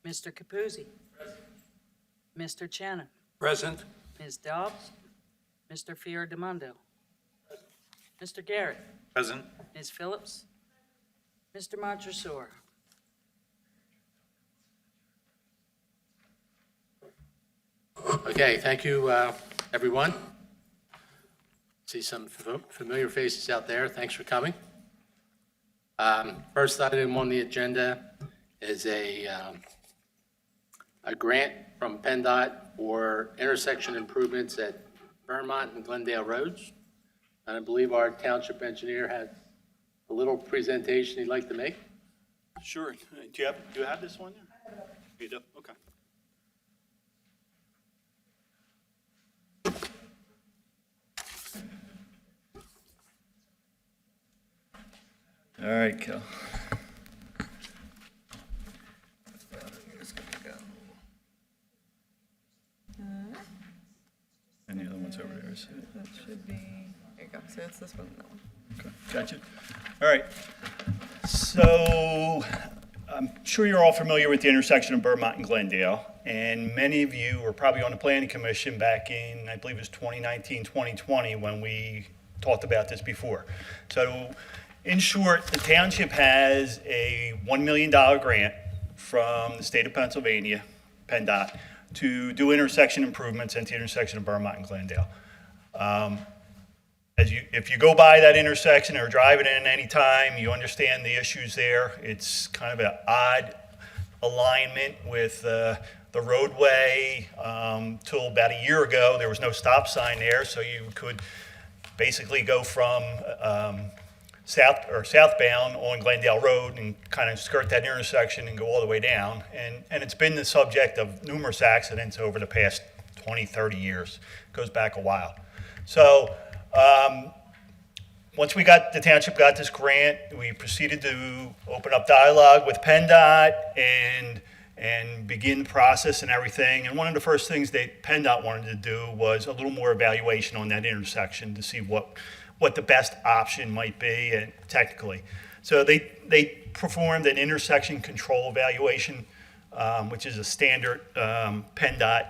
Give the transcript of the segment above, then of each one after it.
Mr. Capuzzi. Mr. Chenna. Present. Ms. Dobbs. Mr. Fiordemondo. Mr. Garrett. Present. Ms. Phillips. Mr. Montresor. Okay, thank you, everyone. See some familiar faces out there. Thanks for coming. First item on the agenda is a grant from PennDOT for intersection improvements at Vermont and Glendale Roads. And I believe our township engineer has a little presentation he'd like to make. Sure. Do you have this one there? You do? Okay. All right, Kel. Any other ones over there? So- That should be, there you go, so it's this one and that one. Okay, gotcha. All right. So I'm sure you're all familiar with the intersection of Vermont and Glendale, and many of you were probably on the Planning Commission back in, I believe it was 2019, 2020, when we talked about this before. So in short, the township has a $1 million grant from the state of Pennsylvania, PennDOT, to do intersection improvements at the intersection of Vermont and Glendale. If you go by that intersection or drive it in any time, you understand the issues there. It's kind of an odd alignment with the roadway. Till about a year ago, there was no stop sign there, so you could basically go from southbound on Glendale Road and kind of skirt that intersection and go all the way down. And it's been the subject of numerous accidents over the past 20, 30 years. It goes back a while. So once the township got this grant, we proceeded to open up dialogue with PennDOT and begin the process and everything. And one of the first things that PennDOT wanted to do was a little more evaluation on that intersection to see what the best option might be and technically. So they performed an intersection control evaluation, which is a standard PennDOT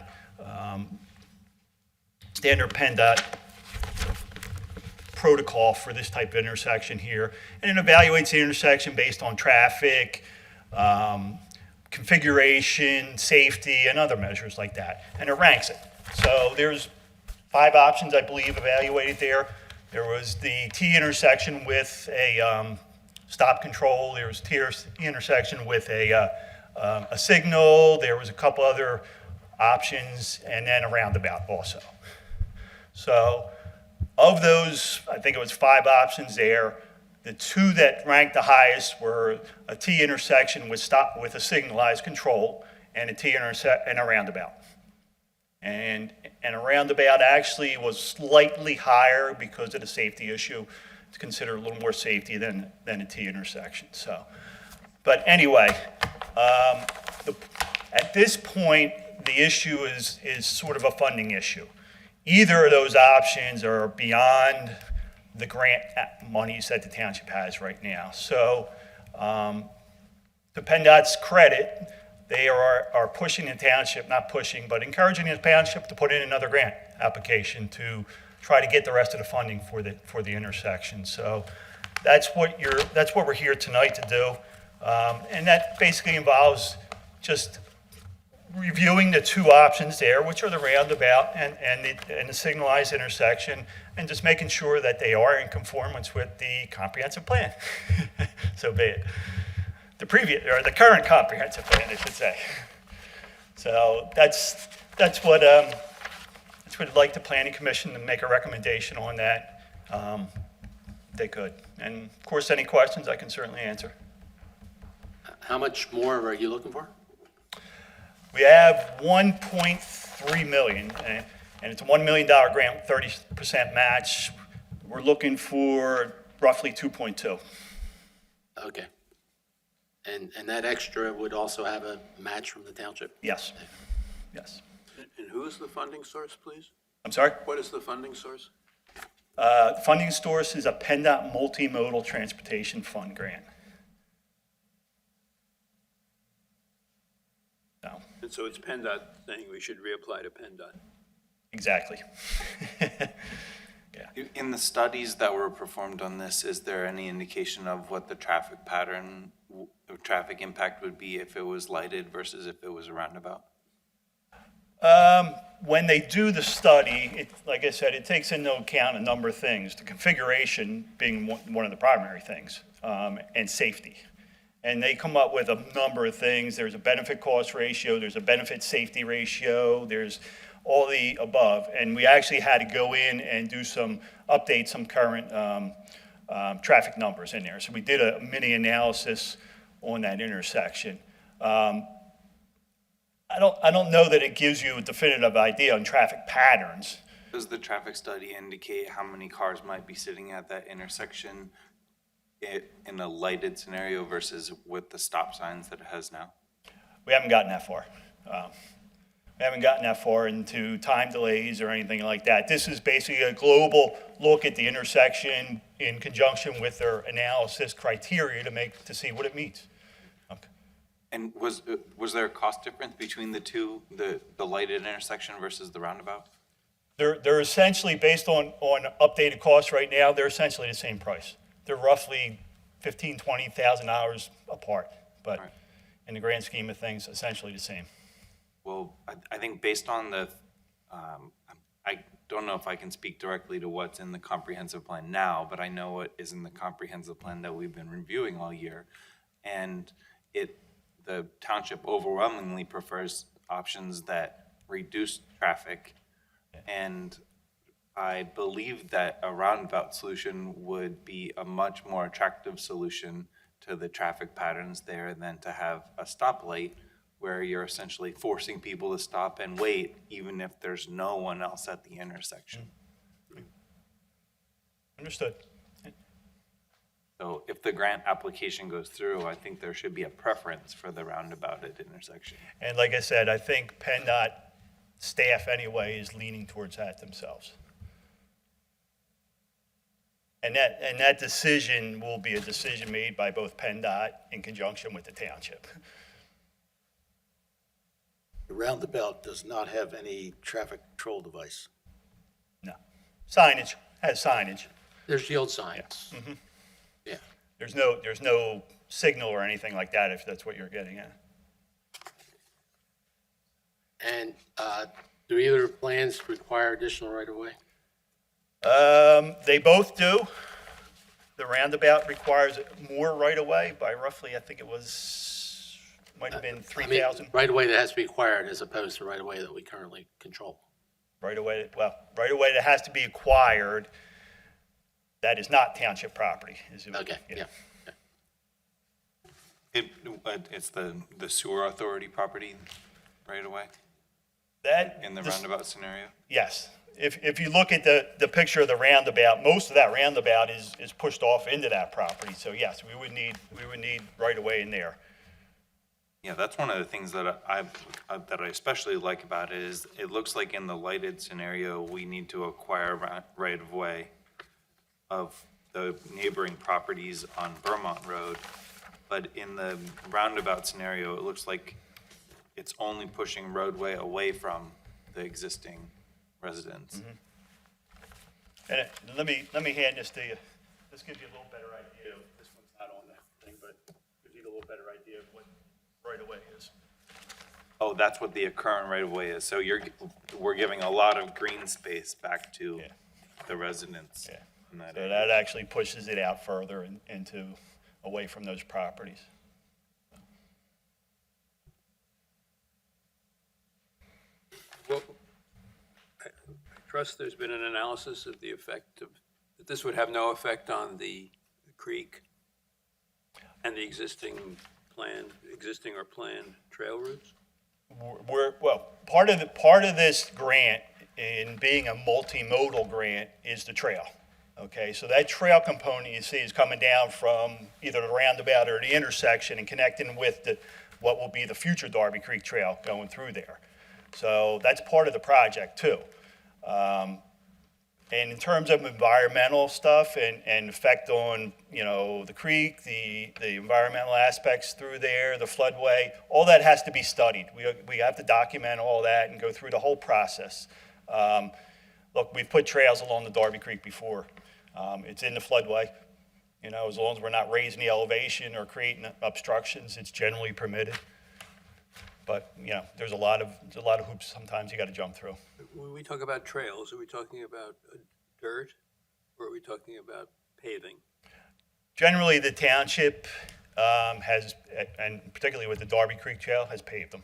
protocol for this type of intersection here. And it evaluates the intersection based on traffic, configuration, safety, and other measures like that. And it ranks it. So there's 5 options, I believe, evaluated there. There was the T intersection with a stop control. There was T intersection with a signal. There was a couple other options, and then a roundabout also. So of those, I think it was 5 options there. The 2 that ranked the highest were a T intersection with a signalized control and and a roundabout. And a roundabout actually was slightly higher because of the safety issue. It's considered a little more safety than a T intersection. So, but anyway, at this point, the issue is sort of a funding issue. Either of those options are beyond the grant monies that the township has right now. So, to PennDOT's credit, they are pushing the township, not pushing, but encouraging the township to put in another grant application to try to get the rest of the funding for the intersection. So that's what we're here tonight to do, and that basically involves just reviewing the 2 options there, which are the roundabout and the signalized intersection, and just making sure that they are in conformance with the comprehensive plan. So be it. The current comprehensive plan, I should say. So that's what I'd like the Planning Commission to make a recommendation on that. They could. And of course, any questions I can certainly answer. How much more are you looking for? We have 1.3 million, and it's a $1 million grant, 30% match. We're looking for roughly 2.2. Okay. And that extra would also have a match from the township? Yes. Yes. And who is the funding source, please? I'm sorry? What is the funding source? Funding source is a PennDOT Multimodal Transportation Fund grant. No, And so it's PennDOT saying we should reapply to PennDOT. exactly. In the studies that were performed on this, is there any indication of what the traffic pattern, or traffic impact would be if it was lighted versus if it was a roundabout? When they do the study, like I said, it takes into account a number of things, the configuration being one of the primary things, and safety. And they come up with a number of things. There's a benefit cost ratio, there's a benefit safety ratio, there's all the above. And we actually had to go in and update some current traffic numbers in there. So we did a mini analysis on that intersection. I don't know that it gives you a definitive idea on traffic patterns. Does the traffic study indicate how many cars might be sitting at that intersection in a lighted scenario versus with the stop signs that it has now? We haven't gotten that far. We haven't gotten that far into time delays or anything like that. This is basically a global look at the intersection in conjunction with their analysis criteria to see what it meets. Okay. And was there a cost difference between the two, the lighted intersection versus the roundabout? They're essentially, based on updated costs right now, they're essentially the same price. They're roughly $15,000, $20,000 apart, but Right. in the grand scheme of things, essentially the same. Well, I think based on I don't know if I can speak directly to what's in the comprehensive plan now, but I know what is in the comprehensive plan that we've been reviewing all year. And the township overwhelmingly prefers options that reduce traffic. And I believe that a roundabout solution would be a much more attractive solution to the traffic patterns there than to have a stoplight where you're essentially forcing people to stop and wait, even if there's no one else at the intersection. Understood. So if the grant application goes through, I think there should be a preference for the roundabout at intersection. And like I said, I think PennDOT staff anyway is leaning towards that themselves. And that decision will be a decision made by both PennDOT in conjunction with the township. The roundabout does not have any traffic control device. No. Signage, has signage. There's yield signs. Yeah. There's no signal or anything like that, if that's what you're getting at. And do either plans require additional right-of-way? They both do. The roundabout requires more right-of-way by roughly, I think it was, might have been I mean, 3,000. right-of-way that has to be acquired as opposed to right-of-way that we currently control. Right-of-way that has to be acquired, that is not township property. Okay, yeah. It's the sewer authority property right away That, in the roundabout scenario? yes. If you look at the picture of the roundabout, most of that roundabout is pushed off into that property. So yes, we would need right-of-way in there. Yeah, that's one of the things that I especially like about it is it looks like in the lighted scenario, we need to acquire right of way of the neighboring properties on Vermont Road. But in the roundabout scenario, it looks like it's only pushing roadway away from the existing residents. And let me hand this to you. This gives you a little better idea. This one's not on that thing, but gives you a little better idea of what right-of-way is. Oh, that's what the current right of way is. So we're giving a lot of green space back to Yeah. the residents. Yeah. in that So area. that actually pushes it out further into, away from those properties. Well, I trust there's been an analysis of the effect of, that this would have no effect on the creek and the existing or planned trail routes? Part of this grant, in being a multimodal grant, is the trail. Okay, so that trail component you see is coming down from either the roundabout or the intersection and connecting with what will be the future Darby Creek Trail going through there. So that's part of the project too. And in terms of environmental stuff and effect on, you know, the creek, the environmental aspects through there, the floodway, all that has to be studied. We have to document all that and go through the whole process. Look, we've put trails along the Darby Creek before. It's in the floodway. You know, as long as we're not raising the elevation or creating obstructions, it's generally permitted. But, you know, there's a lot of hoops sometimes you got to jump through. When we talk about trails, are we talking about dirt or are we talking about paving? Generally, the township has, and particularly with the Darby Creek Trail, has paved them.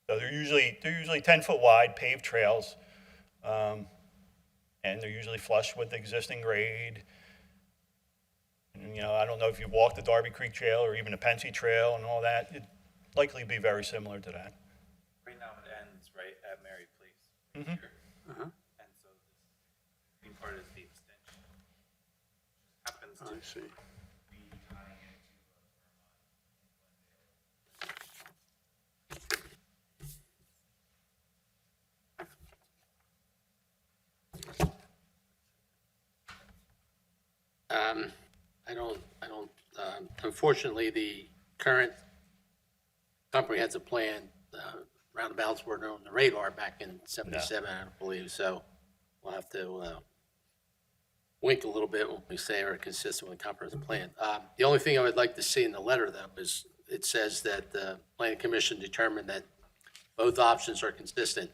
So they're usually 10-foot wide paved trails, and they're usually flush with existing grade. And, you know, I don't know if you've walked the Darby Creek Trail or even the Pensy Trail and all that. It'd likely be very similar to that. Right now it ends right at Mary Place. Mhm. Here. And so this green part is the extension. Happens I to see. be tying into Unfortunately, the current comprehensive plan, roundabouts weren't on the radar back in 77, I believe, so we'll have to wink a little bit when we say are consistent with the comprehensive plan. The only thing I would like to see in the letter, though, is it says that the planning commission determined that both options are consistent,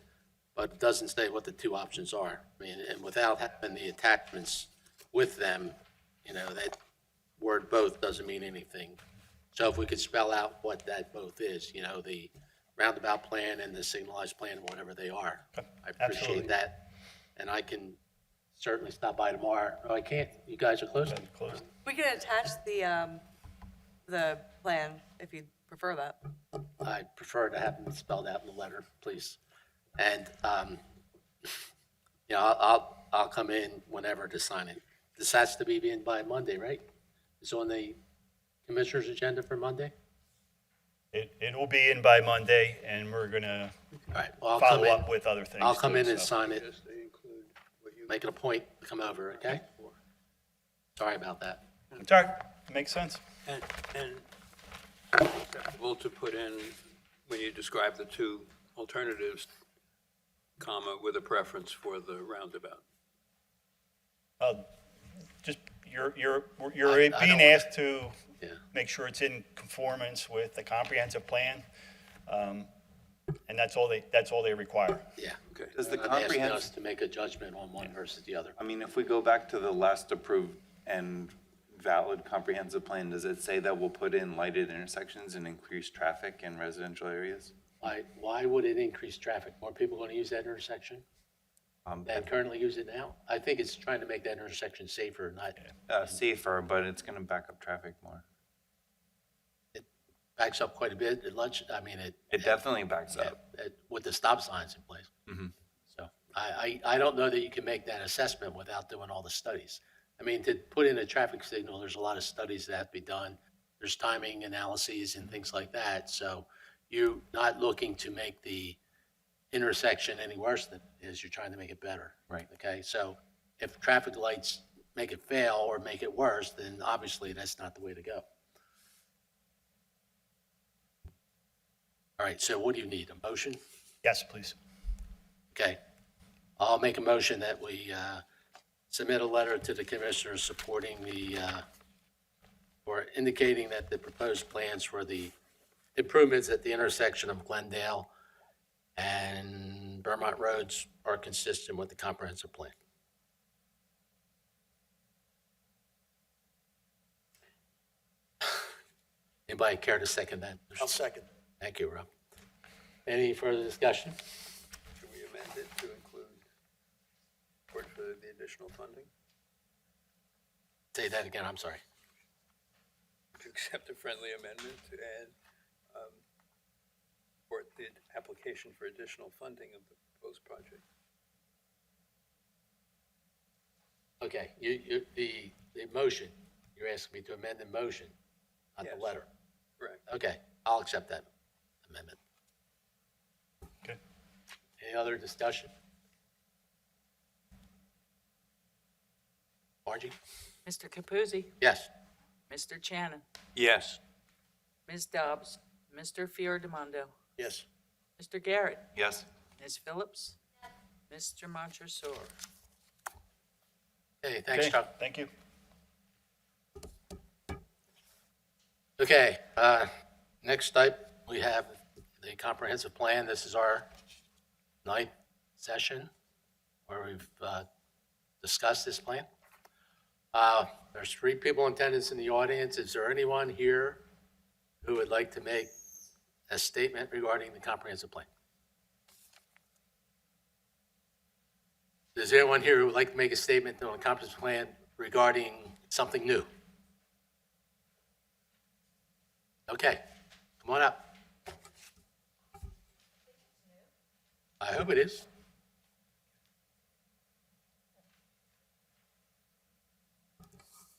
but it doesn't say what the two options are. I mean, and without having the attachments with them, you know, that word both doesn't mean anything. So if we could spell out what that both is, you know, the roundabout plan and the signalized plan, whatever they are. I Absolutely. appreciate that. And I can certainly stop by tomorrow. Oh, I can't, you guys are closed? Closed. We can attach the plan if you prefer that. I prefer to have them spelled out in the letter, please. And, you know, I'll come in whenever to sign it. This has to be in by Monday, right? It's on the commissioner's agenda for Monday? It will be in by Monday, and we're going to All right, well, I'll come follow in. up with other things. I'll come too, in and so. sign it, Yes, they include what you. make it a point to come over, okay? Sorry about that. It's all right. Makes sense. And acceptable to put in, when you describe the two alternatives, comma, with a preference for the roundabout. Just you're I don't being wanna- asked to Yeah. make sure it's in conformance with the comprehensive plan, and that's all they require. Yeah. Okay. Does the I'm asking us comprehensive, to make a judgment on one versus the other. I mean, if we go back to the last approved and valid comprehensive plan, does it say that we'll put in lighted intersections and increase traffic in residential areas? Why would it increase traffic? More people going to use that intersection than currently use it now? I think it's trying to make that intersection safer, not, Safer, but it's gonna back up traffic more. it backs up quite a bit at lunch. I mean, It definitely backs up. with the stop signs in place. Mhm. So I don't know that you can make that assessment without doing all the studies. I mean, to put in a traffic signal, there's a lot of studies that have to be done. There's timing analyses and things like that. So you're not looking to make the intersection any worse than it is. You're trying to make it better. Right. Okay, so if traffic lights make it fail or make it worse, then obviously that's not the way to go. All right, so what do you need? A motion? Yes, please. Okay. I'll make a motion that we submit a letter to the commissioners supporting or indicating that the proposed plans for the improvements at the intersection of Glendale and Vermont roads are consistent with the comprehensive plan. Anybody care to second that? I'll second. Thank you, Rob. Any further discussion? Should we amend it to include support for the additional funding? Say that again, I'm sorry. To accept a friendly amendment to add, support the application for additional funding of the proposed project. Okay, the motion, you're asking me to amend the motion, not the Yes. letter. Correct. Okay, I'll accept that amendment. Okay. Any other discussion? Margie? Mr. Capuzzi, Yes. Mr. Shannon, Yes. Ms. Dobbs, Mr. Fiordemondo, Yes. Mr. Garrett, Yes. Ms. Phillips, Mr. Montresor. Okay, thanks, Okay, Chuck. thank you. Okay, next up, we have the comprehensive plan. This is our ninth session where we've discussed this plan. There's 3 people in attendance in the audience. Is there anyone here who would like to make a statement regarding the comprehensive plan? Is there anyone here who would like to make a statement on the comprehensive plan regarding something new? Okay, come on up. I hope it is.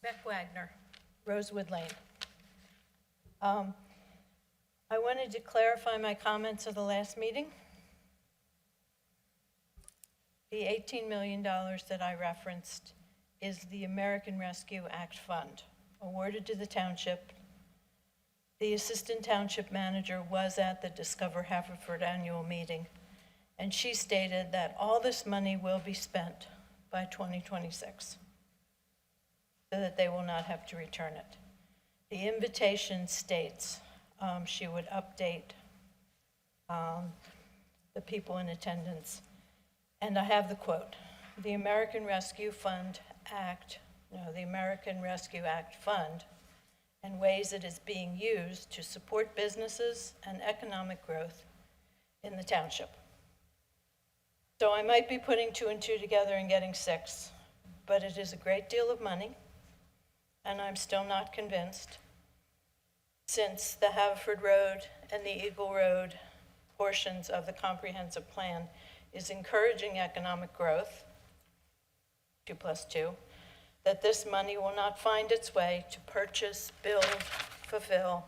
Beck Wagner, Rosewood Lane. I wanted to clarify my comments of the last meeting. The $18 million that I referenced is the American Rescue Act Fund awarded to the township. The assistant township manager was at the Discover Haverford annual meeting, and she stated that all this money will be spent by 2026. So that they will not have to return it. The invitation states she would update the people in attendance. And I have the quote, the American Rescue Act Fund and ways it is being used to support businesses and economic growth in the township. So I might be putting 2 and 2 together and getting 6, but it is a great deal of money. And I'm still not convinced, since the Haverford Road and the Eagle Road portions of the comprehensive plan is encouraging economic growth, 2 plus 2, that this money will not find its way to purchase, build, fulfill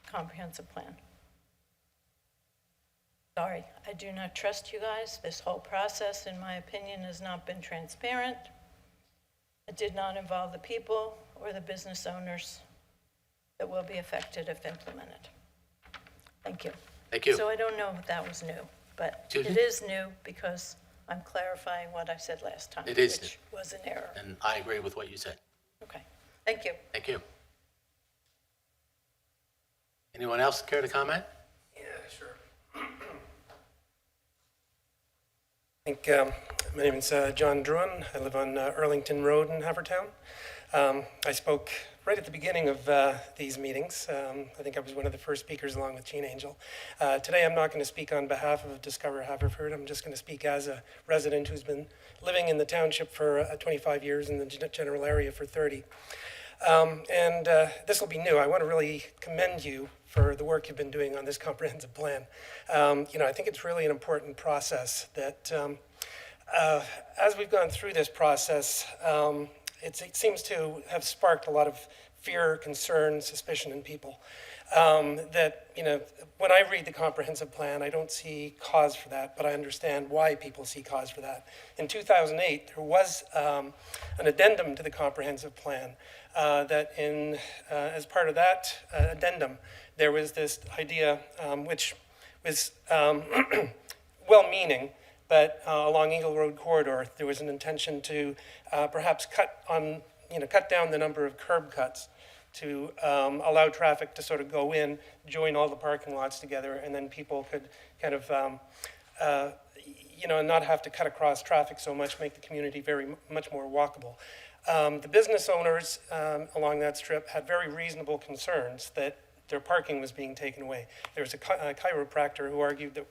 comprehensive plan. Sorry, I do not trust you guys. This whole process, in my opinion, has not been transparent. It did not involve the people or the business owners that will be affected if implemented. Thank you. Thank you. So I don't know if that was new, but Excuse it me? is new because I'm clarifying what I said last time. It is which was an error. And I agree with what you said. Okay, thank you. Thank you. Anyone else care to comment? Yeah, sure. I think my name is John Druin. I live on Earlington Road in Haverford Town. I spoke right at the beginning of these meetings. I think I was one of the first speakers along with Gene Angel. Today I'm not going to speak on behalf of Discover Haverford. I'm just going to speak as a resident who's been living in the township for 25 years and the general area for 30. This will be new. I want to really commend you for the work you've been doing on this comprehensive plan. I think it's really an important process that as we've gone through this process, it seems to have sparked a lot of fear, concern, suspicion in people. When I read the comprehensive plan, I don't see cause for that, but I understand why people see cause for that. In 2008, there was an addendum to the comprehensive plan that as part of that addendum, there was this idea which was well-meaning, but along Eagle Road corridor, there was an intention to perhaps cut down the number of curb cuts to allow traffic to sort of go in, join all the parking lots together, and then people could kind of, not have to cut across traffic so much, make the community much more walkable. The business owners along that strip had very reasonable concerns that their parking was being taken away. There was a chiropractor who argued that,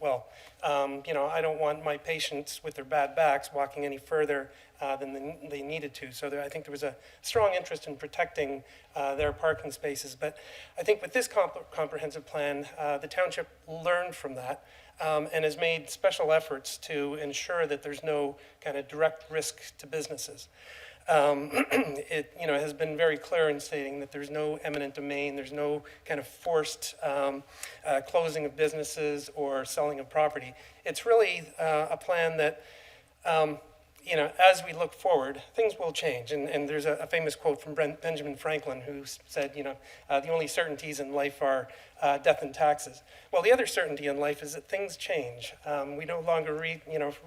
I don't want my patients with their bad backs walking any further than they needed to. So I think there was a strong interest in protecting their parking spaces. But I think with this comprehensive plan, the township learned from that and has made special efforts to ensure that there's no kind of direct risk to businesses. It has been very clear in stating that there's no eminent domain, there's no kind of forced closing of businesses or selling of property. It's really a plan that, as we look forward, things will change. And there's a famous quote from Benjamin Franklin who said, the only certainties in life are death and taxes. Well, the other certainty in life is that things change. We no longer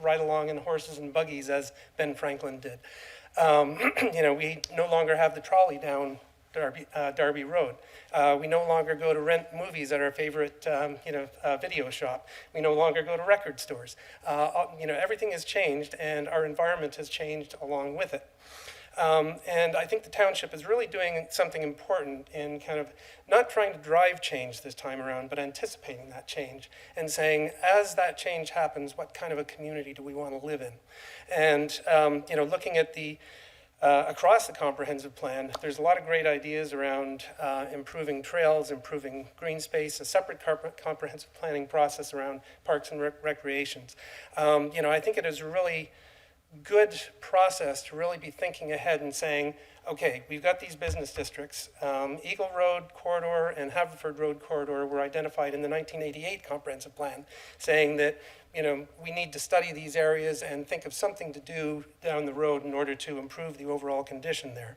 ride along in horses and buggies as Ben Franklin did. We no longer have the trolley down Darby Road. We no longer go to rent movies at our favorite, video shop. We no longer go to record stores. Everything has changed, and our environment has changed along with it. And I think the township is really doing something important in kind of not trying to drive change this time around, but anticipating that change and saying, as that change happens, what kind of a community do we want to live in? And, looking at across the comprehensive plan, there's a lot of great ideas around improving trails, improving green space, a separate comprehensive planning process around parks and recreations. I think it is a really good process to really be thinking ahead and saying, okay, we've got these business districts. Eagle Road Corridor and Haverford Road Corridor were identified in the 1988 comprehensive plan, saying that we need to study these areas and think of something to do down the road in order to improve the overall condition there.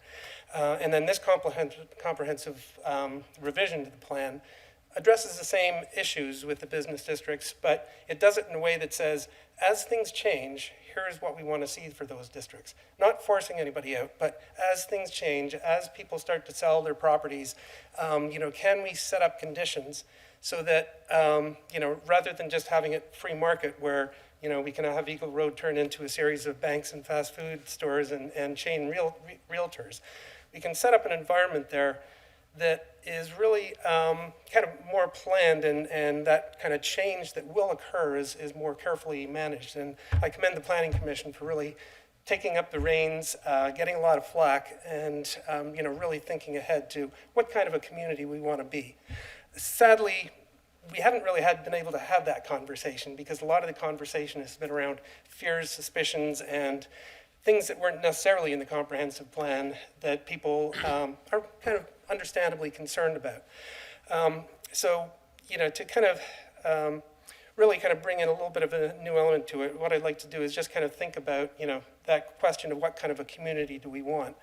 And then this comprehensive revision to the plan addresses the same issues with the business districts, but it does it in a way that says, as things change, here's what we want to see for those districts. Not forcing anybody out, but as things change, as people start to sell their properties, can we set up conditions so that, rather than just having it free market where, we can have Eagle Road turn into a series of banks and fast food stores and chain realtors. We can set up an environment there that is really kind of more planned, and that kind of change that will occur is more carefully managed. And I commend the Planning Commission for really taking up the reins, getting a lot of flack, and really thinking ahead to what kind of a community we want to be. Sadly, we haven't really been able to have that conversation because a lot of the conversation has been around fears, suspicions, and things that weren't necessarily in the comprehensive plan that people are kind of understandably concerned about. To kind of really kind of bring in a little bit of a new element to it, what I'd like to do is just kind of think about, that question of what kind of a community do we want.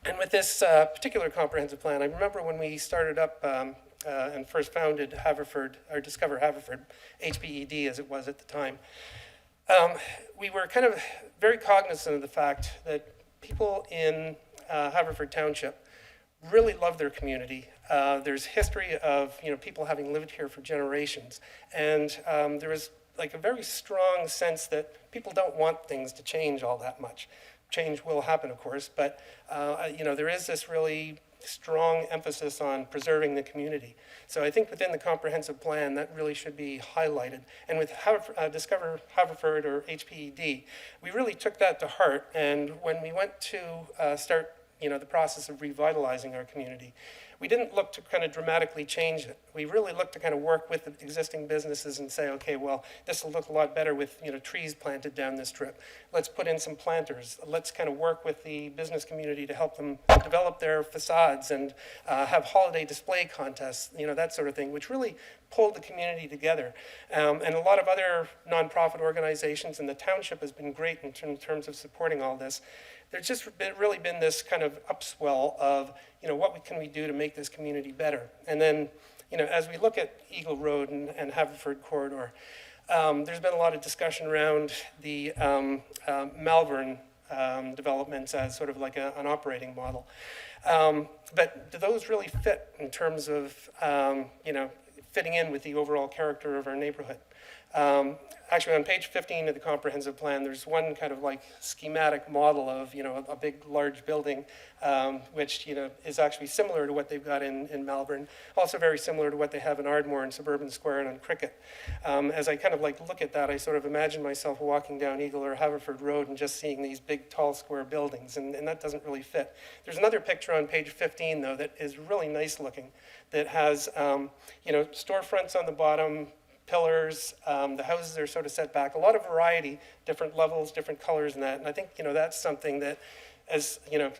And with this particular comprehensive plan, I remember when we started up and first founded Haverford, or Discover Haverford, HBED as it was at the time, we were kind of very cognizant of the fact that people in Haverford Township really love their community. There's history of people having lived here for generations, and there was like a very strong sense that people don't want things to change all that much. Change will happen, of course, but there is this really strong emphasis on preserving the community. So I think within the comprehensive plan, that really should be highlighted. And with Discover Haverford, or HPED, we really took that to heart. And when we went to start the process of revitalizing our community, we didn't look to kind of dramatically change it. We really looked to kind of work with the existing businesses and say, okay, well, this will look a lot better with trees planted down this strip. Let's put in some planters. Let's kind of work with the business community to help them develop their facades and have holiday display contests, that sort of thing, which really pulled the community together. And a lot of other nonprofit organizations, and the township has been great in terms of supporting all this. There's just really been this kind of upswell of, what can we do to make this community better? And then, as we look at Eagle Road and Haverford Corridor, there's been a lot of discussion around the Malvern developments as sort of like an operating model. But do those really fit in terms of, fitting in with the overall character of our neighborhood? Actually, on page 15 of the comprehensive plan, there's one kind of like schematic model of, a big, large building, which, is actually similar to what they've got in Malvern, also very similar to what they have in Ardmore and Suburban Square and on Cricket. As I kind of like look at that, I sort of imagine myself walking down Eagle or Haverford Road and just seeing these big, tall, square buildings, and that doesn't really fit. There's another picture on page 15, though, that is really nice looking, that has, storefronts on the bottom, pillars, the houses are sort of set back, a lot of variety, different levels, different colors and that. And I think, that's something that as,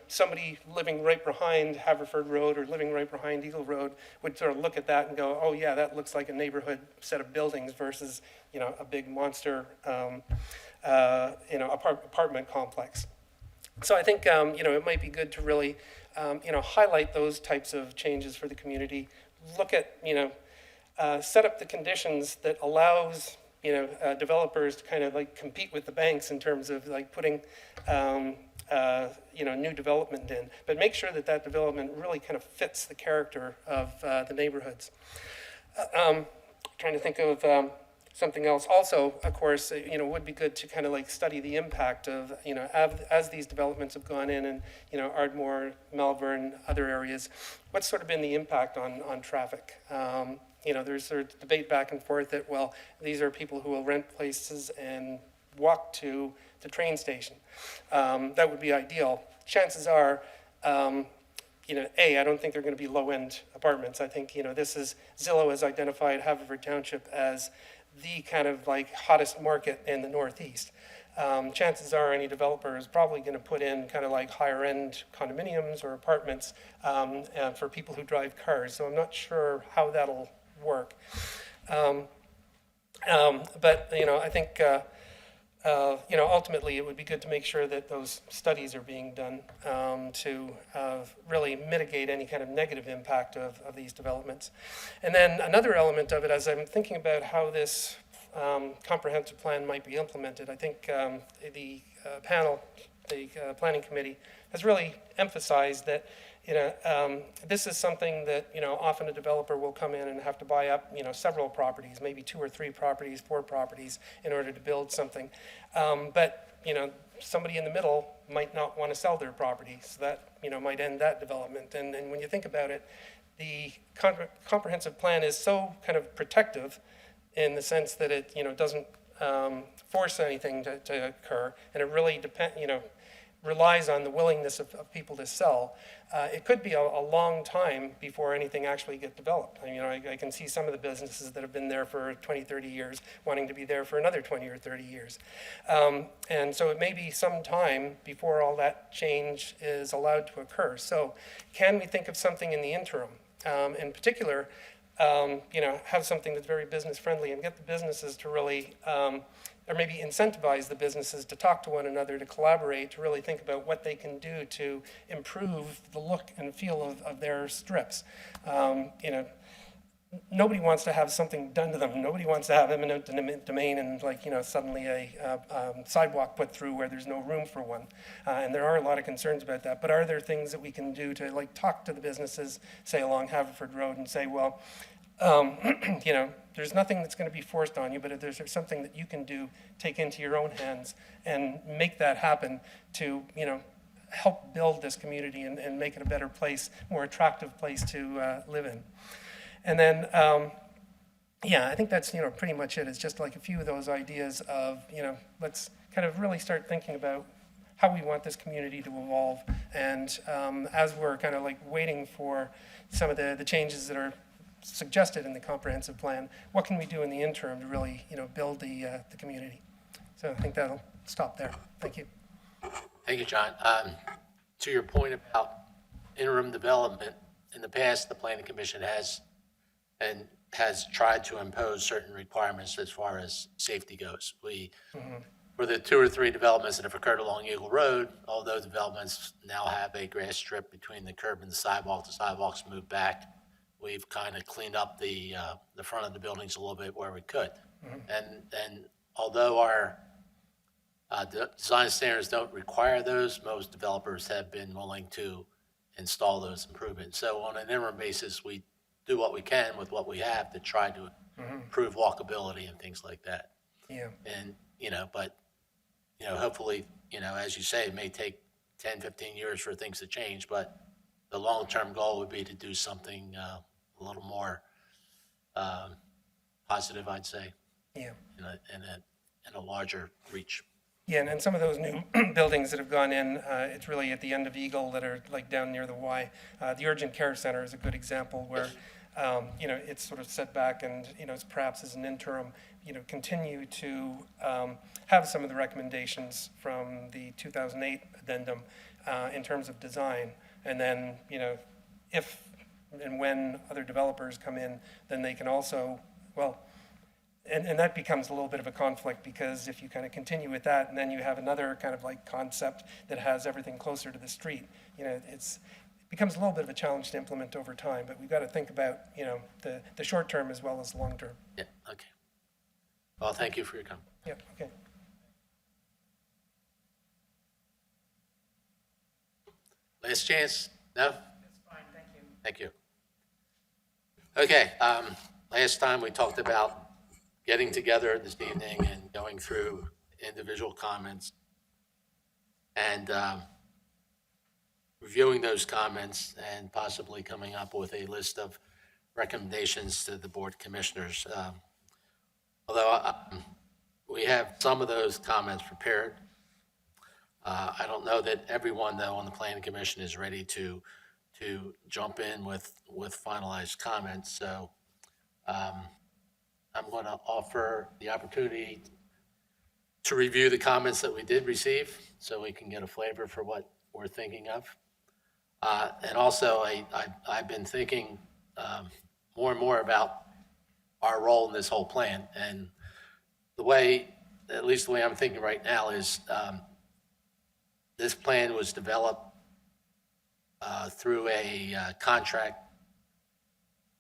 somebody living right behind Haverford Road or living right behind Eagle Road would sort of look at that and go, oh yeah, that looks like a neighborhood set of buildings versus, a big monster apartment complex. So I think, it might be good to really, highlight those types of changes for the community. Look at, set up the conditions that allows, developers to kind of like compete with the banks in terms of like putting, new development in. But make sure that that development really kind of fits the character of the neighborhoods. Trying to think of something else. Also, of course, would be good to kind of like study the impact of, as these developments have gone in and, Ardmore, Melbourne, other areas, what's sort of been the impact on traffic? There's sort of debate back and forth that, well, these are people who will rent places and walk to the train station. That would be ideal. Chances are, I don't think they're going to be low-end apartments. I think, Zillow has identified Haverford Township as the kind of like hottest market in the Northeast. Chances are any developer is probably going to put in kind of like higher-end condominiums or apartments for people who drive cars. So I'm not sure how that'll work. But, I think, ultimately it would be good to make sure that those studies are being done to really mitigate any kind of negative impact of these developments. And then another element of it, as I'm thinking about how this comprehensive plan might be implemented, I think the panel, the planning committee, has really emphasized that this is something that, often a developer will come in and have to buy up, several properties, maybe 2 or 3 properties, 4 properties in order to build something. But, somebody in the middle might not want to sell their property, so that, might end that development. And when you think about it, the comprehensive plan is so kind of protective in the sense that it, doesn't force anything to occur, and it really relies on the willingness of people to sell. It could be a long time before anything actually gets developed. I can see some of the businesses that have been there for 20, 30 years wanting to be there for another 20 or 30 years. And so it may be some time before all that change is allowed to occur. So can we think of something in the interim? In particular, have something that's very business friendly and get the businesses to really or maybe incentivize the businesses to talk to one another, to collaborate, to really think about what they can do to improve the look and feel of their strips. Nobody wants to have something done to them. Nobody wants to have eminent domain and suddenly a sidewalk put through where there's no room for one. And there are a lot of concerns about that. But are there things that we can do to talk to the businesses, say along Haverford Road, and say, well, there's nothing that's going to be forced on you, but if there's something that you can do, take into your own hands and make that happen to, help build this community and make it a better place, more attractive place to live in. And then, I think that's, pretty much it. It's just like a few of those ideas of, let's kind of really start thinking about how we want this community to evolve. And as we're kind of waiting for some of the changes that are suggested in the comprehensive plan, what can we do in the interim to really, build the community? So I think that'll stop there. Thank you. Thank you, John. To your point about interim development, in the past, the Planning Commission has tried to impose certain requirements as far as safety goes. For the 2 or 3 developments that have occurred along Eagle Road, all those developments now have a grass strip between the curb and the sidewalks moved back. We've kind of cleaned up the front of the buildings a little bit where we could. And although our design standards don't require those, most developers have been willing to install those improvements. So on an interim basis, we do what we can with what we have to try to improve walkability and things like that. Yeah. And, but, hopefully, as you say, it may take 10, 15 years for things to change, but the long-term goal would be to do something a little more positive, I'd say. Yeah. In a larger reach. Yeah, and some of those new buildings that have gone in, it's really at the end of Eagle that are down near the Y. The Urgent Care Center is a good example where, it's sort of set back and, it's perhaps as an interim, continue to have some of the recommendations from the 2008 addendum in terms of design. And then, if and when other developers come in, then they can also, And that becomes a little bit of a conflict, because if you kind of continue with that, and then you have another kind of like concept that has everything closer to the street, it becomes a little bit of a challenge to implement over time, but we've got to think about, the short term as well as the long term. Yeah, okay. Well, thank you for your comment. Yeah, okay. Last chance? No? That's fine, thank you. Thank you. Okay, last time we talked about getting together this evening and going through individual comments and reviewing those comments and possibly coming up with a list of recommendations to the board commissioners. Although we have some of those comments prepared. I don't know that everyone, though, on the planning commission is ready to jump in with finalized comments. So I'm going to offer the opportunity to review the comments that we did receive so we can get a flavor for what we're thinking of. And also, I've been thinking more and more about our role in this whole plan. And the way, at least the way I'm thinking right now, is this plan was developed through a contract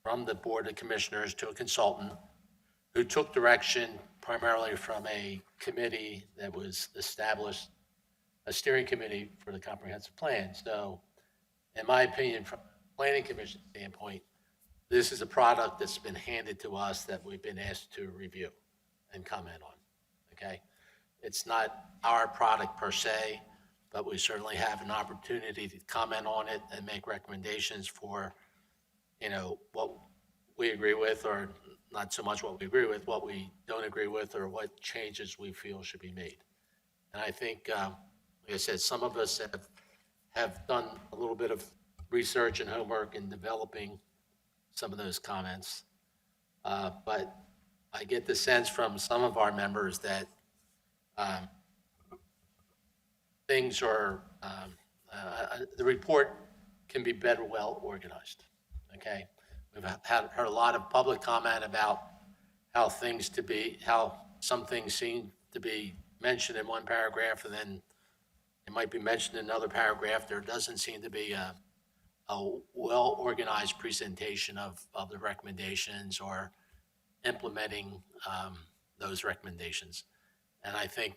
from the Board of Commissioners to a consultant who took direction primarily from a committee that was established, a steering committee for the comprehensive plan. So, in my opinion, from a planning commission standpoint, this is a product that's been handed to us that we've been asked to review and comment on, okay? It's not our product per se, but we certainly have an opportunity to comment on it and make recommendations for, what we agree with, or not so much what we agree with, what we don't agree with, or what changes we feel should be made. And I think, like I said, some of us have done a little bit of research and homework in developing some of those comments. But I get the sense from some of our members that things are, the report can be better well organized, okay? We've heard a lot of public comment about how some things seem to be mentioned in one paragraph and then it might be mentioned in another paragraph. There doesn't seem to be a well-organized presentation of the recommendations or implementing those recommendations. And I think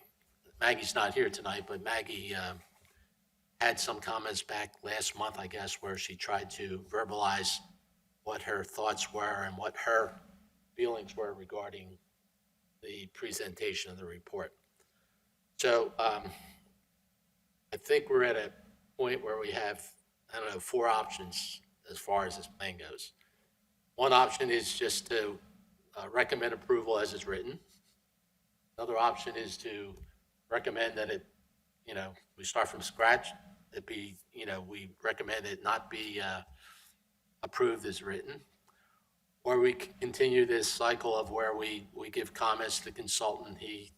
Maggie's not here tonight, but Maggie had some comments back last month, I guess, where she tried to verbalize what her thoughts were and what her feelings were regarding the presentation of the report. So I think we're at a point where we have, 4 options as far as this plan goes. One option is just to recommend approval as it's written. Another option is to recommend that it, we start from scratch. We recommend it not be approved as written. Or we continue this cycle of where we give comments to the consultant. He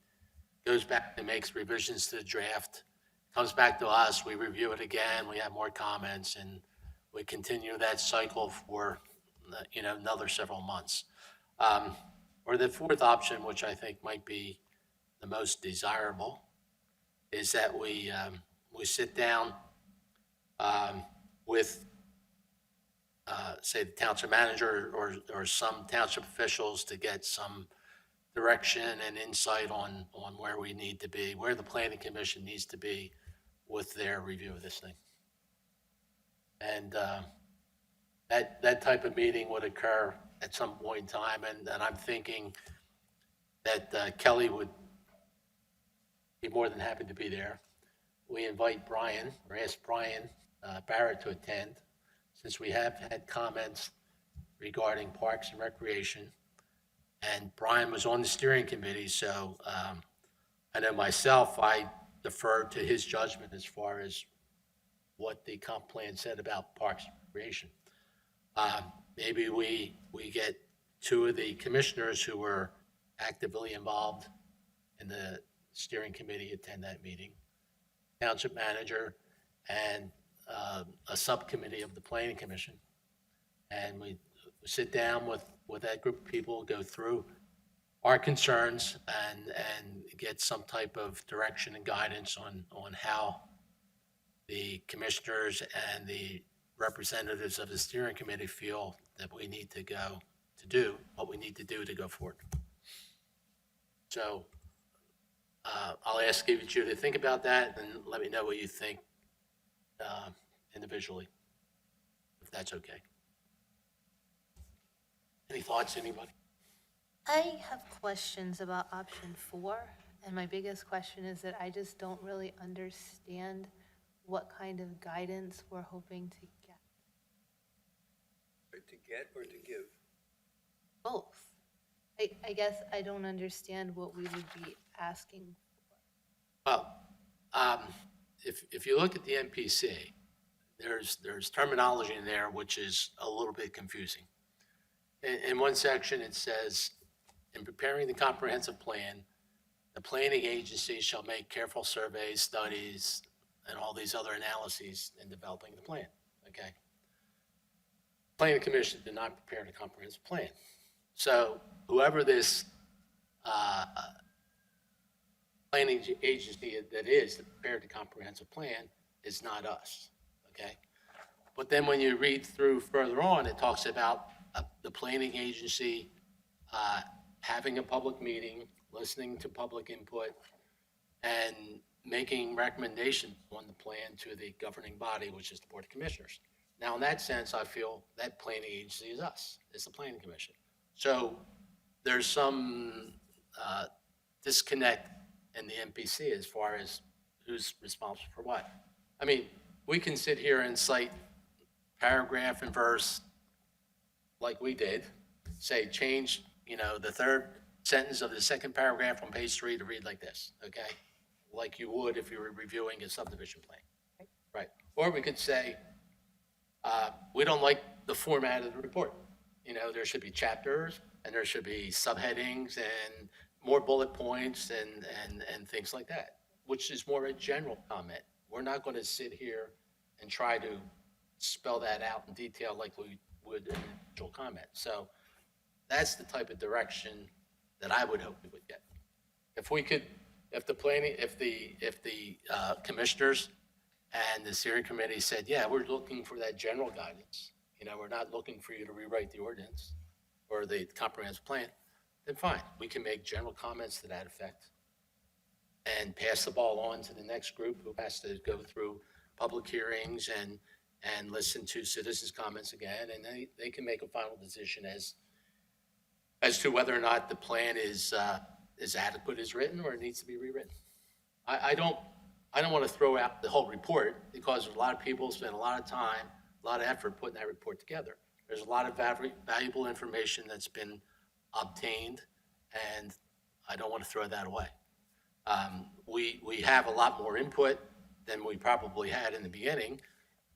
goes back and makes revisions to the draft, comes back to us, we review it again, we have more comments, and we continue that cycle for, another several months. Or the fourth option, which I think might be the most desirable, is that we sit down with, say, the township manager or some township officials to get some direction and insight on where we need to be, where the planning commission needs to be with their review of this thing. And that type of meeting would occur at some point in time, and I'm thinking that Kelly would be more than happy to be there. We invite Brian, or ask Brian Barrett to attend, since we have had comments regarding Parks and Recreation. And Brian was on the steering committee, so I know myself, I deferred to his judgment as far as what the comp plan said about Parks and Recreation. Maybe we get 2 of the commissioners who were actively involved in the steering committee attend that meeting, township manager, and a subcommittee of the planning commission. And we sit down with that group of people, go through our concerns and get some type of direction and guidance on how the commissioners and the representatives of the steering committee feel that we need to go to do, what we need to do to go forward. So I'll ask each of you to think about that and let me know what you think individually, if that's okay. Any thoughts, anybody? I have questions about option 4, and my biggest question is that I just don't really understand what kind of guidance we're hoping to get. To get or to give? Both. I guess I don't understand what we would be asking for. Well, if you look at the MPC, there's terminology in there which is a little bit confusing. In one section, it says, in preparing the comprehensive plan, the planning agency shall make careful surveys, studies, and all these other analyses in developing the plan, okay? Planning Commission did not prepare the comprehensive plan. So whoever this planning agency that is that prepared the comprehensive plan is not us, okay? But then when you read through further on, it talks about the planning agency having a public meeting, listening to public input, and making recommendations on the plan to the governing body, which is the Board of Commissioners. Now, in that sense, I feel that planning agency is us, is the Planning Commission. So there's some disconnect in the MPC as far as who's responsible for what. I mean, we can sit here and cite paragraph and verse like we did, say change, the third sentence of the second paragraph on page 3 to read like this, okay? Like you would if you were reviewing a subdivision plan, right? Or we could say, we don't like the format of the report. There should be chapters and there should be subheadings and more bullet points and things like that, which is more a general comment. We're not going to sit here and try to spell that out in detail like we would in an individual comment. So that's the type of direction that I would hope we would get. If the commissioners and the steering committee said, yeah, we're looking for that general guidance, we're not looking for you to rewrite the ordinance or the comprehensive plan, then fine, we can make general comments to that effect and pass the ball on to the next group who has to go through public hearings and listen to citizens' comments again, and they can make a final decision as to whether or not the plan is adequate as written or it needs to be rewritten. I don't want to throw out the whole report because a lot of people spend a lot of time, a lot of effort putting that report together. There's a lot of valuable information that's been obtained, and I don't want to throw that away. We have a lot more input than we probably had in the beginning,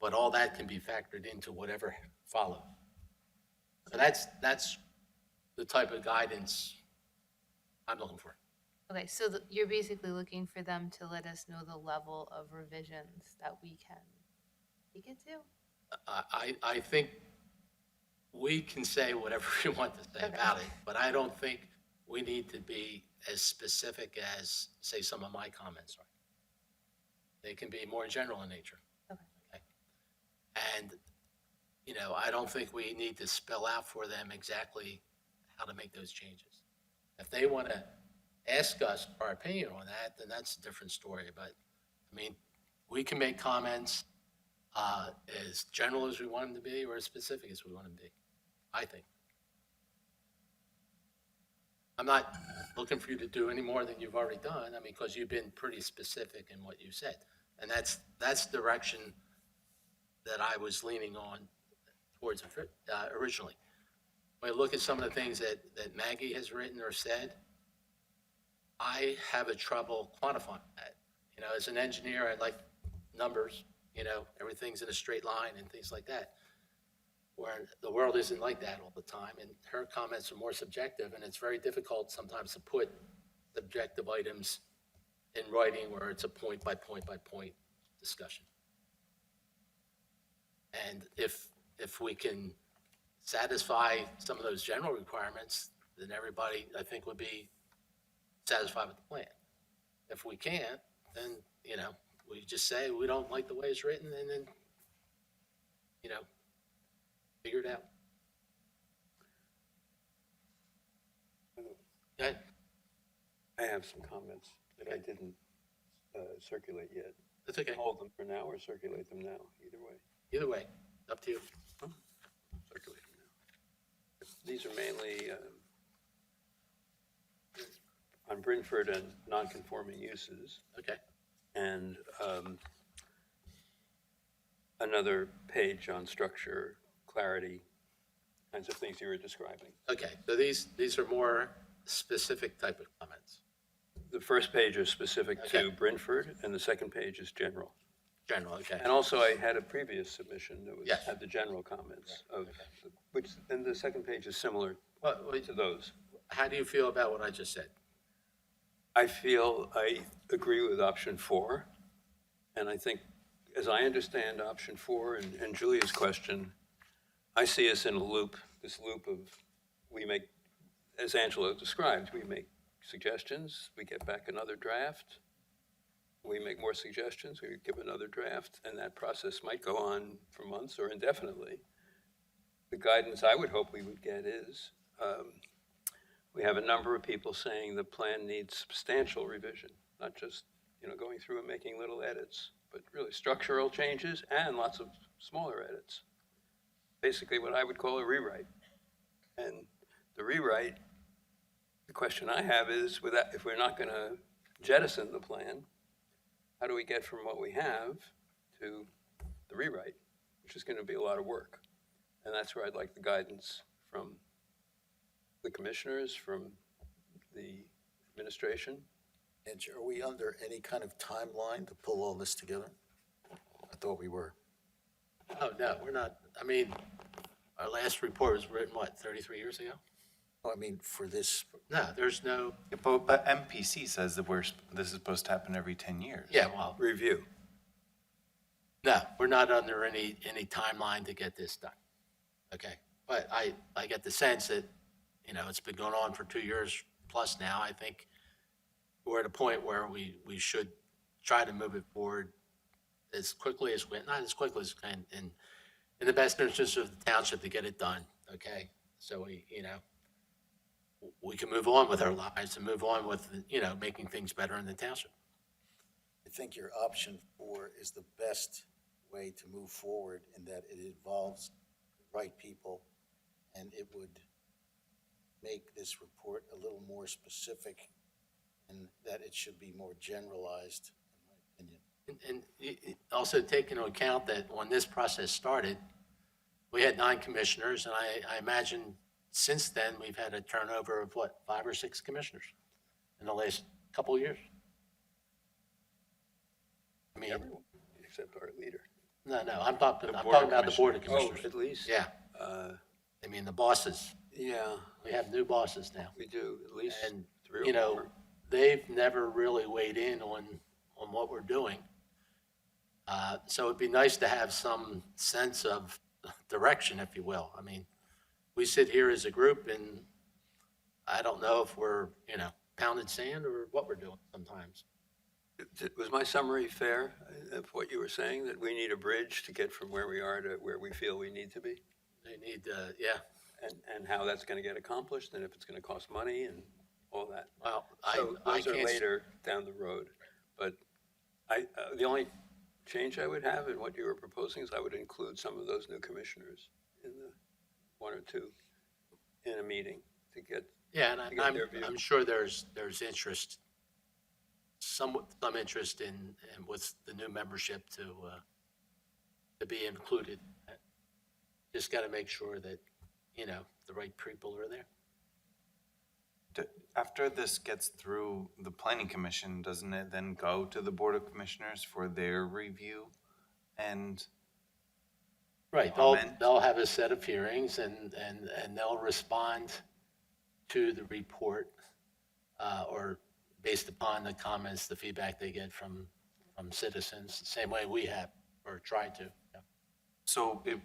but all that can be factored into whatever follows. So that's the type of guidance I'm looking for. Okay, so you're basically looking for them to let us know the level of revisions that we can take it to? I think we can say whatever we want to say about it, but I don't think we need to be as specific as, say, some of my comments are. They can be more general in nature. Okay. And, I don't think we need to spell out for them exactly how to make those changes. If they want to ask us our opinion on that, then that's a different story. But, we can make comments as general as we want them to be or as specific as we want them to be, I think. I'm not looking for you to do any more than you've already done, because you've been pretty specific in what you said. And that's the direction that I was leaning on towards originally. When I look at some of the things that Maggie has written or said, I have a trouble quantifying that. As an engineer, I like numbers, everything's in a straight line and things like that. Where the world isn't like that all the time, and her comments are more subjective, and it's very difficult sometimes to put subjective items in writing where it's a point by point by point discussion. And if we can satisfy some of those general requirements, then everybody, I think, would be satisfied with the plan. If we can't, then, you know, we just say we don't like the way it's written and then, you know, figure it out. Okay? I have some comments that I didn't circulate yet. That's okay. Hold them for now or circulate them now, either way. Either way, up to you. Circulate them now. These are mainly on Brentford and non-conforming uses, Okay. and another page on structure, clarity, kinds of things you were describing. Okay, so these are more specific type of comments. The first page is specific to Okay. Brentford, and the second page is general. General, okay. And also, I had a previous submission that was, Yes. had the general comments of, which, and the second page is similar to those. How do you feel about what I just said? I feel I agree with option 4, and I think, as I understand option 4 and Julia's question, I see us in a loop, this loop of, we make, as Angela described, we make suggestions, we get back another draft, we make more suggestions, we give another draft, and that process might go on for months or indefinitely. The guidance I would hope we would get is, we have a number of people saying the plan needs substantial revision, not just, you know, going through and making little edits, but really structural changes and lots of smaller edits. Basically what I would call a rewrite. And the rewrite, the question I have is, with that, if we're not going to jettison the plan, how do we get from what we have to the rewrite, which is going to be a lot of work? And that's where I'd like the guidance from the commissioners, from the administration. And are we under any kind of timeline to pull all this together? I thought we were. Oh, no, we're not, I mean, our last report was written, what, 33 years ago? No, I mean, for this, No, there's no, But MPC says that this is supposed to happen every 10 years. yeah, well, Review. no, we're not under any timeline to get this done. Okay, but I get the sense that, you know, it's been going on for 2 years plus now. I think we're at a point where we should try to move it forward as quickly as not as quickly as we can, in the best interest of the township to get it done, okay? So we, you know, we can move on with our lives and move on with, you know, making things better in the township. I think your option 4 is the best way to move forward in that it involves the right people, and it would make this report a little more specific, and that it should be more generalized, in my opinion. And also take into account that when this process started, we had 9 commissioners, and I imagine since then, we've had a turnover of, what, 5 or 6 commissioners in the last couple of years? I mean, Everyone, except our leader. no, I'm talking Board about of the Board of Commissioners. Commissioners. At least? Yeah, I mean, the bosses, Yeah, we have new bosses now. we do, at least And, 3 or 4. you know, they've never really weighed in on what we're doing. So it'd be nice to have some sense of direction, if you will. I mean, we sit here as a group and I don't know if we're, you know, pounding sand or what we're doing sometimes. Was my summary fair of what you were saying, that we need a bridge to get from where we are to where we feel we need to be? They need, yeah, And how that's going to get accomplished, and if it's going to cost money and all that? well, So I those are can't. later down the road. But the only change I would have in what you were proposing is I would include some of those new commissioners in the 1 or 2 in a meeting to get, Yeah, to and get their view. I'm sure there's interest, some interest in with the new membership to be included. Just got to make sure that, you know, the right people are there. After this gets through the planning commission, doesn't it then go to the board of commissioners for their review? And Right, Comment. they'll have a set of hearings and they'll respond to the report, or based upon the comments, the feedback they get from citizens, the same way we have, or try to. Yeah. so if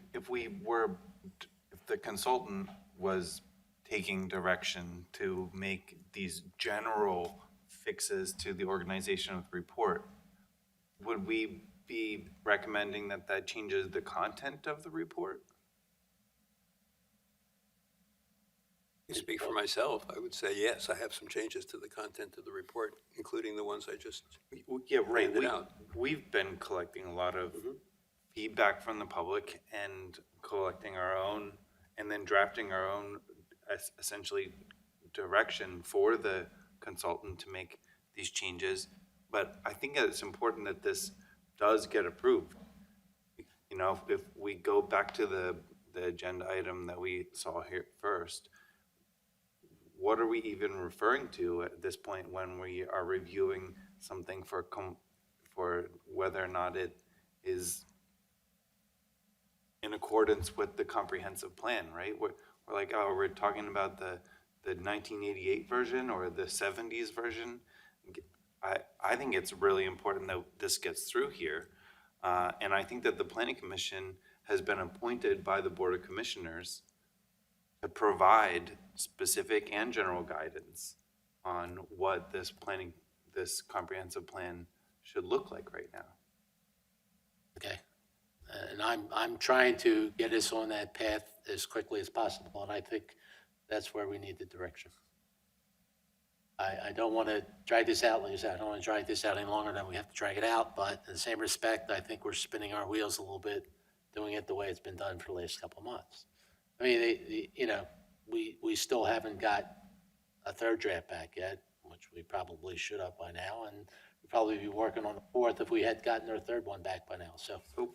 the consultant was taking direction to make these general fixes to the organization of the report, would we be recommending that that changes the content of the report? I speak for myself. I would say, yes, I have some changes to the content of the report, including the ones I just Yeah, right. handed out. We've been collecting a lot of feedback from the public and collecting our own, and then drafting our own essentially direction for the consultant to make these changes. But I think that it's important that this does get approved. You know, if we go back to the agenda item that we saw here first, what are we even referring to at this point when we are reviewing something for whether or not it is in accordance with the comprehensive plan, right? We're like, oh, we're talking about the 1988 version or the 70s version. I think it's really important that this gets through here. And I think that the Planning Commission has been appointed by the Board of Commissioners to provide specific and general guidance on what this comprehensive plan should look like right now. Okay. And I'm trying to get us on that path as quickly as possible, and I think that's where we need the direction. I don't want to drag this out, like I said, I don't want to drag this out any longer than we have to drag it out, but in the same respect, I think we're spinning our wheels a little bit, doing it the way it's been done for the last couple of months. I mean, you know, we still haven't got a third draft back yet, which we probably should have by now, and we'd probably be working on the fourth if we had gotten our third one back by now, so. So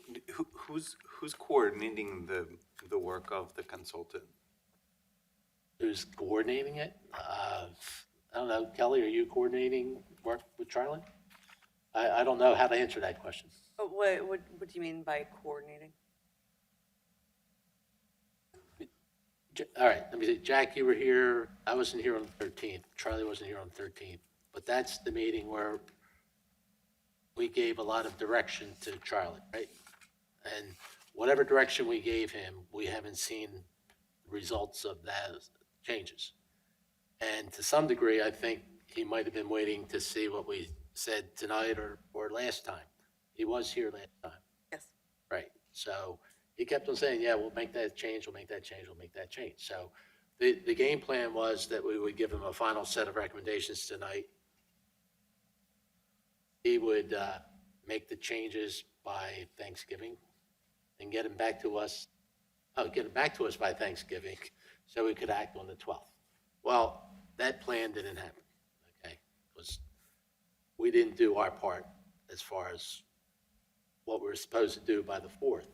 who's coordinating the work of the consultant? Who's coordinating it? I don't know, Kelly, are you coordinating work with Charlie? I don't know how to answer that question. What do you mean by coordinating? All right, let me see, Jack, you were here, I wasn't here on the 13th, Charlie wasn't here on the 13th, but that's the meeting where we gave a lot of direction to Charlie, right? And whatever direction we gave him, we haven't seen the results of those changes. And to some degree, I think he might have been waiting to see what we said tonight or last time. He was here last time. Yes. Right, so he kept on saying, yeah, we'll make that change, we'll make that change, we'll make that change. So the game plan was that we would give him a final set of recommendations tonight. He would make the changes by Thanksgiving and get them back to us by Thanksgiving so we could act on the 12th. Well, that plan didn't happen, okay? Because we didn't do our part as far as what we were supposed to do by the 4th,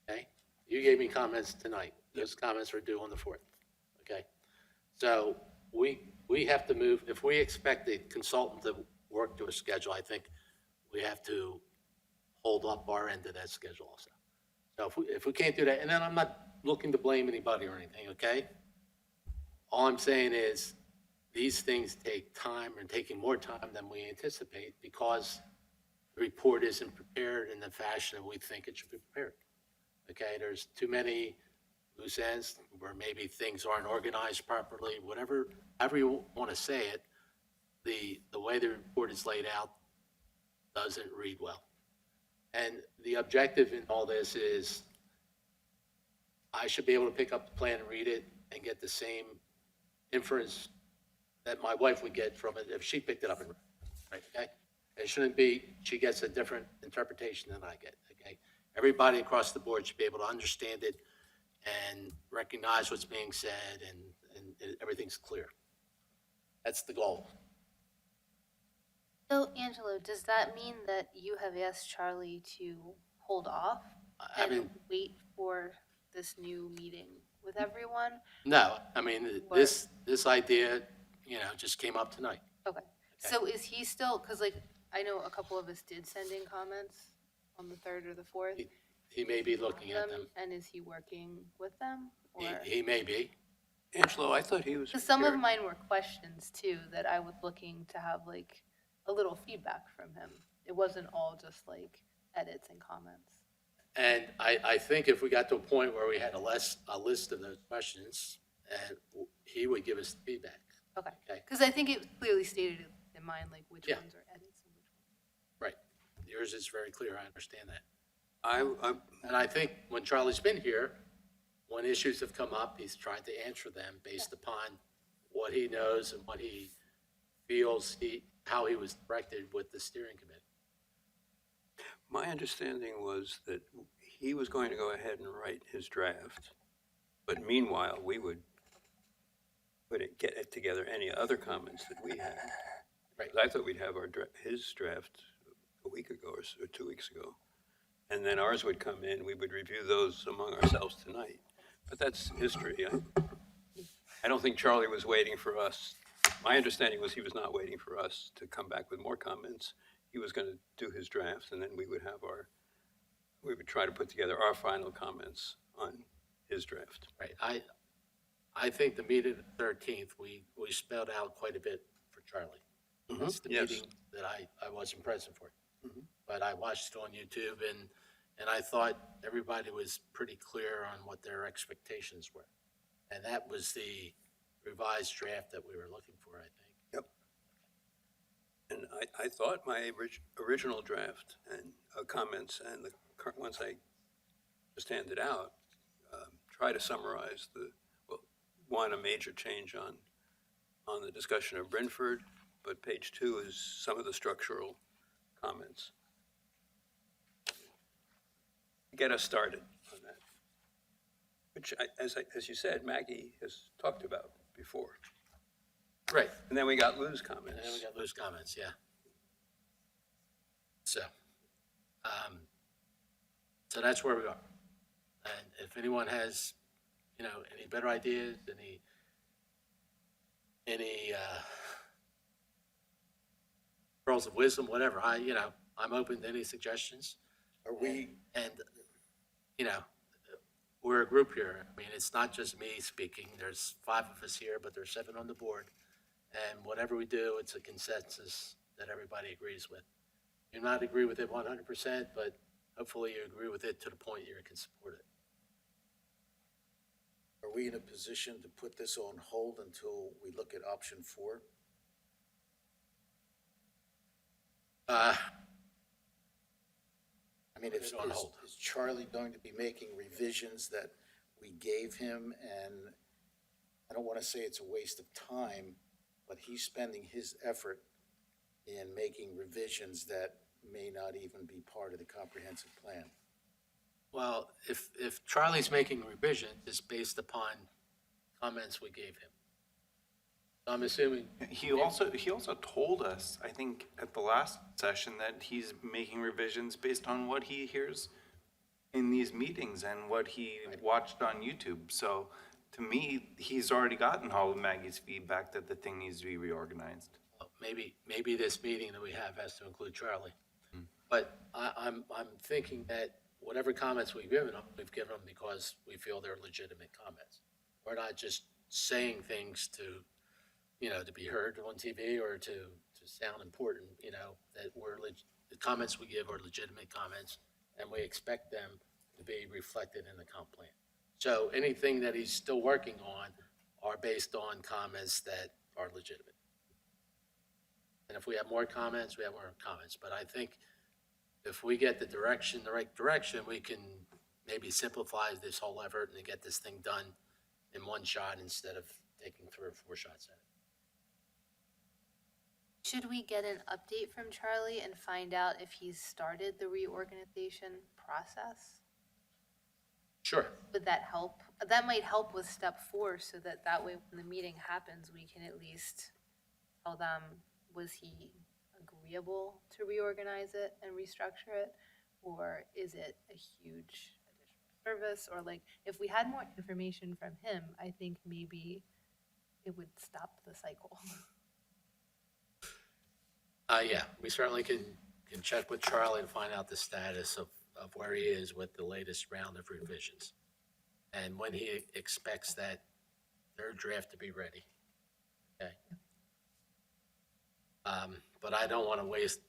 okay? You gave me comments tonight. Those comments were due on the 4th, okay? So we have to move. If we expect the consultant to work to a schedule, I think we have to hold up our end of that schedule also. So if we can't do that, and then I'm not looking to blame anybody or anything, okay? All I'm saying is these things take time and taking more time than we anticipate because the report isn't prepared in the fashion that we think it should be prepared. Okay, there's too many loose ends where maybe things aren't organized properly, however you want to say it, the way the report is laid out doesn't read well. And the objective in all this is I should be able to pick up the plan and read it and get the same inference that my wife would get from it if she picked it up and read it, right, okay? It shouldn't be she gets a different interpretation than I get, okay? Everybody across the board should be able to understand it and recognize what's being said and everything's clear. That's the goal. So, Angelo, does that mean that you have asked Charlie to hold off I and mean, wait for this new meeting with everyone? no, I mean, this idea, just came up tonight. Okay. So is he still, because like, I know a couple of us did send in comments on the 3rd or the 4th. He may be looking at them. And is he working with them? Or? He may be. Angelo, I thought he was. Because some of here. mine were questions too, that I was looking to have like a little feedback from him. It wasn't all just like edits and comments. And I think if we got to a point where we had a list of those questions and he would give us feedback. Okay. Okay. Because I think it clearly stated in mine, like which Yeah. ones are edits and which ones. Right. Yours is very clear, I understand that. I'm, And I think when Charlie's been here, when issues have come up, he's tried to answer them based upon what he knows and what he feels how he was directed with the steering committee. my understanding was that he was going to go ahead and write his draft, but meanwhile, we would get it together any other comments that we had. Right. I thought we'd have his draft a week ago or 2 weeks ago. And then ours would come in, we would review those among ourselves tonight. But that's history. I don't think Charlie was waiting for us. My understanding was he was not waiting for us to come back with more comments. He was going to do his draft, and then we would try to put together our final comments on his draft. Right. I think the meeting of the 13th, we spelled out quite a bit for Charlie. That's the Yes. meeting that I wasn't present for. But I watched it on YouTube, and I thought everybody was pretty clear on what their expectations were. And that was the revised draft that we were looking for, I think. Yep. And I thought my original draft and comments and the current ones I just handed out try to summarize a major change on the discussion of Brentford, but page 2 is some of the structural comments. Get us started on that, which, as you said, Maggie has talked about before. Right. And then we got Lou's comments. And then we got those comments, yeah. So that's where we are. And if anyone has, any better ideas, any pearls of wisdom, whatever, I'm open to any suggestions. Are we, And, we're a group here. I mean, it's not just me speaking. There's 5 of us here, but there's 7 on the board. And whatever we do, it's a consensus that everybody agrees with. You may not agree with it 100%, but hopefully you agree with it to the point you can support it. are we in a position to put this on hold until we look at option 4? I mean, It's on hold. is Charlie going to be making revisions that we gave him? And I don't want to say it's a waste of time, but he's spending his effort in making revisions that may not even be part of the comprehensive plan. Well, if Charlie's making revision, it's based upon comments we gave him. I'm assuming, He also told us, I think, at the last session, that he's making revisions based on what he hears in these meetings and what he watched on YouTube. So to me, he's already gotten all of Maggie's feedback that the thing needs to be reorganized. maybe this meeting that we have has to include Charlie. But I'm thinking that whatever comments we've given them because we feel they're legitimate comments. We're not just saying things to be heard on TV or to sound important, that the comments we give are legitimate comments, and we expect them to be reflected in the comp plan. So anything that he's still working on are based on comments that are legitimate. And if we have more comments, we have more comments. But I think if we get the right direction, we can maybe simplify this whole effort and get this thing done in one shot instead of taking 3 or 4 shots at it. Should we get an update from Charlie and find out if he's started the reorganization process? Sure. Would that help? That might help with step 4, so that way when the meeting happens, we can at least tell them, was he agreeable to reorganize it and restructure it? Or is it a huge additional service? Or if we had more information from him, I think maybe it would stop the cycle. Yeah, we certainly can check with Charlie to find out the status of where he is with the latest round of revisions. And when he expects that their draft to be ready. Okay. But I don't want to waste,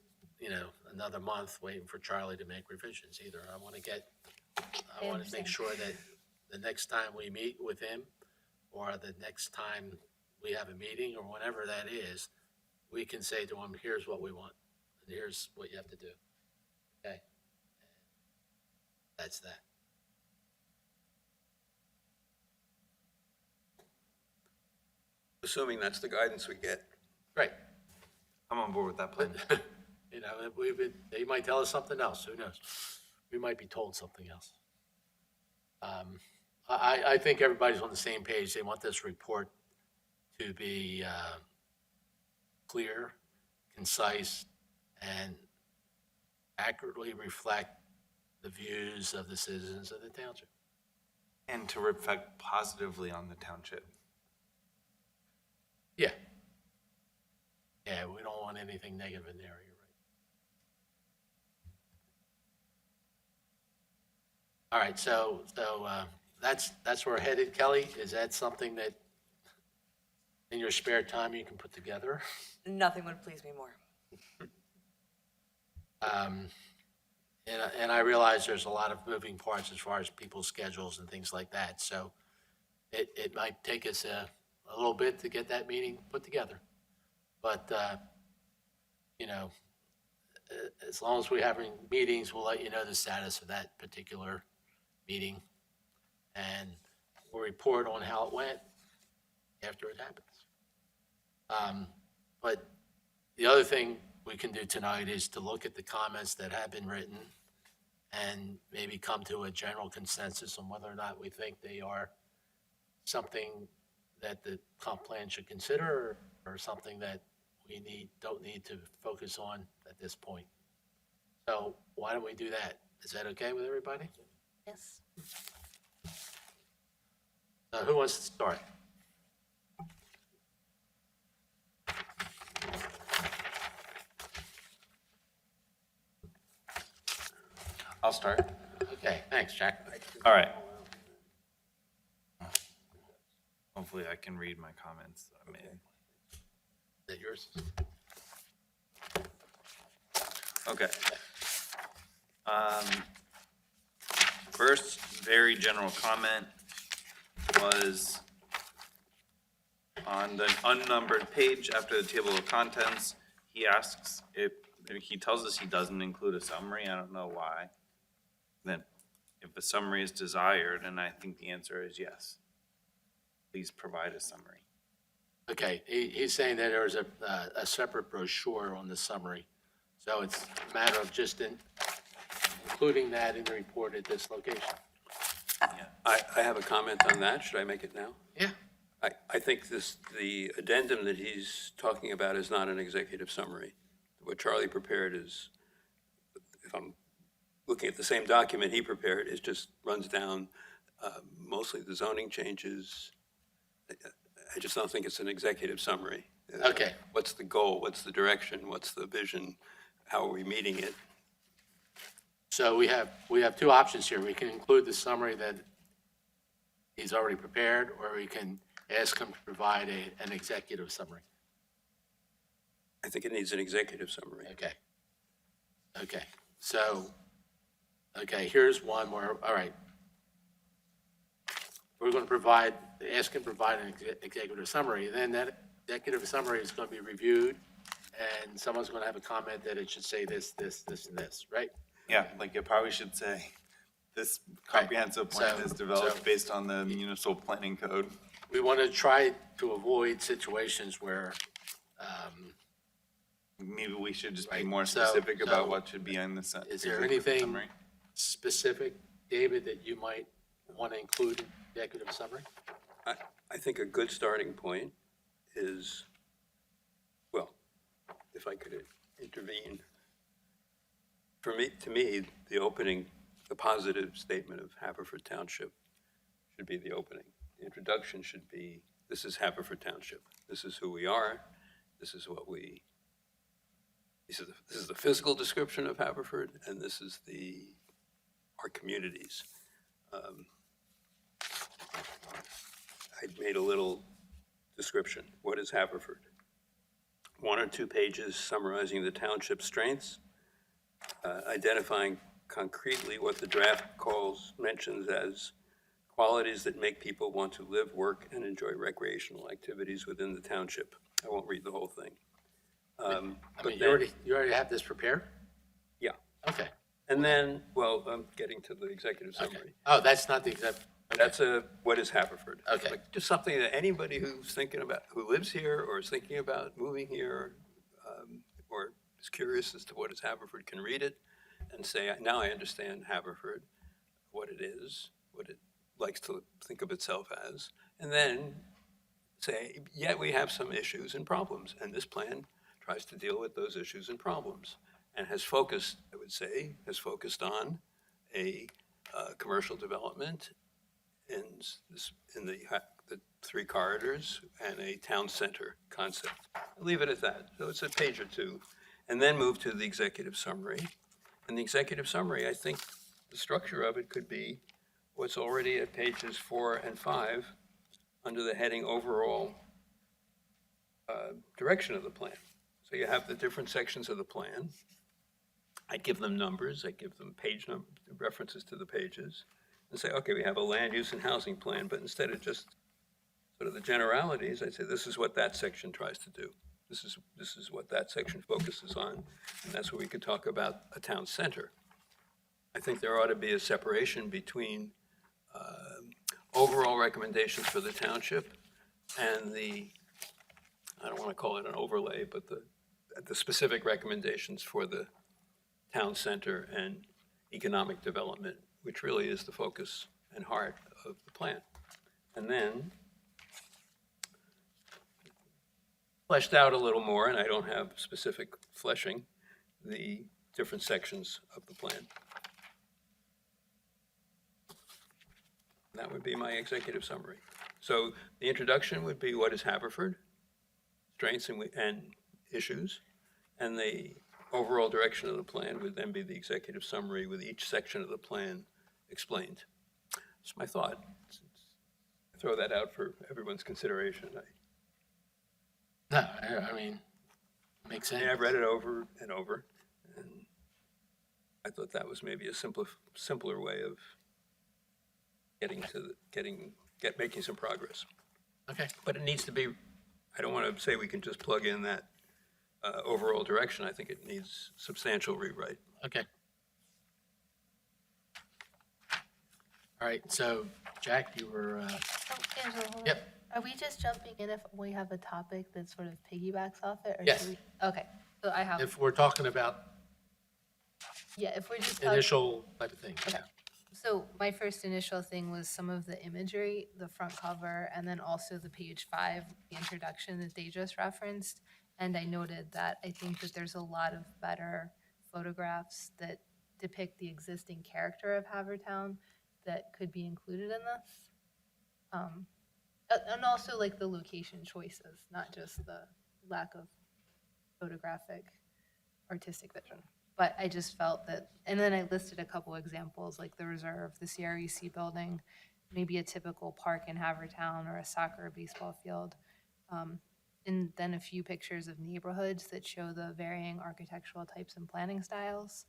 another month waiting for Charlie to make revisions either. I want to make sure that the next time we meet with him, or the next time we have a meeting or whenever that is, we can say to them, here's what we want, and here's what you have to do. Okay? That's that. Assuming that's the guidance we get. Great. I'm on board with that plan. You know, they might tell us something else, who knows? We might be told something else. I think everybody's on the same page. They want this report to be clear, concise, and accurately reflect the views of the citizens of the township. And to reflect positively on the township. Yeah. Yeah, we don't want anything negative in there, you're right. All right, so that's where we're headed, Kelly. Is that something that in your spare time you can put together? Nothing would please me more. And I realize there's a lot of moving parts as far as people's schedules and things like that, so it might take us a little bit to get that meeting put together. But, you know, as long as we're having meetings, we'll let you know the status of that particular meeting. And we'll report on how it went after it happens. But the other thing we can do tonight is to look at the comments that have been written and maybe come to a general consensus on whether or not we think they are something that the comp plan should consider or something that we don't need to focus on at this point. So why don't we do that? Is that okay with everybody? Yes. Who wants to start? I'll start. Okay, thanks, Jack. All right. Hopefully I can read my comments that I made. Is that yours? Okay. First, very general comment was on the unnumbered page after the table of contents. He asks if he tells us he doesn't include a summary. I don't know why. Then, if a summary is desired, and I think the answer is yes, please provide a summary. Okay, he's saying that there's a separate brochure on the summary. So it's a matter of just including that in the report at this location. I have a comment on that. Should I make it now? Yeah. I think the addendum that he's talking about is not an executive summary. What Charlie prepared is, if I'm looking at the same document he prepared, it just runs down mostly the zoning changes. I just don't think it's an executive summary. Okay. What's the goal? What's the direction? What's the vision? How are we meeting it? So we have two options here. We can include the summary that he's already prepared, or we can ask him to provide an executive summary. I think it needs an executive summary. Okay. Okay. So, okay, here's one where, all right. We're going to ask him to provide an executive summary. Then that executive summary is going to be reviewed, and someone's going to have a comment that it should say this, this, this, and this, right? Yeah, like it probably should say, this comprehensive plan So- is developed so- based on the municipal planning code. We want to try to avoid situations where, Maybe we should just be Right, more so- specific so about what should be in the is there executive anything summary. specific, David, that you might want to include in the executive summary? I think a good starting point is, well, if I could intervene. To me, the opening, the positive statement of Haverford Township should be the opening. The introduction should be, this is Haverford Township. This is who we are. This is what this is the physical description of Haverford, and this is our communities. I made a little description. What is Haverford? 1 or 2 pages summarizing the township's strengths, identifying concretely what the draft mentions as qualities that make people want to live, work, and enjoy recreational activities within the township. I won't read the whole thing. I But mean, then- you already have this prepared? Yeah. Okay, And then, well, I'm getting to the executive okay. summary. Oh, that's not the exact, That's what is Haverford? Okay. Like, just something that anybody who's thinking about, who lives here or is thinking about moving here, or is curious as to what is Haverford, can read it and say, now I understand Haverford, what it is, what it likes to think of itself as, and then say, yet we have some issues and problems, and this plan tries to deal with those issues and problems, and has focused, I would say, has focused on a commercial development in the 3 corridors and a town center concept. I'll leave it at that. So it's a page or two. And then move to the executive summary. And the executive summary, I think the structure of it could be what's already at pages 4 and 5 under the heading overall direction of the plan. So you have the different sections of the plan. I give them numbers, I give them page numbers, references to the pages, and say, okay, we have a land use and housing plan, but instead of just sort of the generalities, I say, this is what that section tries to do. This is what that section focuses on, and that's where we could talk about a town center. I think there ought to be a separation between overall recommendations for the township and I don't want to call it an overlay, but the specific recommendations for the town center and economic development, which really is the focus and heart of the plan. And then, fleshed out a little more, and I don't have specific fleshing, the different sections of the plan. That would be my executive summary. So the introduction would be, what is Haverford? Strengths and issues. And the overall direction of the plan would then be the executive summary with each section of the plan explained. That's my thought. Throw that out for everyone's consideration. no, I mean, makes sense. I've read it over and over, and I thought that was maybe a simpler way of making some progress. Okay, But it needs to be, I don't want to say we can just plug in that overall direction. I think it needs substantial rewrite. okay. All right, so Jack, you were, Angela, hold on. Yep. Are we just jumping in if we have a topic that sort of piggybacks off it? Or Yes. should we- Okay, so I have, if we're talking about yeah, if we're just talking. initial type of thing, yeah. So my first initial thing was some of the imagery, the front cover, and then also the page 5, the introduction that they just referenced. And I noted that I think that there's a lot of better photographs that depict the existing character of Havertown that could be included in this. And also like the location choices, not just the lack of photographic artistic vision. But I just felt that, and then I listed a couple examples, like the reserve, the CREC building, maybe a typical park in Havertown or a soccer or baseball field. And then a few pictures of neighborhoods that show the varying architectural types and planning styles.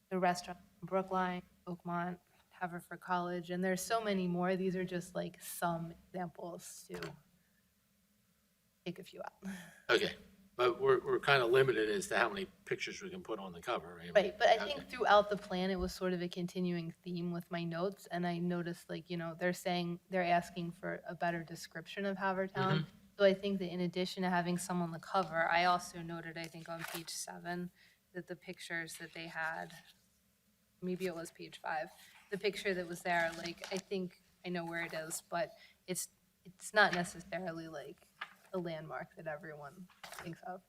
The restaurant in Brookline, Oakmont, Haverford College, and there's so many more. These are just like some examples to take a few out. Okay, but we're kind of limited as to how many pictures we can put on the cover, right? Right, but I think throughout the plan, it was sort of a continuing theme with my notes, and I noticed, like, you know, they're asking for a better description of Havertown. So I think that in addition to having some on the cover, I also noted, I think on page 7, that the pictures that they had, maybe it was page 5, the picture that was there, like, I think I know where it is, but it's not necessarily like a landmark that everyone thinks of.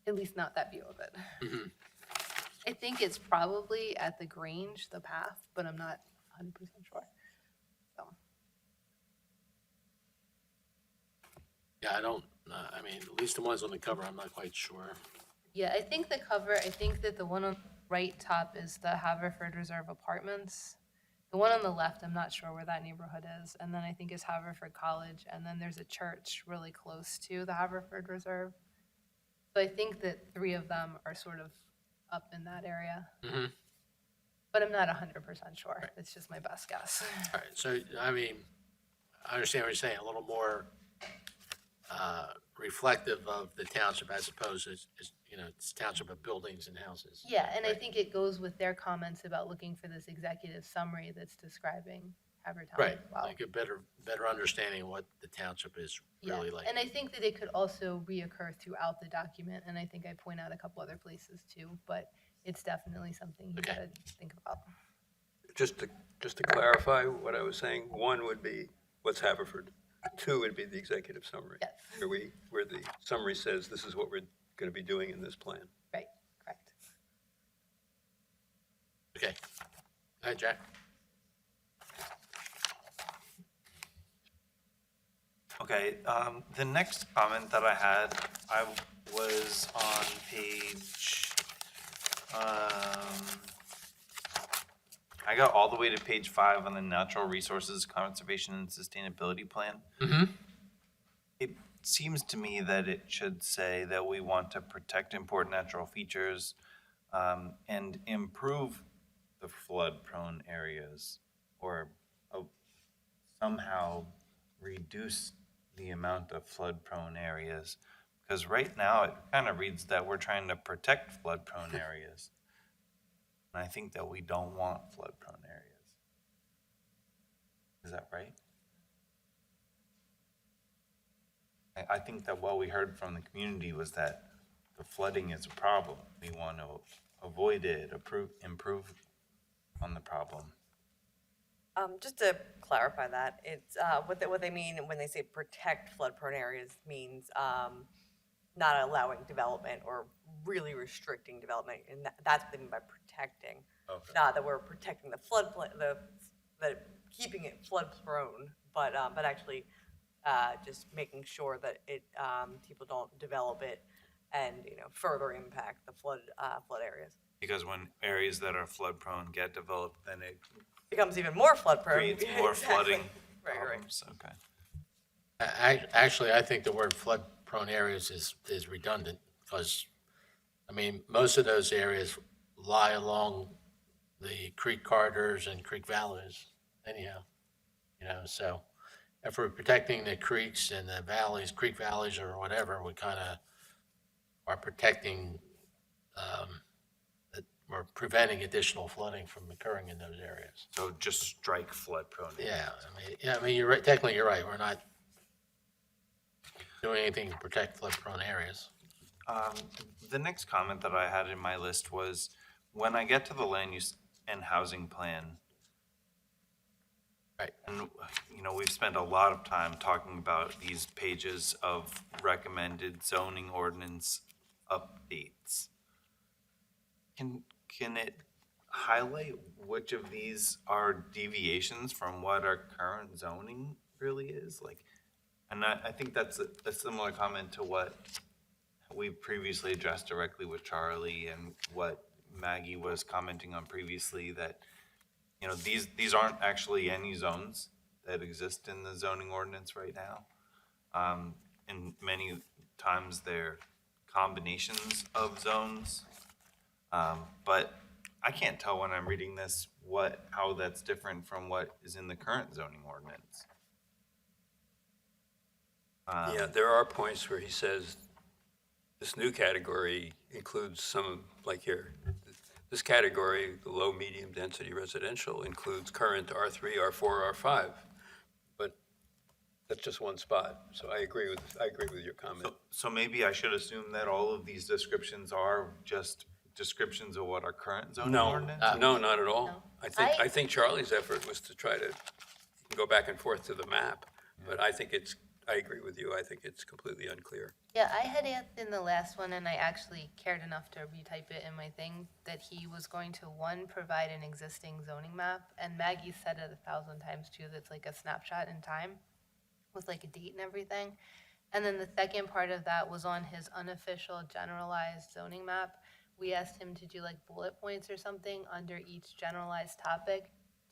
At least not that view of it. I think it's probably at the Grange, the path, but I'm not 100% sure. So, Yeah, I mean, at least the ones on the cover, I'm not quite sure. yeah, I think the cover, I think that the one on the right top is the Haverford Reserve Apartments. The one on the left, I'm not sure where that neighborhood is. And then I think is Haverford College. And then there's a church really close to the Haverford Reserve. So I think that 3 of them are sort of up in that area. but I'm not 100% sure. It's just my best guess. All right, so, I mean, I understand what you're saying, a little more reflective of the township as opposed to, it's township of buildings and houses. Yeah, and I Right. think it goes with their comments about looking for this executive summary that's describing Haverford Right, Township well. like a better understanding of what the township is Yeah, really like. and I think that it could also reoccur throughout the document, and I think I point out a couple other places too, but it's definitely something you Okay. gotta think about. Just to clarify what I was saying, one would be what's Haverford. Two would be the executive summary. Yes. Where the summary says this is what we're going to be doing in this plan. Right, correct. Okay. All right, Jack? Okay, the next comment that I had, I was on page, I got all the way to page 5 on the Natural Resources Conservation and Sustainability Plan. Mm-hmm. It seems to me that it should say that we want to protect important natural features, and improve the flood-prone areas, or somehow reduce the amount of flood-prone areas. Because right now, it kind of reads that we're trying to protect flood-prone areas. And I think that we don't want flood-prone areas. Is that right? I think that what we heard from the community was that the flooding is a problem. We want to avoid it, improve on the problem. Just to clarify that, it's, what they mean when they say protect flood-prone areas means, not allowing development or really restricting development, and that's what they mean by protecting. Okay. Not that we're protecting the floodplain, the keeping it flood-prone, but actually, just making sure that people don't develop it and, further impact the flood areas. Because when areas that are flood-prone get developed, then it Becomes even more flood-prone. creates more Exactly. flooding Right. problems. Okay. Actually, I think the word flood-prone areas is redundant, because, most of those areas lie along the creek corridors and creek valleys anyhow, so if we're protecting the creeks and the valleys, creek valleys or whatever, we kind of are protecting, we're preventing additional flooding from occurring in those areas. So just strike flood-prone areas. Yeah, you're right, technically you're right, we're not doing anything to protect flood-prone areas. The next comment that I had in my list was, when I get to the land use and housing plan, Right. and, we've spent a lot of time talking about these pages of recommended zoning ordinance updates. Can it highlight which of these are deviations from what our current zoning really is? And I think that's a similar comment to what we previously addressed directly with Charlie, and what Maggie was commenting on previously, that, these aren't actually any zones that exist in the zoning ordinance right now. And many times they're combinations of zones. But I can't tell when I'm reading this how that's different from what is in the current zoning ordinance. Yeah, there are points where he says this new category includes some, like here, this category, the low, medium density residential, includes current R3, R4, R5. But that's just one spot. So I agree with your comment. So maybe I should assume that all of these descriptions are just descriptions of what our current zoning ordinance? No, not at all. No. I think Charlie's effort was to try to go back and forth to the map, but I agree with you. I think it's completely unclear. Yeah, I had asked in the last one, and I actually cared enough to retype it in my thing, that he was going to, one, provide an existing zoning map, and Maggie said it 1,000 times too, that's like a snapshot in time with like a date and everything. And then the second part of that was on his unofficial generalized zoning map. We asked him to do like bullet points or something under each generalized topic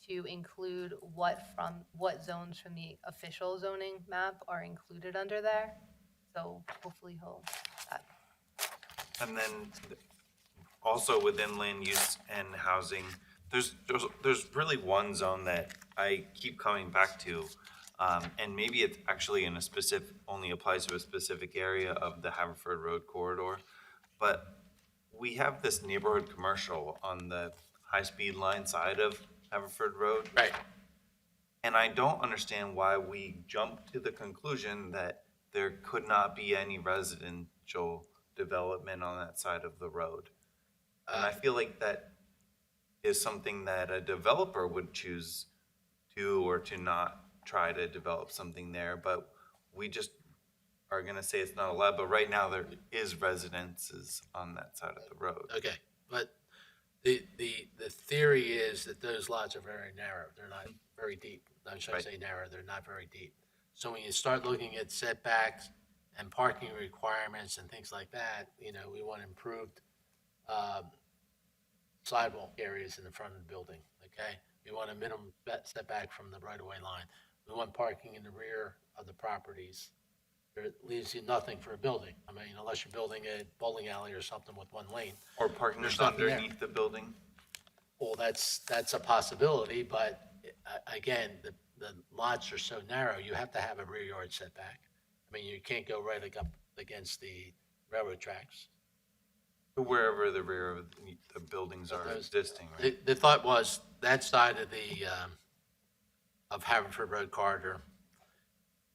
to include what zones from the official zoning map are included under there. So hopefully he'll do that. And then also within land use and housing, There's really one zone that I keep coming back to, and maybe it's actually in a specific, only applies to a specific area of the Haverford Road corridor, but we have this neighborhood commercial on the high-speed line side of Haverford Road. Right. And I don't understand why we jump to the conclusion that there could not be any residential development on that side of the road. And I feel like that is something that a developer would choose to or to not try to develop something there, but we just are gonna say it's not allowed, but right now there is residences on that side of the road. Okay, but the theory is that those lots are very narrow. They're not very deep. I should Right. say narrow, they're not very deep. So when you start looking at setbacks and parking requirements and things like that, we want improved sidewalk areas in the front of the building, okay? We want a minimum setback from the right-of-way line. We want parking in the rear of the properties. There leaves you nothing for a building. I mean, unless you're building a bowling alley or something with one lane. Or parking There's is nothing there. underneath the building. Well, that's a possibility, but again, the lots are so narrow, you have to have a rear yard setback. I mean, you can't go right up against the railroad tracks. Wherever the rear of the buildings are Those- existing, right? The thought was that side of of Haverford Road corridor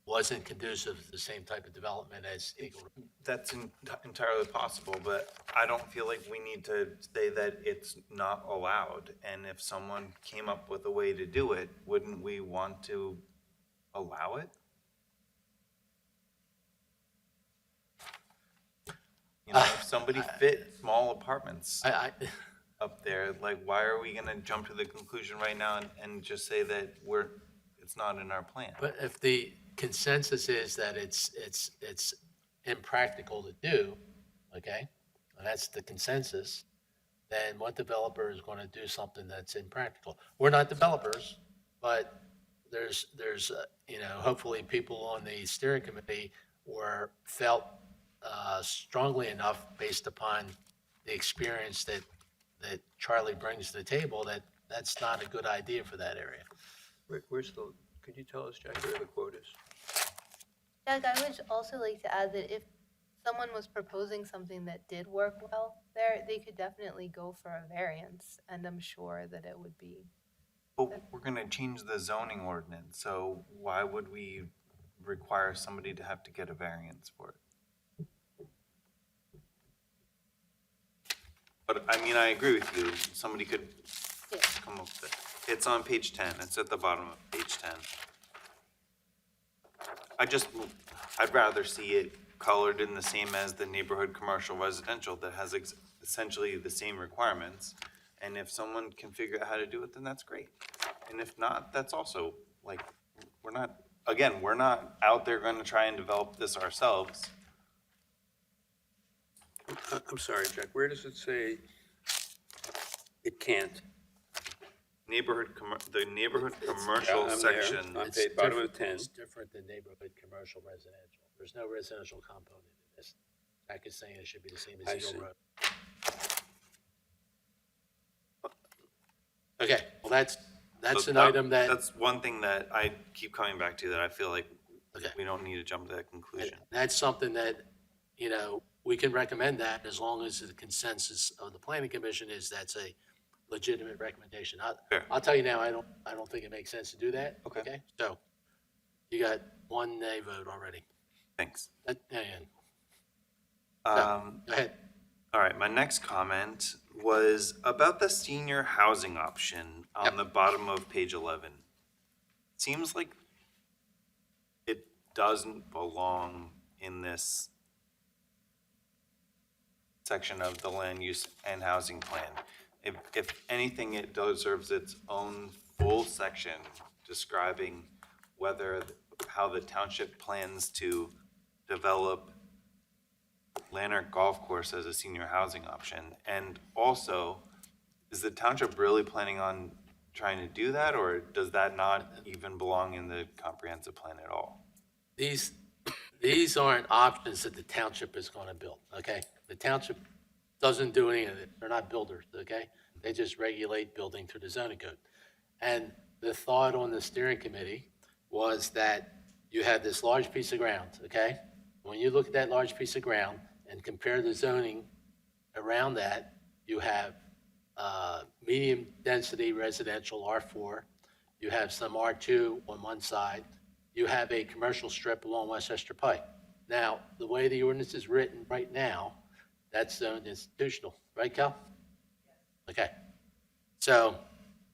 wasn't conducive to the same type of development as Eagle. That's entirely possible, but I don't feel like we need to say that it's not allowed. And if someone came up with a way to do it, wouldn't we want to allow it? If somebody fit small apartments up there, like, why are we gonna jump to the conclusion right now and just say that it's not in our plan? But if the consensus is that it's impractical to do, okay, and that's the consensus, then what developer is going to do something that's impractical? We're not developers, but there's hopefully people on the steering committee felt strongly enough based upon the experience that Charlie brings to the table that that's not a good idea for that area. Could you tell us, Jack, where the quote is? Doug, I would also like to add that if someone was proposing something that did work well there, they could definitely go for a variance, and I'm sure that it would be. But we're gonna change the zoning ordinance, so why would we require somebody to have to get a variance for it? But, I mean, I agree with you, somebody could Yeah. come up with it. It's on page 10, it's at the bottom of page 10. I'd rather see it colored in the same as the neighborhood commercial residential that has essentially the same requirements. And if someone can figure out how to do it, then that's great. And if not, that's also, like, we're not out there gonna try and develop this ourselves. I'm sorry, Jack, where does it say it can't? The neighborhood commercial I'm there. section. On It's page bottom of different- 10. It's different than neighborhood commercial residential. There's no residential component in this. Jack is saying it should be the same I as see. Eagle Road. Okay, well, that's So an item that, That's one thing that I keep coming back to, that I feel like Okay. we don't need to jump to that conclusion. that's something that, we can recommend that as long as the consensus of the planning commission is that's a legitimate recommendation. Fair. I'll tell you now, I don't think it makes sense to do that. Okay. So you got one nay vote already. Thanks. Go ahead. All right, my next comment was about the senior housing option on Yep. the bottom of page 11. Seems like it doesn't belong in this section of the land use and housing plan. If anything, it deserves its own full section describing how the township plans to develop Lanark Golf Course as a senior housing option. And also, is the township really planning on trying to do that, or does that not even belong in the comprehensive plan at all? These aren't options that the township is going to build, okay? The township doesn't do any of it. They're not builders, okay? They just regulate building through the zoning code. And the thought on the steering committee was that you have this large piece of ground, okay? When you look at that large piece of ground and compare the zoning around that, you have medium-density residential R4, you have some R2 on one side, you have a commercial strip along Westchester Pike. Now, the way the ordinance is written right now, that's zoned institutional, right, Cal? Okay. So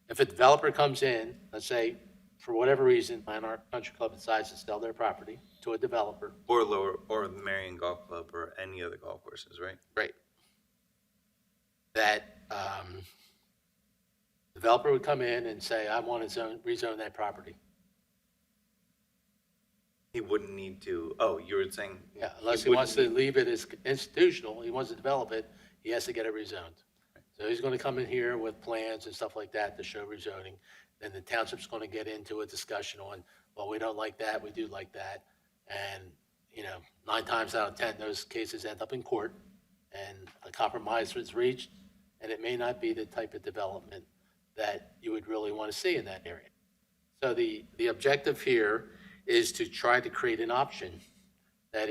if a developer comes in, let's say, for whatever reason, Lanark Country Club decides to sell their property to a developer, Or or the Marion Golf Club or any other golf courses, right? great. That developer would come in and say, I want to rezone that property. He wouldn't need to, oh, you were saying. Yeah, unless he wants to leave it as institutional, he wants to develop it, he has to get it rezoned. So he's going to come in here with plans and stuff like that to show rezoning. Then the township's going to get into a discussion on, well, we don't like that, we do like that. And, 9 times out of 10, those cases end up in court and a compromise was reached, and it may not be the type of development that you would really want to see in that area. So the objective here is to try to create an option that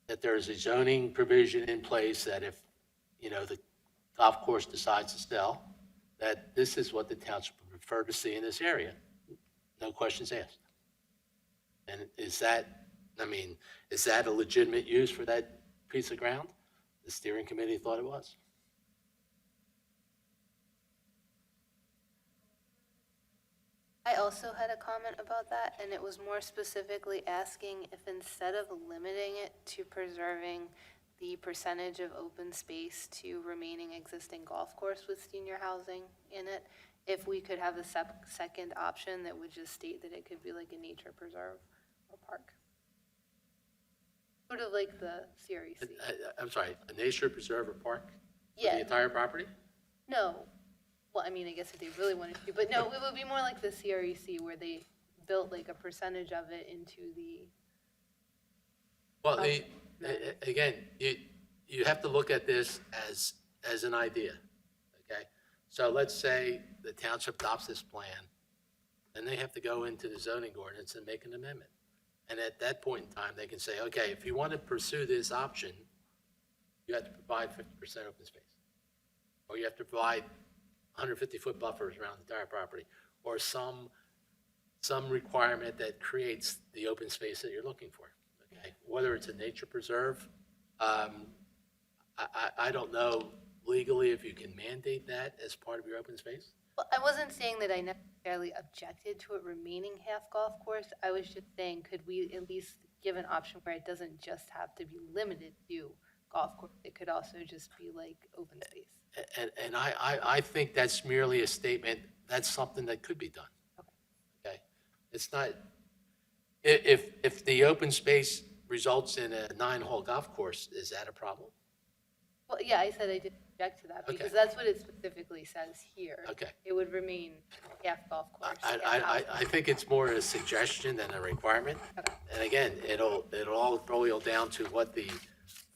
that there's a zoning provision in place that if, the golf course decides to sell, that this is what the township would prefer to see in this area. No questions asked. And is that a legitimate use for that piece of ground? The steering committee thought it was. I also had a comment about that, and it was more specifically asking if instead of limiting it to preserving the percentage of open space to remaining existing golf course with senior housing in it, if we could have a second option that would just state that it could be like a nature preserve or park. Sort of like the CREC. I'm sorry, a nature preserve or park? For Yeah. the entire property? No. Well, I mean, I guess if they really wanted to, but no, it would be more like the CREC where they built like a percentage of it into the. Well, again, you have to look at this as an idea, okay? So let's say the township adopts this plan, then they have to go into the zoning ordinance and make an amendment. And at that point in time, they can say, okay, if you want to pursue this option, you have to provide 50% open space. Or you have to provide 150-foot buffers around the entire property, or some requirement that creates the open space that you're looking for, okay? Whether it's a nature preserve, I don't know legally if you can mandate that as part of your open space. Well, I wasn't saying that I necessarily objected to it remaining half golf course. I was just saying, could we at least give an option where it doesn't just have to be limited to golf course? It could also just be like open space. And I think that's merely a statement, that's something that could be done. Okay? It's not, if the open space results in a 9-hole golf course, is that a problem? Well, yeah, I said I didn't object to that because Okay. that's what it specifically says here. Okay. It would remain half golf course. I think it's more a suggestion than a requirement. And again, it'll all boil down to what the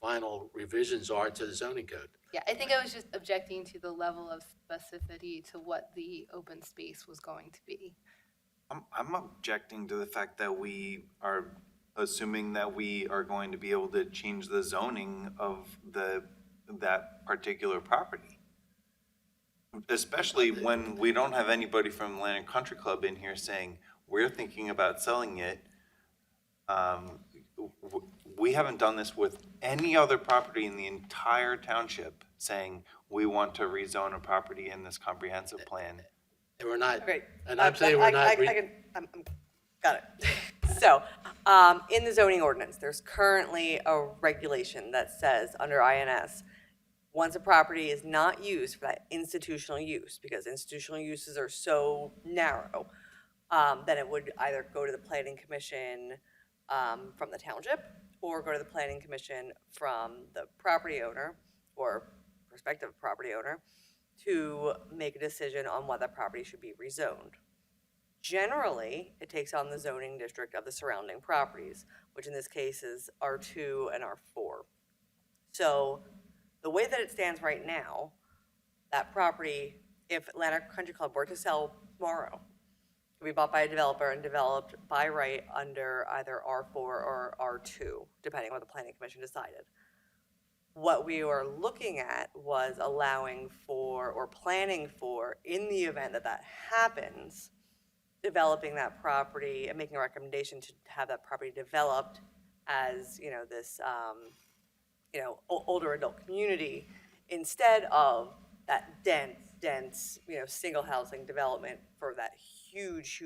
final revisions are to the zoning code. Yeah, I think I was just objecting to the level of specificity to what the open space was going to be. I'm objecting to the fact that we are assuming that we are going to be able to change the zoning of that particular property. Especially when we don't have anybody from Atlantic Country Club in here saying, we're thinking about selling it. We haven't done this with any other property in the entire township, saying we want to rezone a property in this comprehensive plan. And we're not, Great. and I'm saying we're not. Got it. So, in the zoning ordinance, there's currently a regulation that says under INS, once a property is not used for that institutional use, because institutional uses are so narrow, then it would either go to the planning commission from the township, or go to the planning commission from the property owner or prospective property owner to make a decision on whether property should be rezoned. Generally, it takes on the zoning district of the surrounding properties, which in this case is R2 and R4. So The way that it stands right now, that property, if Atlantic Country Club were to sell tomorrow, could be bought by a developer and developed by right under either R4 or R2, depending on what the planning commission decided. What we were looking at was allowing for, or planning for, in the event that that happens, developing that property and making a recommendation to have that property developed as, this, older adult community, instead of that dense, single housing development for that huge,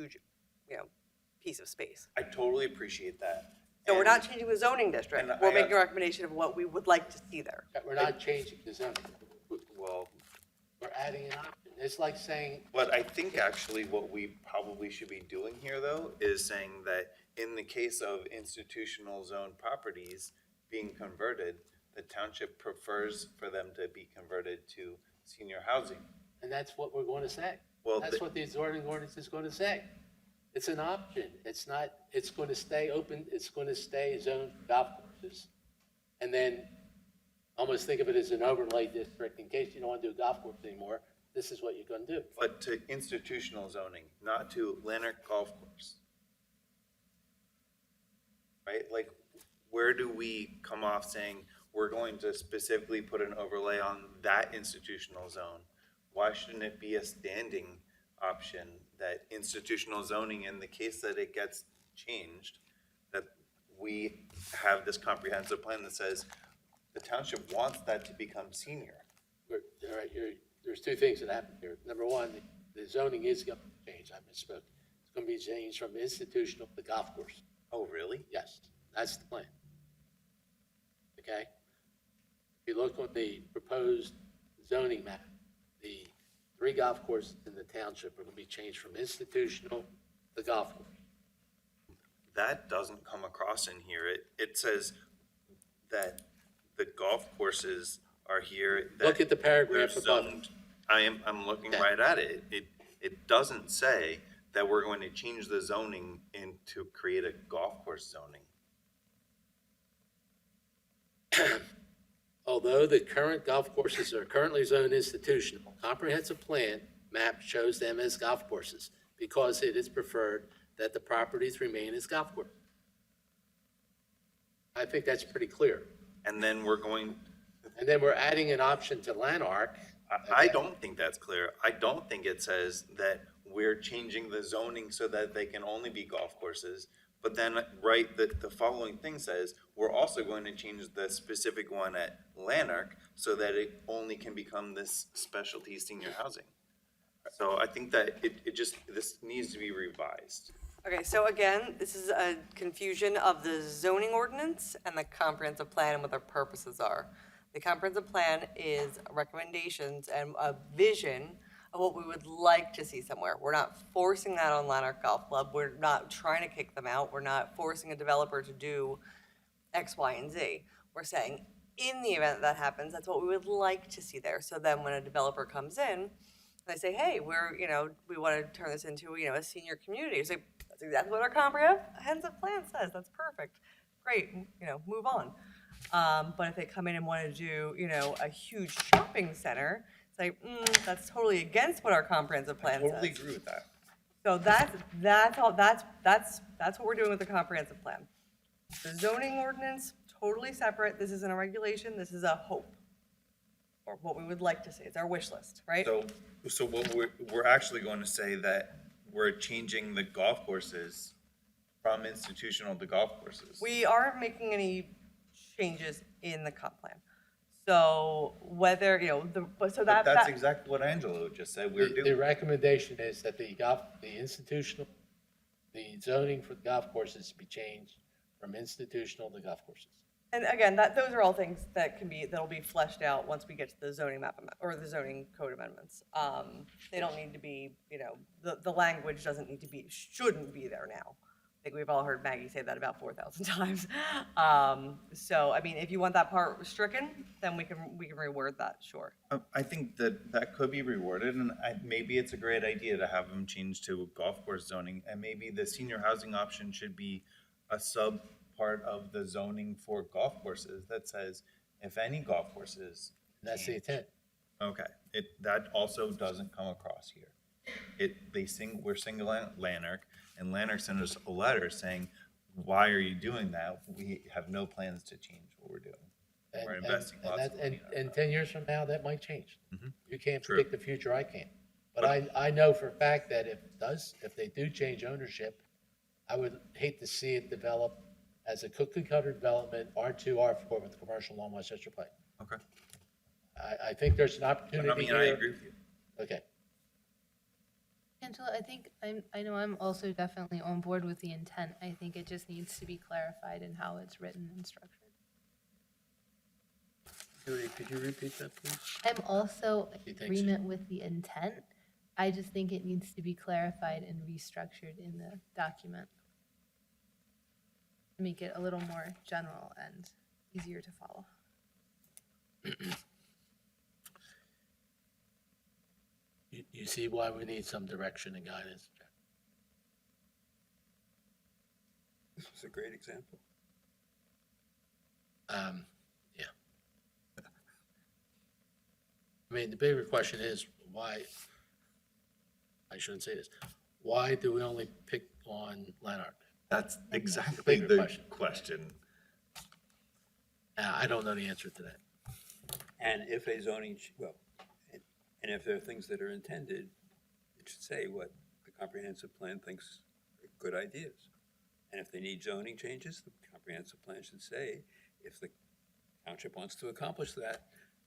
piece of space. I totally appreciate that. So we're And- not changing the zoning district. and We're I- making a recommendation of what we would like to see there. That we're not changing the zoning. Well, We're adding an option. It's like saying, but I think actually what we probably should be doing here, though, is saying that in the case of institutional zone properties being converted, the township prefers for them to be converted to senior housing. and that's what we're going to say. Well, That's what the zoning ordinance is going to say. It's an option. It's not, it's going to stay open, it's going to stay zoned for golf courses. And then almost think of it as an overlay district in case you don't want to do a golf course anymore. This is what you're going to do. But to institutional zoning, not to Lanark Golf Course. Right? Like, where do we come off saying we're going to specifically put an overlay on that institutional zone? Why shouldn't it be a standing option that institutional zoning, in the case that it gets changed, that we have this comprehensive plan that says the township wants that to become senior? All right, there's two things that happen here. Number one, the zoning is going to change. I misspoke. It's going to be changed from institutional to golf course. Oh, really? Yes, that's the plan. Okay? If you look on the proposed zoning map, the 3 golf courses in the township are going to be changed from institutional to golf course. That doesn't come across in here. It says that the golf courses are here. that Look at the paragraph they're above it. zoned. I'm looking Okay. right at it. It doesn't say that we're going to change the zoning to create a golf course zoning. Although the current golf courses are currently zoned institutional, comprehensive plan map shows them as golf courses because it is preferred that the properties remain as golf courses. I think that's pretty clear. And then we're going, And then we're adding an option to Lanark. I don't think that's clear. I don't think it says that we're changing the zoning so that they can only be golf courses. But then, right, the following thing says, we're also going to change the specific one at Lanark so that it only can become this specialty senior housing. So I think that this needs to be revised. Okay, so again, this is a confusion of the zoning ordinance and the comprehensive plan and what their purposes are. The comprehensive plan is recommendations and a vision of what we would like to see somewhere. We're not forcing that on Lanark Golf Club. We're not trying to kick them out. We're not forcing a developer to do X, Y, and Z. We're saying, in the event that happens, that's what we would like to see there. So then when a developer comes in, they say, hey, we want to turn this into, a senior community. You say, that's exactly what our comprehensive plan says. That's perfect. Great, move on. But if they come in and want to do, a huge shopping center, it's like, that's totally against what our comprehensive plan says. Totally agree with that. So that's what we're doing with the comprehensive plan. The zoning ordinance, totally separate. This isn't a regulation. This is a hope, or what we would like to see. It's our wish list, right? So what we're actually going to say that we're changing the golf courses from institutional to golf courses. We aren't making any changes in the comp plan. So whether, But that's exactly what Angelo just said we're The doing. recommendation is that the institutional, the zoning for the golf courses be changed from institutional to golf courses. And again, those are all things that'll be fleshed out once we get to the zoning map or the zoning code amendments. They don't need to be, the language shouldn't be there now. I think we've all heard Maggie say that about 4,000 times. So, I mean, if you want that part stricken, then we can reword that, sure. I think that could be rewarded, and maybe it's a great idea to have them change to golf course zoning, and maybe the senior housing option should be a sub part of the zoning for golf courses that says if any golf courses That's the intent. Okay, that also doesn't come across here. We're single Lanark, and Lanark sent us a letter saying, why are you doing that? We have no plans to change what we're doing. We're investing lots of money. And 10 years from now, that might change. You can't True. predict the future, I can't. But I know for a fact that if they do change ownership, I would hate to see it develop as a cookie cutter development, R2, R4 with commercial along Westchester Pike. Okay. I think there's an I opportunity mean, here. I agree with you. Okay. Angela, I think I know I'm also definitely on board with the intent. I think it just needs to be clarified in how it's written and structured. Judy, could you repeat that, please? I'm also She in thinks- agreement with the intent. I just think it needs to be clarified and restructured in the document. To make it a little more general and easier to follow. You see why we need some direction and guidance? This was a great example. Yeah. I mean, the bigger question is why, I shouldn't say this, why do we only pick on Lanark? That's exactly Bigger the question. question. I don't know the answer to that. And if a zoning, and if there are things that are intended, it should say what the comprehensive plan thinks are good ideas. And if they need zoning changes, the comprehensive plan should say, if the township wants to accomplish that,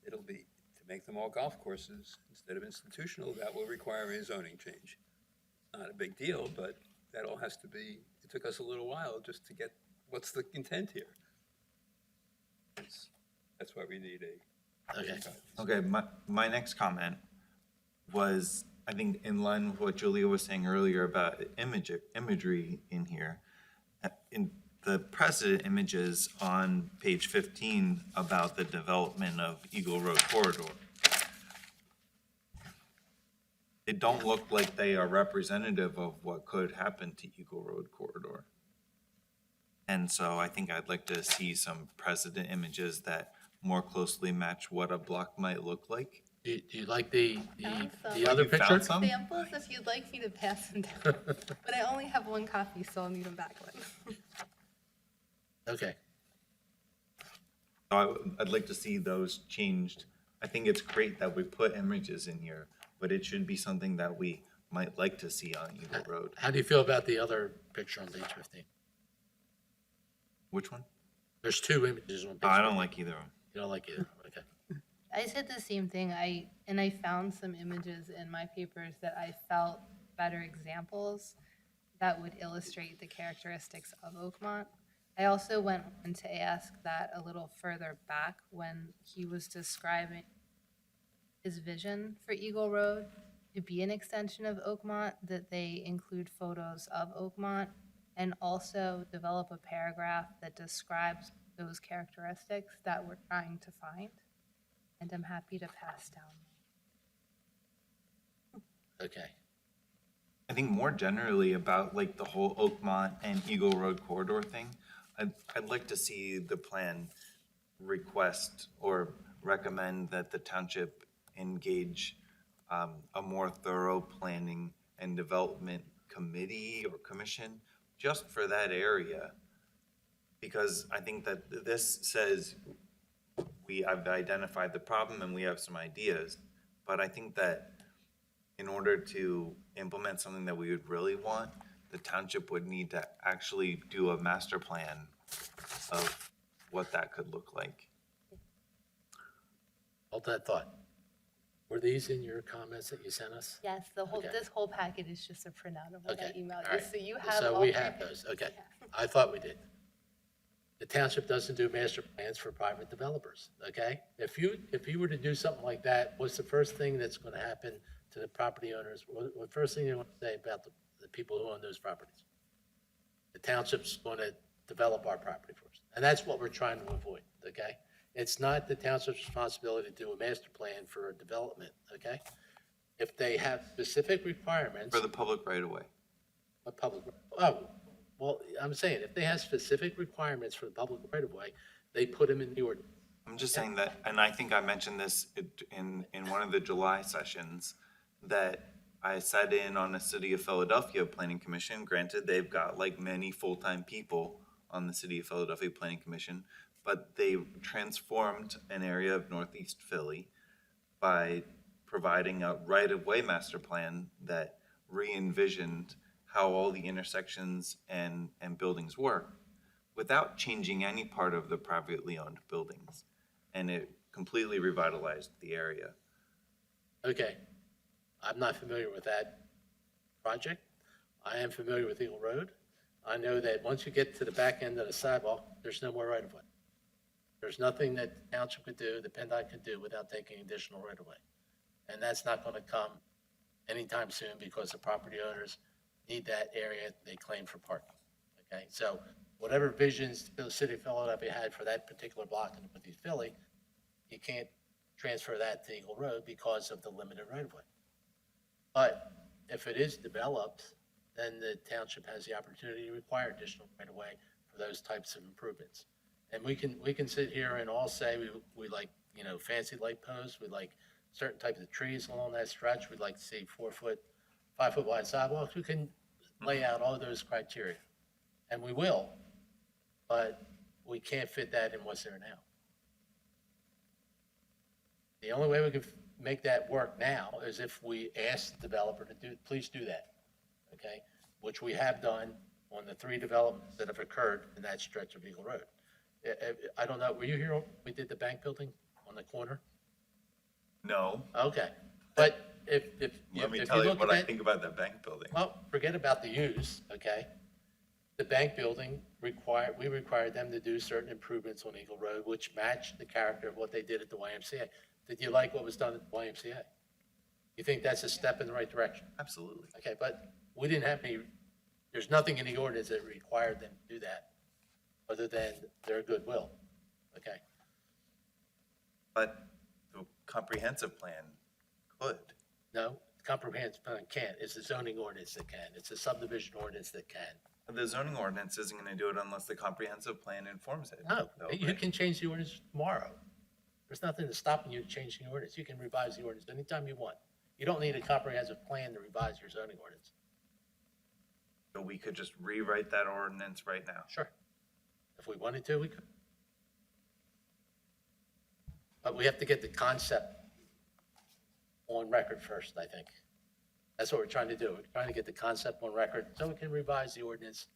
it'll be to make them all golf courses instead of institutional, that will require a zoning change. Not a big deal, but that all has to be, it took us a little while just to get, what's the intent here? That's why we need a. Okay. Okay, my next comment was, I think in line with what Julia was saying earlier about imagery in here. In the precedent images on page 15 about the development of Eagle Road corridor, they don't look like they are representative of what could happen to Eagle Road corridor. And so I think I'd like to see some precedent images that more closely match what a block might look like. Do you like the Awesome. other You picture? found some? Samples, if you'd like me to pass them down. But I only have one copy, so I'll need them back one. Okay. I'd like to see those changed. I think it's great that we put images in here, but it should be something that we might like to see on Eagle Road. How do you feel about the other picture on page 15? Which one? There's two images on page 15. I don't like either of them. You don't like either? Okay. I said the same thing. I found some images in my papers that I felt better examples that would illustrate the characteristics of Oakmont. I also went on to ask that a little further back when he was describing his vision for Eagle Road to be an extension of Oakmont, that they include photos of Oakmont and also develop a paragraph that describes those characteristics that we're trying to find. And I'm happy to pass down. Okay. I think more generally about like the whole Oakmont and Eagle Road corridor thing, I'd like to see the plan request or recommend that the township engage a more thorough planning and development committee or commission just for that area. Because I think that this says we have identified the problem and we have some ideas, but I think that in order to implement something that we would really want, the township would need to actually do a master plan of what that could look like. Hold that thought. Were these in your comments that you sent us? Yes, Okay. this whole packet is just a printout of what I Okay, emailed all you, right. so you have So all we three have those, pages. okay. Yeah. I thought we did. The township doesn't do master plans for private developers, okay? If you were to do something like that, what's the first thing that's gonna happen to the property owners? What first thing you want to say about the people who own those properties? The township's gonna develop our property for us. And that's what we're trying to avoid, okay? It's not the township's responsibility to do a master plan for a development, okay? If they have specific requirements. For the public right away. A public, oh, well, I'm saying, if they have specific requirements for the public right of way, they put them in the ordinance. I'm just saying that, and I think I mentioned this in one of the July sessions, that I sat in on a City of Philadelphia Planning Commission. Granted, they've got like many full-time people on the City of Philadelphia Planning Commission, but they transformed an area of Northeast Philly by providing a right-of-way master plan that re-envisioned how all the intersections and buildings work without changing any part of the privately owned buildings. And it completely revitalized the area. Okay, I'm not familiar with that project. I am familiar with Eagle Road. I know that once you get to the back end of the sidewalk, there's no more right-of-way. There's nothing that the township could do, the PennDOT could do without taking additional right-of-way. And that's not going to come anytime soon because the property owners need that area they claim for parking. Okay, so whatever visions the city of Philadelphia had for that particular block in Northeast Philly, you can't transfer that to Eagle Road because of the limited right-of-way. But if it is developed, then the township has the opportunity to require additional right-of-way for those types of improvements. And we can sit here and all say we like, you know, fancy light posts, we like certain types of trees along that stretch, we'd like to see 4 foot, 5 foot wide sidewalks. We can lay out all those criteria, and we will, but we can't fit that in what's there now. The only way we can make that work now is if we ask the developer to please do that, okay? Which we have done on the 3 developments that have occurred in that stretch of Eagle Road. I don't know, were you here when we did the bank building on the corner? No, Okay, but if let me if tell you look what at I that- think about that bank building. Well, forget about the use, okay? The bank building we required them to do certain improvements on Eagle Road, which matched the character of what they did at the YMCA. Did you like what was done at the YMCA? You think that's a step in the right direction? Absolutely. Okay, but we didn't have there's nothing in the ordinance that required them to do that, other than their goodwill, okay? But the comprehensive plan could. No, comprehensive plan can't. It's the zoning ordinance that can. It's the subdivision ordinance that can. The zoning ordinance isn't gonna do it unless the comprehensive plan informs it. No, though, you right? can change the ordinance tomorrow. There's nothing that's stopping you changing the ordinance. You can revise the ordinance anytime you want. You don't need a comprehensive plan to revise your zoning ordinance. So we could just rewrite that ordinance right now. Sure. If we wanted to, we could. But we have to get the concept on record first, I think. That's what we're trying to do. We're trying to get the concept on record so we can revise the ordinance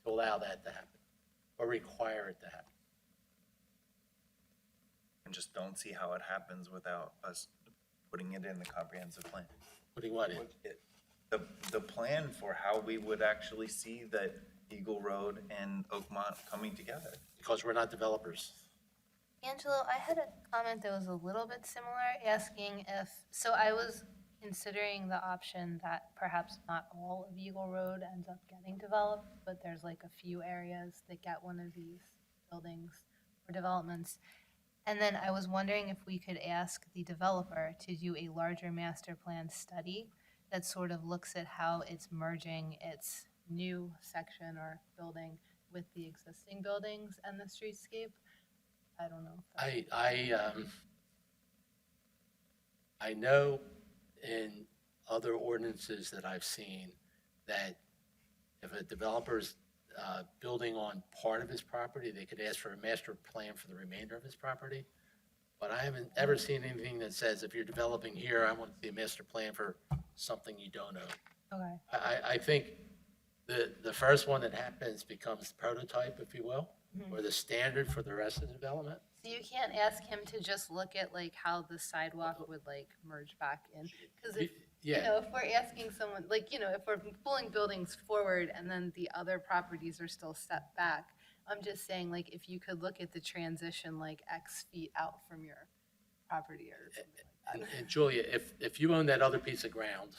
to allow that to happen or require it to happen. And just don't see how it happens without us putting it in the comprehensive plan. Putting what in? The plan for how we would actually see that Eagle Road and Oakmont coming together. Because we're not developers. Angelo, I had a comment that was a little bit similar, asking if, so I was considering the option that perhaps not all of Eagle Road ends up getting developed, but there's like a few areas that get one of these buildings or developments. And then I was wondering if we could ask the developer to do a larger master plan study that sort of looks at how it's merging its new section or building with the existing buildings and the streetscape. I don't know. If that's- I know in other ordinances that I've seen that if a developer's building on part of his property, they could ask for a master plan for the remainder of his property. But I haven't ever seen anything that says if you're developing here, I want to see a master plan for something you don't own. Okay. I think the first one that happens becomes the prototype, if you will, or the standard for the rest of the development. So you can't ask him to just look at like how the sidewalk would like merge back in? Because if, you know, if we're asking someone, like, you know, if we're pulling buildings forward and then the other properties are still stepped back, I'm just saying, like, if you could look at the transition like X feet out from your property or something like that. And Julia, if you own that other piece of ground,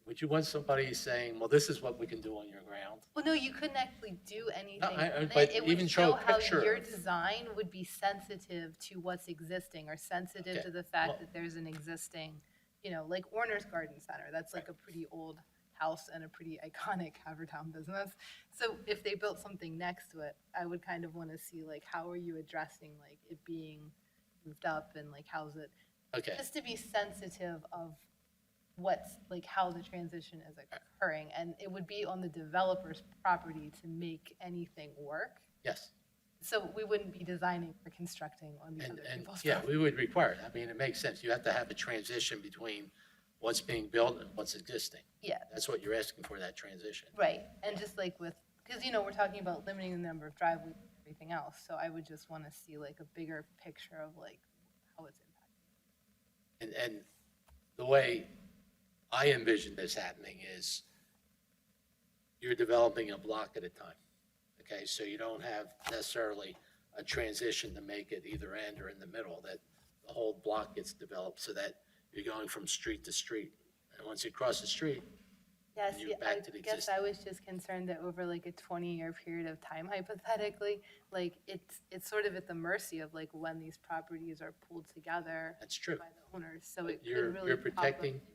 would you want somebody saying, well, this is what we can do on your ground? Well, no, you couldn't actually do anything. with but it. It even would show show a how picture your of- design would be sensitive to what's existing or sensitive Okay, to the fact well- that there's an existing, you know, like Warner's Garden Center. That's like a pretty old house and a pretty iconic Haverford Town business. So if they built something next to it, I would kind of want to see like how are you addressing like it being moved up and like how's it, Okay, just to be sensitive of what's, like how the transition is occurring. And it would be on the developer's property to make anything work. yes. So we wouldn't be designing or constructing on these And, other and, people's yeah, property. we would require it. I mean, it makes sense. You have to have a transition between what's being built and what's existing. Yeah, That's what you're asking for, that transition. right. And just like with, because, you know, we're talking about limiting the number of driveways and everything else. So I would just want to see like a bigger picture of like how it's impacting. And the way I envision this happening is you're developing a block at a time. Okay, so you don't have necessarily a transition to make it either end or in the middle, that the whole block gets developed so that you're going from street to street. And once you cross the street, Yeah, And see, you're back I to the guess existing. I was just concerned that over like a 20-year period of time, hypothetically, like it's sort of at the mercy of like when these properties are pulled together that's true. by the owners, so it You're- could really. you're pop up protecting- anywhere.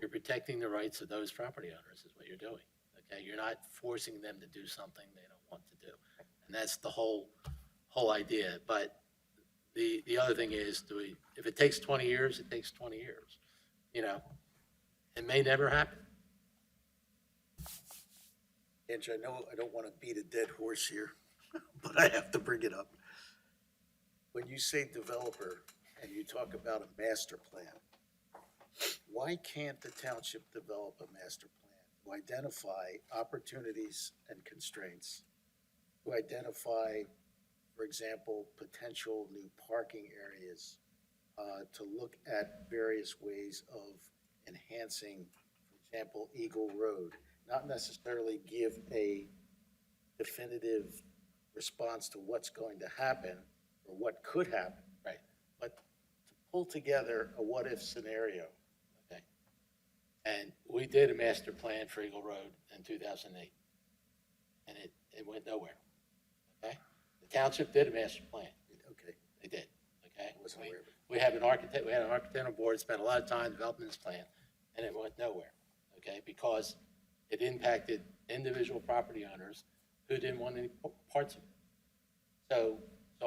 You're protecting the rights of those property owners is what you're doing. Okay, you're not forcing them to do something they don't want to do. And that's the whole idea. But the other thing is, if it takes 20 years, it takes 20 years. You know, it may never happen. Andrew, I know I don't want to beat a dead horse here, but I have to bring it up. When you say developer and you talk about a master plan, why can't the township develop a master plan to identify opportunities and constraints, to identify, for example, potential new parking areas, to look at various ways of enhancing, for example, Eagle Road, not necessarily give a definitive response to what's going to happen or what could happen. Right. But to pull together a what-if scenario. Okay. And we did a master plan for Eagle Road in 2008. And it went nowhere. Okay? The township did a master plan. Okay, They did. Okay? I wasn't aware of it. We had an architect on board, spent a lot of time developing this plan, and it went nowhere, okay? Because it impacted individual property owners who didn't want any parts of it. So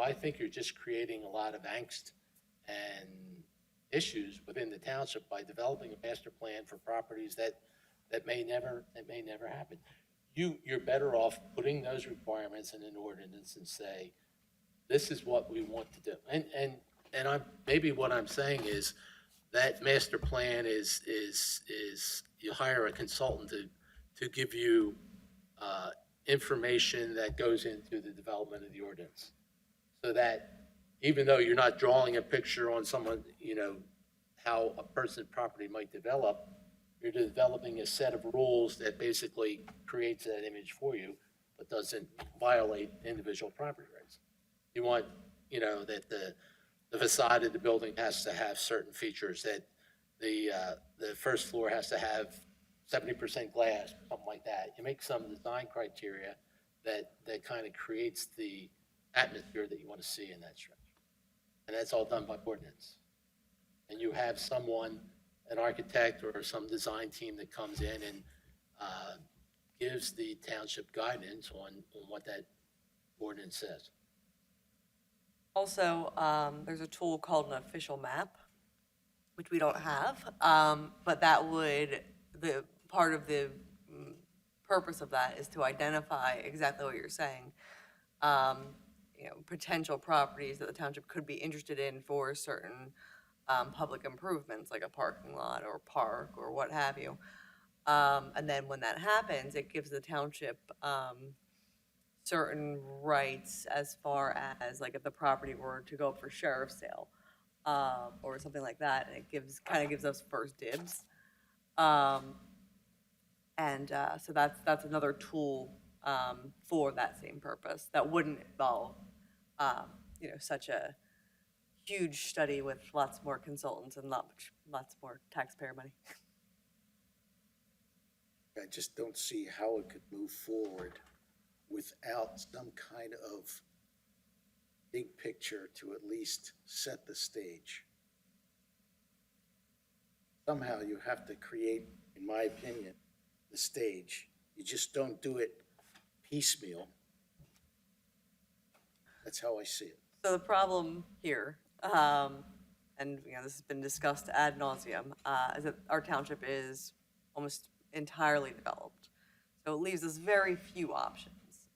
I think you're just creating a lot of angst and issues within the township by developing a master plan for properties that may never happen. You're better off putting those requirements in an ordinance and say, this is what we want to do. And maybe what I'm saying is that master plan is you hire a consultant to give you information that goes into the development of the ordinance. So that even though you're not drawing a picture on someone, you know, how a person's property might develop, you're developing a set of rules that basically creates that image for you, but doesn't violate individual property rights. You want, you know, that the facade of the building has to have certain features, that the first floor has to have 70% glass, something like that. You make some design criteria that kind of creates the atmosphere that you want to see in that stretch. And that's all done by ordinance. And you have someone, an architect or some design team that comes in and gives the township guidance on what that ordinance says. Also, there's a tool called an official map, which we don't have, but that would, the part of the purpose of that is to identify exactly what you're saying. You know, potential properties that the township could be interested in for certain public improvements, like a parking lot or park or what have you. And then when that happens, it gives the township certain rights as far as, like, if the property were to go up for sheriff's sale or something like that, and it kind of gives us first dibs. So that's another tool for that same purpose that wouldn't involve, you know, such a huge study with lots more consultants and lots more taxpayer money. I just don't see how it could move forward without some kind of big picture to at least set the stage. Somehow you have to create, in my opinion, the stage. You just don't do it piecemeal. That's how I see it. So the problem here, and this has been discussed ad nauseum, is that our township is almost entirely developed. So it leaves us very few options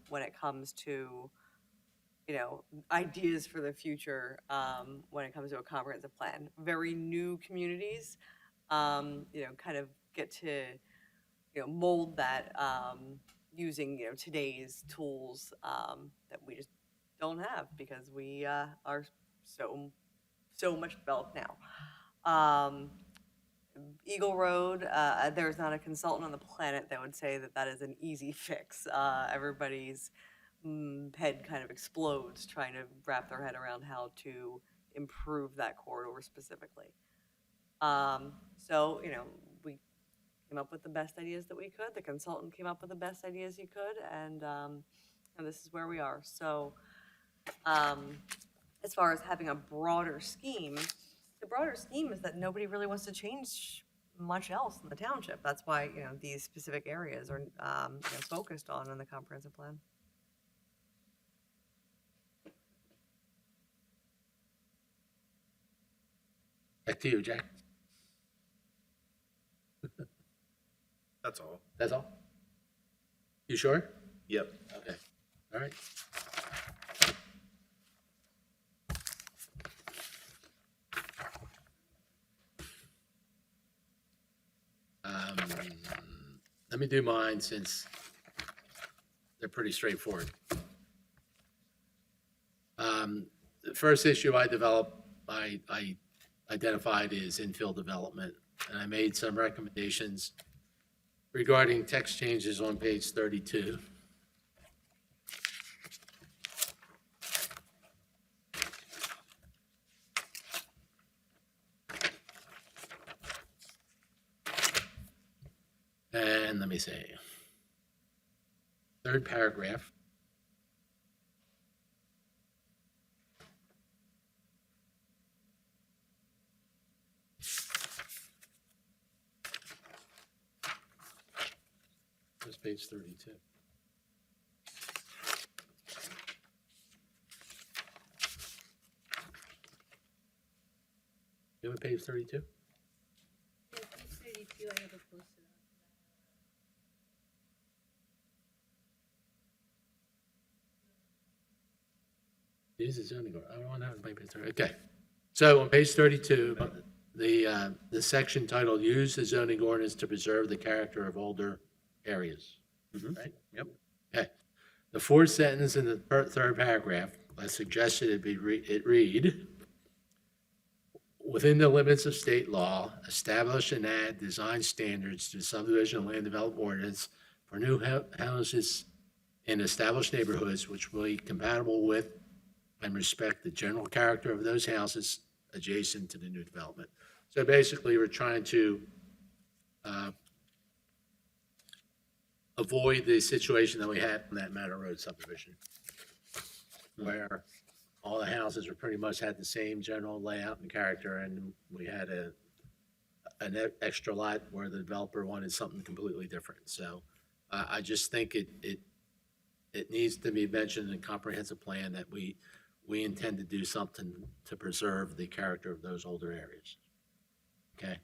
when it comes to ideas for the future when it comes to a comprehensive plan. Very new communities, kind of get to mold that using today's tools that we just don't have because we are so much developed now. Eagle Road, there's not a consultant on the planet that would say that that is an easy fix. Everybody's head kind of explodes trying to wrap their head around how to improve that corridor specifically. So, we came up with the best ideas that we could. The consultant came up with the best ideas he could, and this is where we are. So, as far as having a broader scheme, the broader scheme is that nobody really wants to change much else in the township. That's why, these specific areas are focused on in the comprehensive plan. Back to you, Jack. That's all. That's all? You sure? Yep. Okay, all right. Let me do mine since they're pretty straightforward. The first issue I developed, I identified is infill development, and I made some recommendations regarding text changes on page 32. And let me see. Third paragraph. There's page 32. You have a page 32? Yeah, page 32, I have it posted on. Use the zoning order. I don't want to have my page 30. Okay. So on page 32, the section titled "Use the zoning ordinance to preserve the character of older areas." Right? Yep. Okay. The fourth sentence in the third paragraph, I suggested it read, "Within the limits of state law, establish and add design standards to subdivision and land development ordinance for new houses in established neighborhoods which will be compatible with and respect the general character of those houses adjacent to the new development." So basically, we're trying to avoid the situation that we had in that Manor Road subdivision, where all the houses were pretty much had the same general layout and character, and we had an extra lot where the developer wanted something completely different. So I just think it needs to be mentioned in a comprehensive plan that we intend to do something to preserve the character of those older areas. Okay?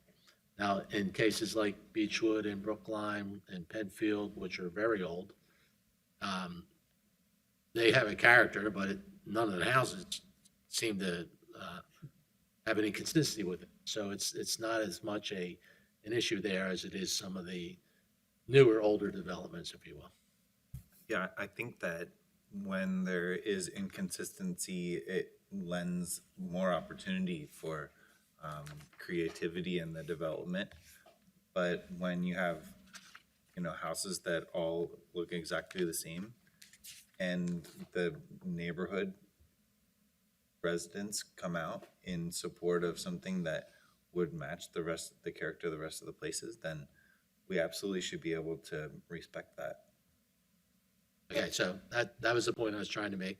Now, in cases like Beechwood and Brookline and Penfield, which are very old, they have a character, but none of the houses seem to have any consistency with it. So it's not as much an issue there as it is some of the newer, older developments, if you will. Yeah, I think that when there is inconsistency, it lends more opportunity for creativity in the development. But when you have, houses that all look exactly the same, and the neighborhood residents come out in support of something that would match the character of the rest of the places, then we absolutely should be able to respect that. Okay, so that was the point I was trying to make.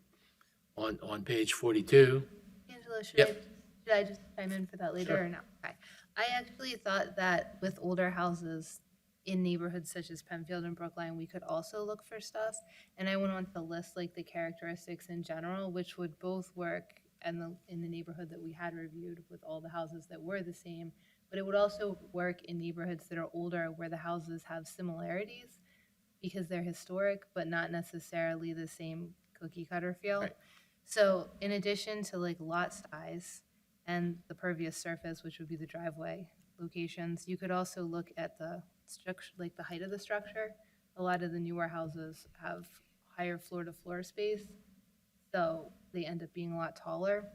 On page 42, Angela, should Yep. I just chime in for that later Sure. or no? Okay. I actually thought that with older houses in neighborhoods such as Penfield and Brookline, we could also look for stuff. And I went on to list like the characteristics in general, which would both work and in the neighborhood that we had reviewed with all the houses that were the same. But it would also work in neighborhoods that are older where the houses have similarities because they're historic, but not necessarily the same cookie cutter feel. Right. So in addition to like lot size and the pervious surface, which would be the driveway locations, you could also look at the structure, like the height of the structure. A lot of the newer houses have higher floor to floor space, so they end up being a lot taller.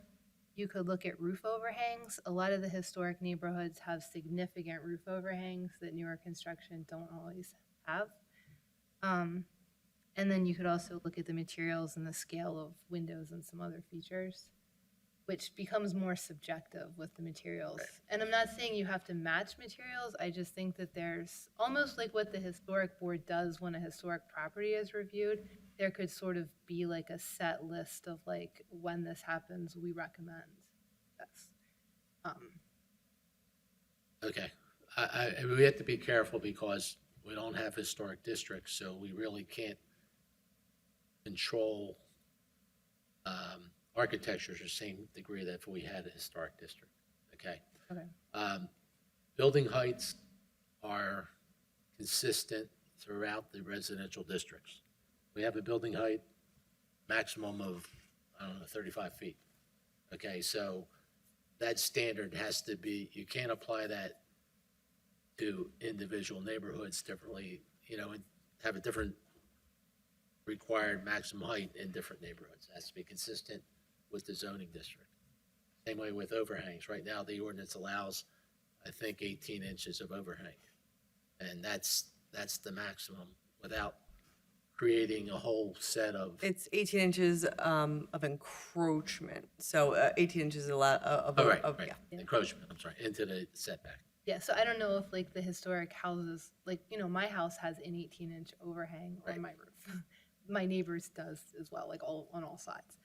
You could look at roof overhangs. A lot of the historic neighborhoods have significant roof overhangs that newer construction don't always have. And then you could also look at the materials and the scale of windows and some other features, which becomes more subjective with the materials. Right. And I'm not saying you have to match materials. I just think that there's almost like what the historic board does when a historic property is reviewed. There could sort of be like a set list of like, when this happens, we recommend this. Okay. I we have to be careful because we don't have historic districts, so we really can't control architecture to the same degree that if we had a historic district, okay? Okay. Building heights are consistent throughout the residential districts. We have a building height maximum of, I don't know, 35 feet. Okay, so that standard has to be, you can't apply that to individual neighborhoods differently, you know, and have a different required maximum height in different neighborhoods. It has to be consistent with the zoning district. Same way with overhangs. Right now, the ordinance allows, I think, 18 inches of overhang. And that's the maximum without creating a whole set of, It's 18 inches of encroachment, so 18 inches of, oh, right, of right, yeah. encroachment, I'm sorry, into the setback. Yeah, so I don't know if like the historic houses, like, you know, my house has an 18-inch overhang on my roof. My neighbor's does as well, like on all sides.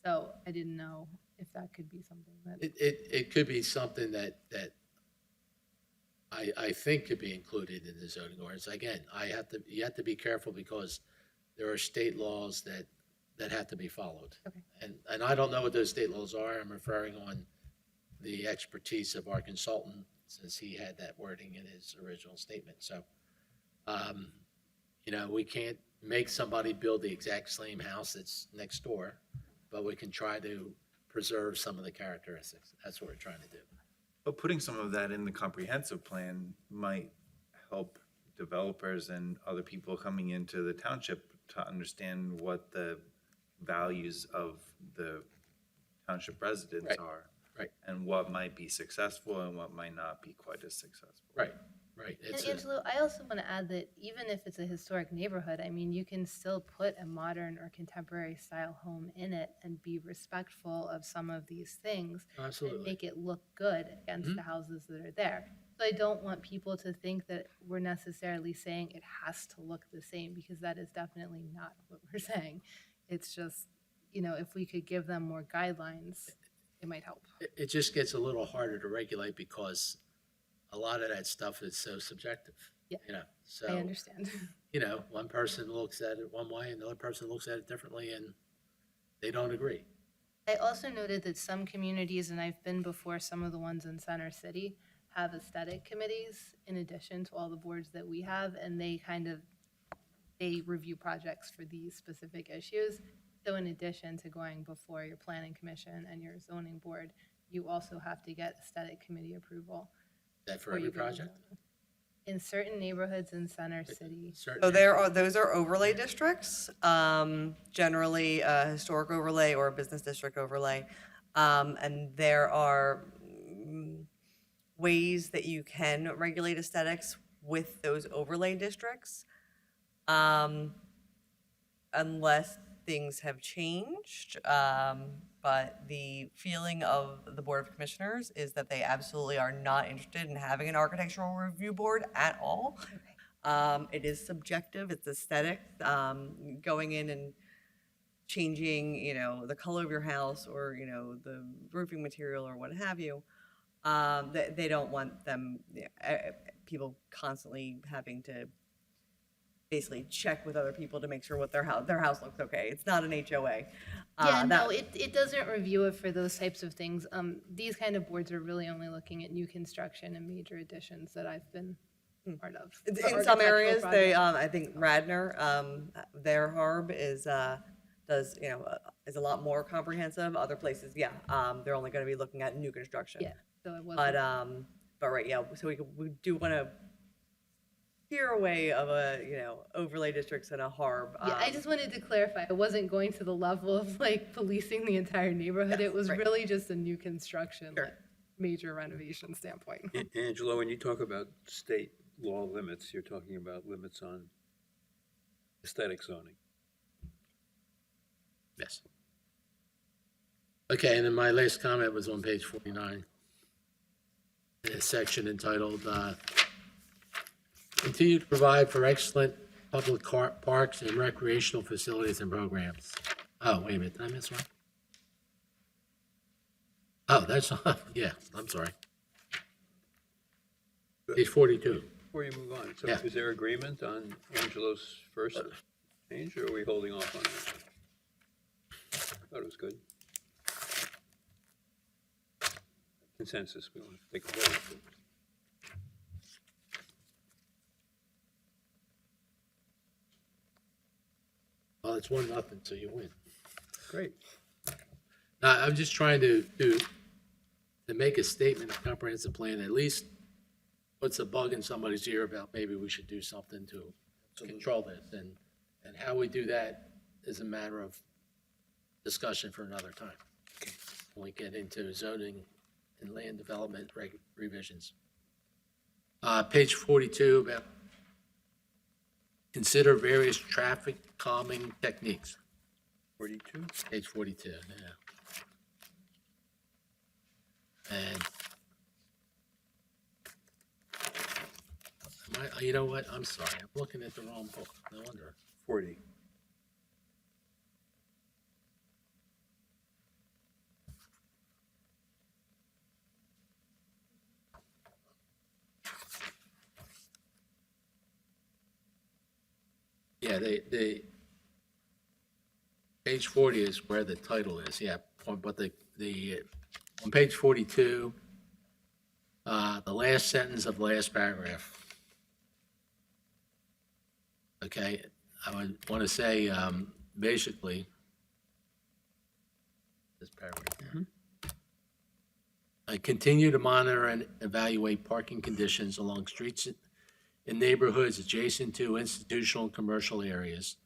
So I didn't know if that could be something that. It could be something that I think could be included in the zoning ordinance. Again, you have to be careful because there are state laws that have to be followed. Okay. And I don't know what those state laws are. I'm referring on the expertise of our consultant, since he had that wording in his original statement. So, you know, we can't make somebody build the exact same house that's next door, but we can try to preserve some of the characteristics. That's what we're trying to do. But putting some of that in the comprehensive plan might help developers and other people coming into the township to understand what the values of the township residents Right. are. Right. And what might be successful and what might not be quite as successful. Right. And It's Angelo, I also want to add that even if it's a historic neighborhood, I mean, you can still put a modern or contemporary style home in it and be respectful of some of these things. Absolutely. And make it look good against the houses that are there. So I don't want people to think that we're necessarily saying it has to look the same, because that is definitely not what we're saying. It's just, you know, if we could give them more guidelines, it might help. it just gets a little harder to regulate because a lot of that stuff is so subjective. Yeah. You know, so. I understand. You know, one person looks at it one way and the other person looks at it differently and they don't agree. I also noted that some communities, and I've been before some of the ones in Center City, have aesthetic committees in addition to all the boards that we have, and they review projects for these specific issues. So in addition to going before your planning commission and your zoning board, you also have to get aesthetic committee approval. Is that for before every you go to project? zoning. In certain neighborhoods in Center City. Certain So those are overlay districts, generally a historic overlay or a business district overlay. And there are ways that you can regulate aesthetics with those overlay districts. Unless things have changed. But the feeling of the Board of Commissioners is that they absolutely are not interested in having an architectural review board at all. It is subjective, it's aesthetic, going in and changing, you know, the color of your house or, you know, the roofing material or what have you. They don't want them, people constantly having to basically check with other people to make sure what their house looks okay. It's not an HOA. Yeah, That- no, it doesn't review it for those types of things. These kind of boards are really only looking at new construction and major additions that I've been part of. In for some architectural areas, they, projects. I think Radnor, their HARB is, does, is a lot more comprehensive. Other places, yeah, they're only gonna be looking at new construction. Yeah, so it wasn't. But right, yeah, so we do wanna steer away of overlay districts and a HARB. Yeah, I just wanted to clarify, I wasn't going to the level of like policing the entire neighborhood. It was right. really just a new construction, Sure. like, major renovation standpoint. Angela, when you talk about state law limits, you're talking about limits on aesthetic zoning. Yes. Okay, and then my last comment was on page 49. In a section entitled, continue to provide for excellent public parks and recreational facilities and programs. Oh, wait a minute, did I miss one? Oh, that's, yeah, I'm sorry. Page 42. Before you move on, so Yeah. is there agreement on Angela's first change, or are we holding off on that? I thought it was good. Consensus, we want to take a vote. Well, it's 1-0, so you win. Great. I'm just trying to make a statement, a comprehensive plan, at least puts a bug in somebody's ear about maybe we should do something to control this. And how we do that is a matter of discussion for another time. When we get into zoning and land development revisions. Page 42, about consider various traffic calming techniques. 42? Page 42, yeah. And you know what? I'm sorry. I'm looking at the wrong book. No wonder. 40. Yeah, page 40 is where the title is, yeah. But on page 42, the last sentence of the last paragraph. Okay, I would want to say, basically, this paragraph. I continue to monitor and evaluate parking conditions along streets in neighborhoods adjacent to institutional and commercial areas,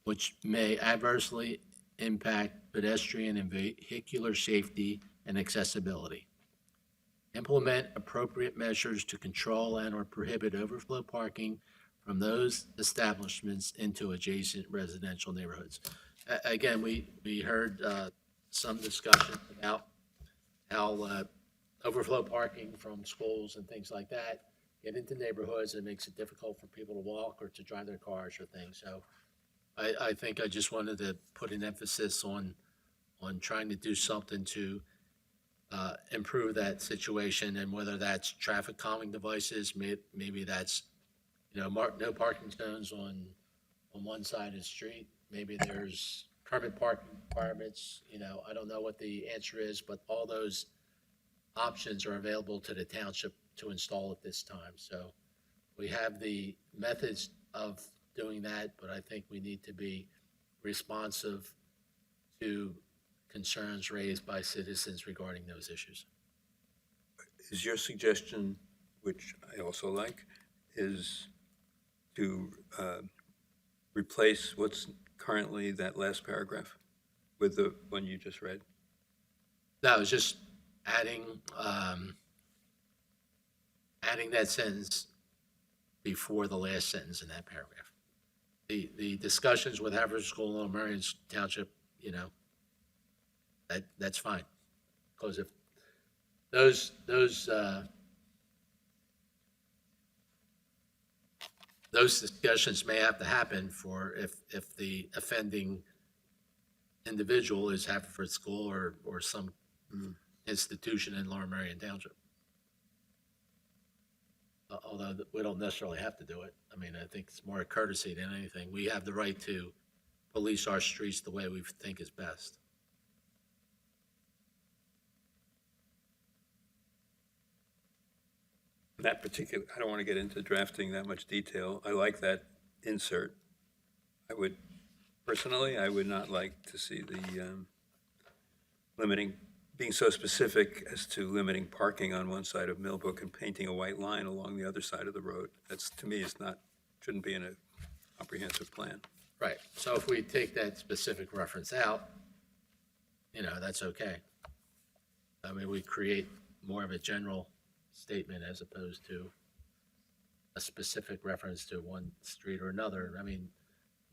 which may adversely impact pedestrian and vehicular safety and accessibility. Implement appropriate measures to control and/or prohibit overflow parking from those establishments into adjacent residential neighborhoods. Again, we heard some discussion about how overflow parking from schools and things like that get into neighborhoods. It makes it difficult for people to walk or to drive their cars or things. So I think I just wanted to put an emphasis on trying to do something to improve that situation, and whether that's traffic calming devices, maybe that's, no parking zones on one side of the street. Maybe there's permit parking requirements, I don't know what the answer is, but all those options are available to the township to install at this time. So we have the methods of doing that, but I think we need to be responsive to concerns raised by citizens regarding those issues. Is your suggestion, which I also like, is to replace what's currently that last paragraph with the one you just read? No, it's just adding that sentence before the last sentence in that paragraph. The discussions with Haverford School and Marion Township, that's fine. Because if those discussions may have to happen if the offending individual is Haverford School or some institution in Lower Marion Township. although we don't necessarily have to do it. I mean, I think it's more a courtesy than anything. We have the right to police our streets the way we think is best. That particular, I don't want to get into drafting that much detail. I like that insert. Personally, I would not like to see the being so specific as to limiting parking on one side of Millbrook and painting a white line along the other side of the road. That's, to me, shouldn't be in a comprehensive plan. Right, so if we take that specific reference out, that's okay. I mean, we create more of a general statement as opposed to a specific reference to one street or another. I mean,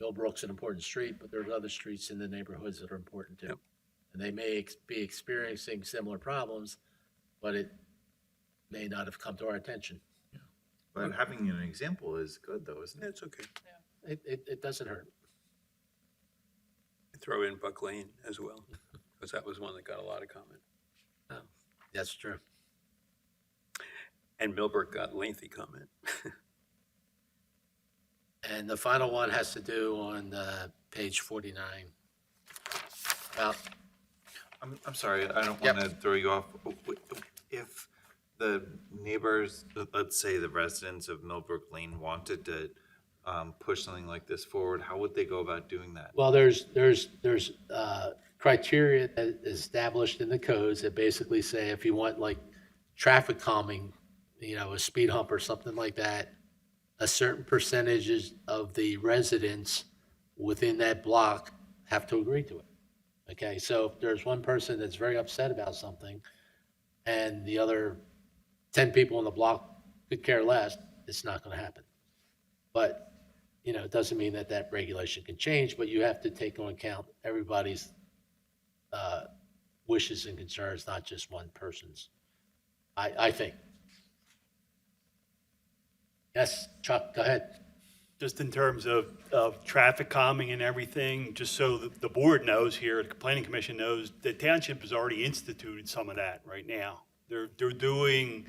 Millbrook's an important street, but there's other streets in the neighborhoods that are important too. Yep. And they may be experiencing similar problems, but it may not have come to our attention. But having an example is good though, isn't it? It's okay. It doesn't hurt. Throw in Buck Lane as well, because that was one that got a lot of comment. That's true. And Millbrook got lengthy comment. And the final one has to do on page 49. About, I'm sorry, I don't Yep. want to throw you off. If the neighbors, let's say the residents of Millbrook Lane wanted to push something like this forward, how would they go about doing that? well, there's criteria that is established in the codes that basically say if you want like traffic calming, a speed hump or something like that, a certain percentage of the residents within that block have to agree to it. Okay, so if there's one person that's very upset about something and the other 10 people in the block could care less, it's not going to happen. But, it doesn't mean that regulation can change, but you have to take into account everybody's wishes and concerns, not just one person's, I think. Yes, Chuck, go ahead. Just in terms of traffic calming and everything, just so the board knows here, the planning commission knows, the township has already instituted some of that right now. They're doing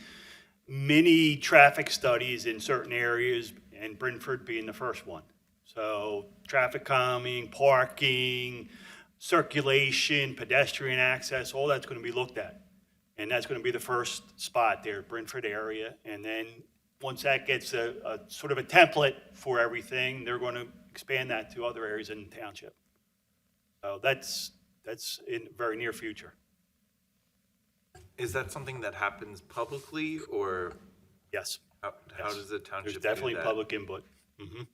mini traffic studies in certain areas, and Brentford being the first one. So traffic calming, parking, circulation, pedestrian access, all that's going to be looked at. And that's going to be the first spot there, Brentford area. And then once that gets a sort of a template for everything, they're going to expand that to other areas in the township. So that's in the very near future. Is that something that happens publicly or Yes. how does the township do There's definitely that? public input. Mhm.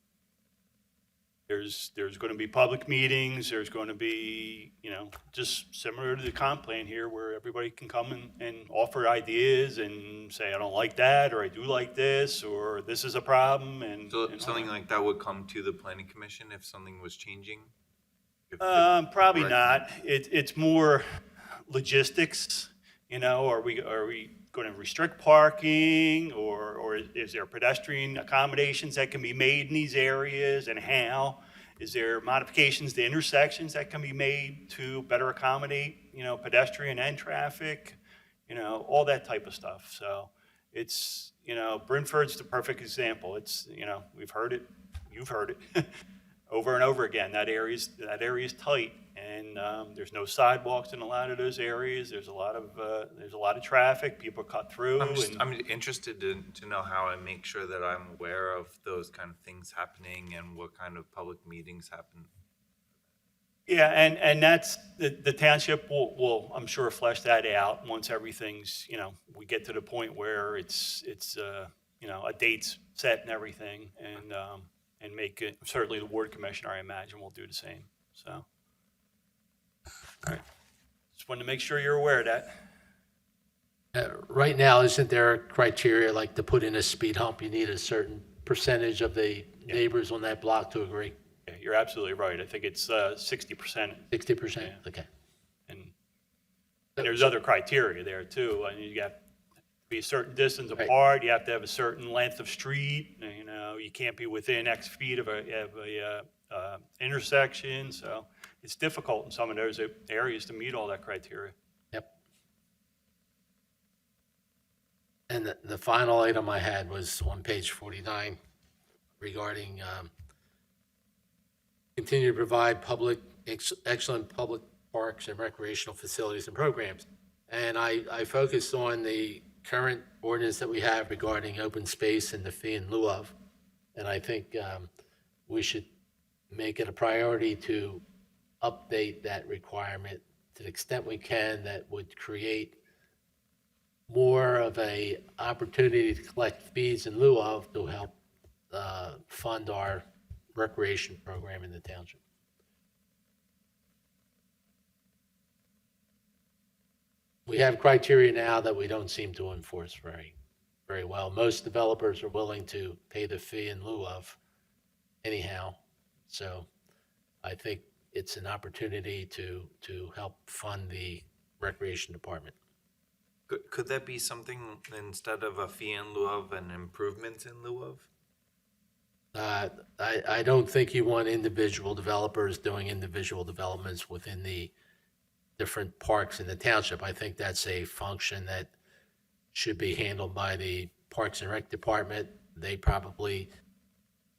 There's going to be public meetings, there's going to be, just similar to the comp plan here where everybody can come and offer ideas and say, I don't like that, or I do like this, or this is a problem, and. So and something like that would come to the planning commission if something was changing? Probably Right. not. It's more logistics, are we going to restrict parking or is there pedestrian accommodations that can be made in these areas and how? Is there modifications to intersections that can be made to better accommodate, pedestrian and traffic? All that type of stuff. So it's, Brentford's the perfect example. It's, we've heard it, you've heard it over and over again. That area's tight, and there's no sidewalks in a lot of those areas. There's a lot of traffic. People cut through. I'm interested to know how I make sure that I'm aware of those kind of things happening and what kind of public meetings happen. Yeah, and that's, the township will, I'm sure, flesh that out once everything's, we get to the point where it's a date's set and everything, and make it, certainly the ward commissioner, I imagine, will do the same, so. All right, just wanted to make sure you're aware of that. Right now, isn't there a criteria like to put in a speed hump, you need a certain percentage of the neighbors on that block to agree? Yeah, you're absolutely right. I think it's 60%. 60%? Okay. And there's other criteria there too. I mean, you have to be a certain distance Right. apart. You have to have a certain length of street. You can't be within X feet of a intersection. So it's difficult in some of those areas to meet all that criteria. Yep. And And the final item I had was on page 49 regarding continue to provide excellent public parks and recreational facilities and programs. And I focused on the current ordinance that we have regarding open space and the fee in lieu of. And I think we should make it a priority to update that requirement to the extent we can. That would create more of a opportunity to collect fees in lieu of to help fund our recreation program in the township. We have criteria now that we don't seem to enforce very well. Most developers are willing to pay the fee in lieu of anyhow. So I think it's an opportunity to help fund the recreation department. Could that be something instead of a fee in lieu of, an improvement in lieu of? I don't think you want individual developers doing individual developments within the different parks in the township. I think that's a function that should be handled by the Parks and Rec Department. They probably,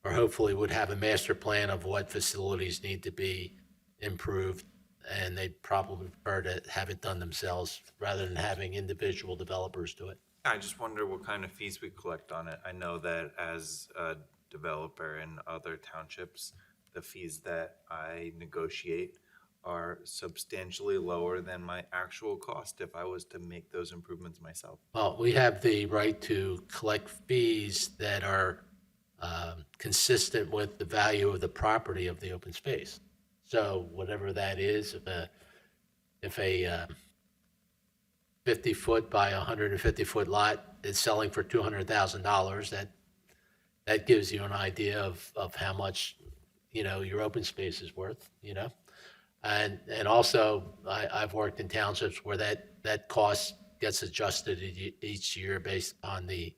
or hopefully, would have a master plan of what facilities need to be improved, and they'd probably prefer to have it done themselves rather than having individual developers do it. I just wonder what kind of fees we collect on it. I know that as a developer in other townships, the fees that I negotiate are substantially lower than my actual cost if I was to make those improvements myself. Well, we have the right to collect fees that are consistent with the value of the property of the open space. So whatever that is, if a 50-foot by 150-foot lot is selling for $200,000, that gives you an idea of how much, your open space is worth, And also, I've worked in townships where that cost gets adjusted each year based on the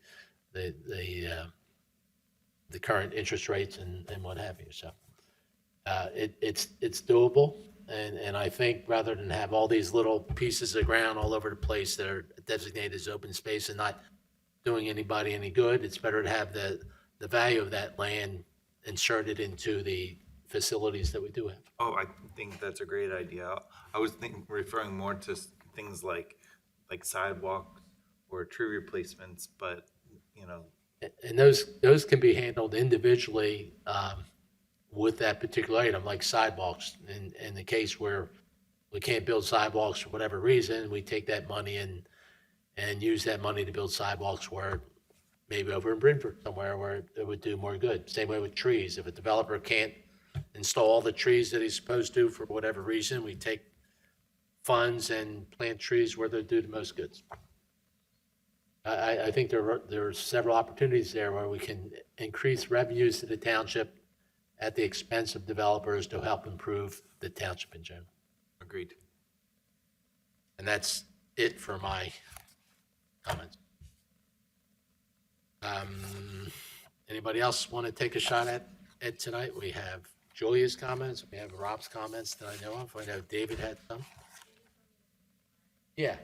current interest rates and what have you. So it's doable, and I think rather than have all these little pieces of ground all over the place that are designated as open space and not doing anybody any good, it's better to have the value of that land inserted into the facilities that we do have. Oh, I think that's a great idea. I was referring more to things like sidewalks or tree replacements, but And those can be handled individually with that particular item, like sidewalks. In the case where we can't build sidewalks for whatever reason, we take that money and use that money to build sidewalks where maybe over in Brentford somewhere where it would do more good. Same way with trees. If a developer can't install all the trees that he's supposed to for whatever reason, we take funds and plant trees where they do the most good. I think there are several opportunities there where we can increase revenues to the township at the expense of developers to help improve the township in general. agreed. And that's it for my comments. Anybody else want to take a shot at it tonight? We have Julia's comments, we have Rob's comments that I know of. I know David had some. Yeah.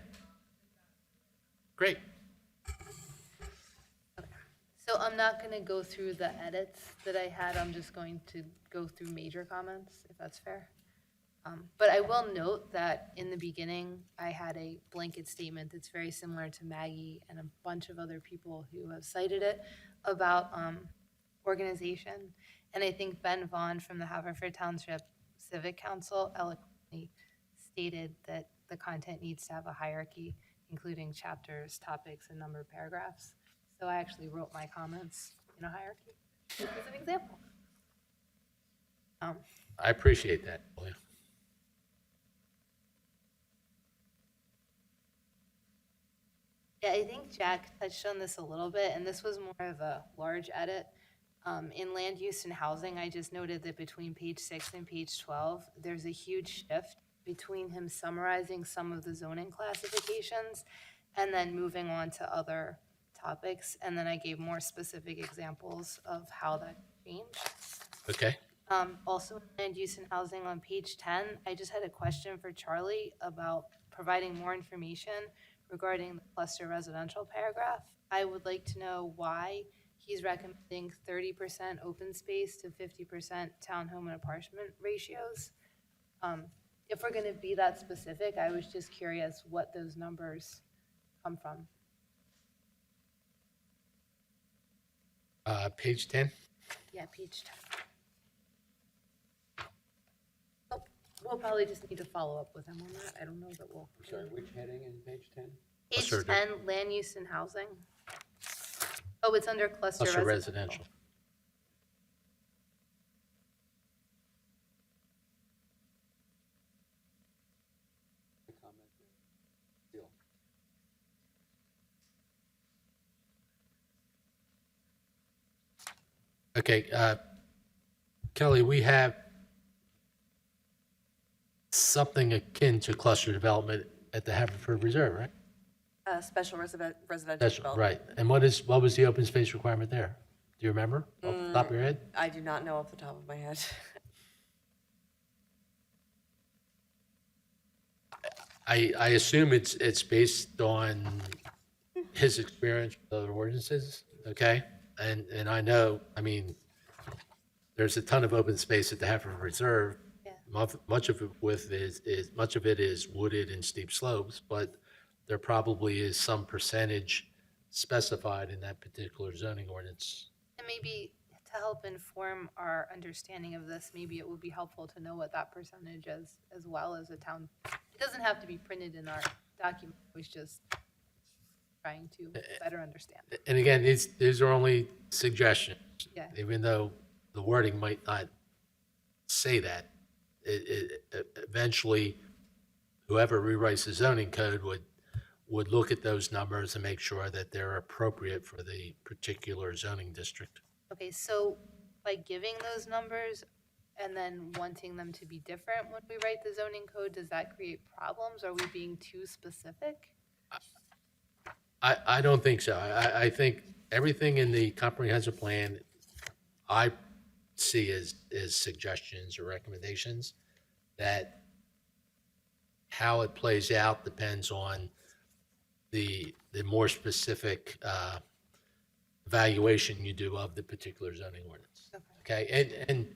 Great. So I'm not going to go through the edits that I had. I'm just going to go through major comments, if that's fair. But I will note that in the beginning, I had a blanket statement that's very similar to Maggie and a bunch of other people who have cited it about organization. And I think Ben Vaughn from the Haverford Township Civic Council eloquently stated that the content needs to have a hierarchy, including chapters, topics, and number of paragraphs. So I actually wrote my comments in a hierarchy as an example. I appreciate that, Julia. Yeah, I think Jack touched on this a little bit, and this was more of a large edit. In land use and housing, I just noted that between page 6 and page 12, there's a huge shift between him summarizing some of the zoning classifications and then moving on to other topics. And then I gave more specific examples of how that changed. Okay. Also, land use and housing on page 10, I just had a question for Charlie about providing more information regarding the cluster residential paragraph. I would like to know why he's recommending 30% open space to 50% townhome and apartment ratios. If we're gonna be that specific, I was just curious what those numbers come from. Page 10. Yeah, page 10. Oh, we'll probably just need to follow up with him on that. I don't know that we'll. Sorry, which heading in page 10? Page Cluster 10, land use and housing. Oh, it's under cluster Cluster residential. residential. Okay, Kelly, we have something akin to cluster development at the Haverford Reserve, right? Special residential That's development. right. And what was the open space requirement there? Do you remember off the top of your head? I do not know off the top of my head. I assume it's based on his experience with other ordinances, okay? And I know, I mean, there's a ton of open space at the Haverford Reserve. Yeah. Much of it is wooded and steep slopes, but there probably is some percentage specified in that particular zoning ordinance. And maybe to help inform our understanding of this, maybe it would be helpful to know what that percentage is as well as a town. It doesn't have to be printed in our document, it was just trying to better understand. And again, these are only suggestions. Yeah. Even though the wording might not say that, eventually, whoever rewrites the zoning code would look at those numbers and make sure that they're appropriate for the particular zoning district. Okay, so by giving those numbers and then wanting them to be different when we write the zoning code, does that create problems? Are we being too specific? I don't think so. I think everything in the comprehensive plan, I see as suggestions or recommendations, that how it plays out depends on the more specific evaluation you do of the particular zoning ordinance. Okay, and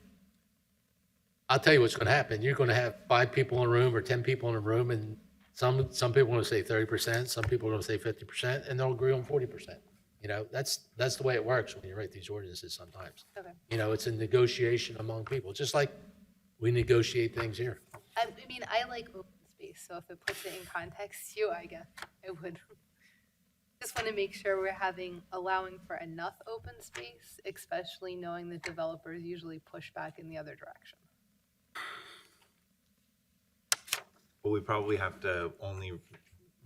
I'll tell you what's going to happen. You're going to have 5 people in a room or 10 people in a room, and some people are going to say 30%, some people are going to say 50%, and they'll agree on 40%. You know, that's the way it works when you write these ordinances sometimes. Okay. You know, it's a negotiation among people, just like we negotiate things here. I mean, I like open space, so if it puts it in context too, I guess I would. Just want to make sure we're allowing for enough open space, especially knowing that developers usually push back in the other direction. But we probably have to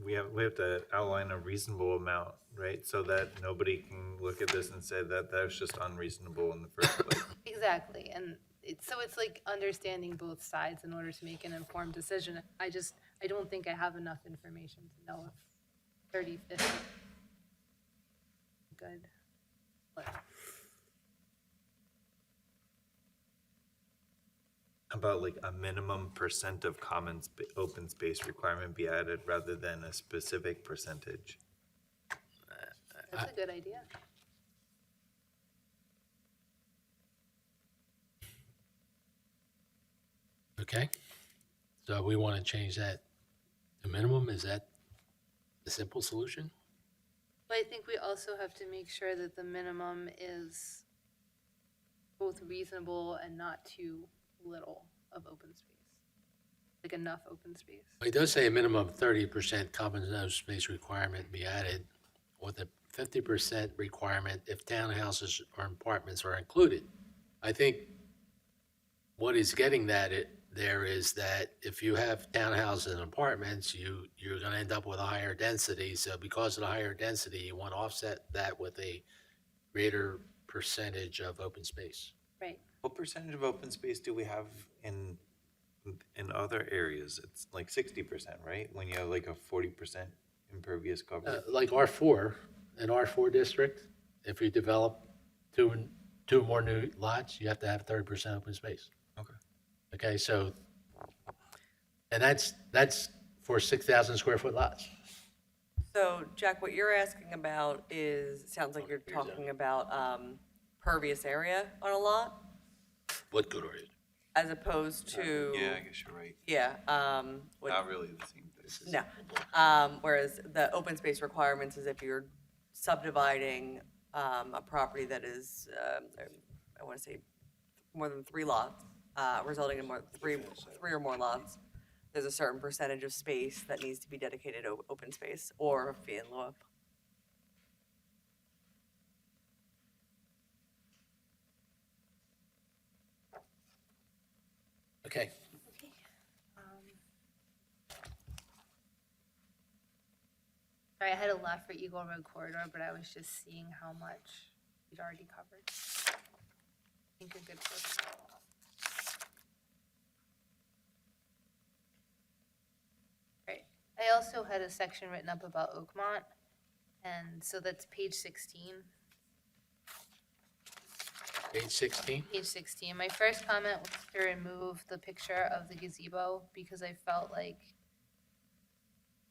we have to outline a reasonable amount, right? So that nobody can look at this and say that was just unreasonable in the first place. Exactly, and it's like understanding both sides in order to make an informed decision. I don't think I have enough information to know if 30, 50. Good. But About like a minimum % of open space requirement be added rather than a specific percentage. that's a good idea. Okay? So we want to change that to minimum? Is that the simple solution? But I think we also have to make sure that the minimum is both reasonable and not too little of open space. Like enough open space. It does say a minimum of 30% common no space requirement be added, with a 50% requirement if townhouses or apartments are included. I think what he's getting at there is that if you have townhouses and apartments, you're going to end up with a higher density. So because of the higher density, you want to offset that with a greater percentage of open space. Right. What percentage of open space do we have in other areas? It's like 60%, right? When you have like a 40% impervious cover. Like R4, an R4 district, if you develop two more new lots, you have to have 30% open space. Okay. Okay, so, and that's for 6,000 square foot lots. So, Jack, what you're asking about sounds like you're talking about pervious area on a lot, What good are you? as opposed to. Yeah, I guess you're right. Yeah, Not really the same thing. no. Whereas the open space requirements is if you're subdividing a property that is, I want to say, more than 3 lots, resulting in three or more lots, there's a certain percentage of space that needs to be dedicated open space or a fee in lieu of. Okay. Sorry, I had a lot for Eagle Road Corridor, but I was just seeing how much we'd already covered. I think you're good for that. Right. I also had a section written up about Oakmont, and so that's page 16. Page 16? Page 16. My first comment was to remove the picture of the gazebo because I felt like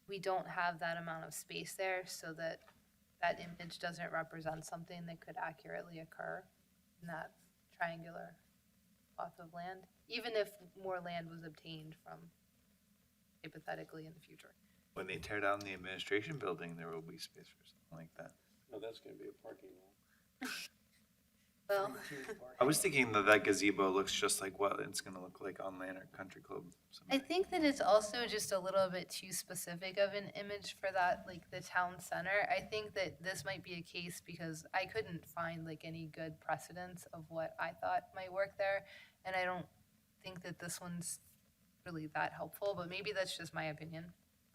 we don't have that amount of space there so that that image doesn't represent something that could accurately occur in that triangular swath of land, even if more land was obtained from hypothetically in the future. When they tear down the administration building, there will be space for something like that. No, that's gonna be a parking lot. Well, I was thinking that that gazebo looks just like what it's gonna look like on Lanark Country Club I someday. think that it's also just a little bit too specific of an image for that, like the town center. I think that this might be a case because I couldn't find like any good precedents of what I thought might work there. And I don't think that this one's really that helpful, but maybe that's just my opinion,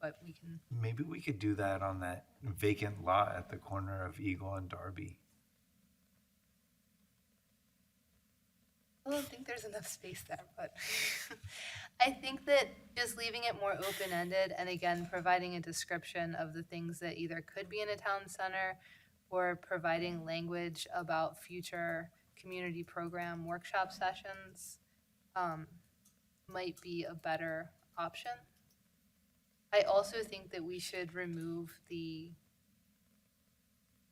but we can. Maybe we could do that on that vacant lot at the corner of Eagle and Darby. I don't think there's enough space there, but I think that just leaving it more open-ended and again, providing a description of the things that either could be in a town center or providing language about future community program workshop sessions might be a better option. I also think that we should remove the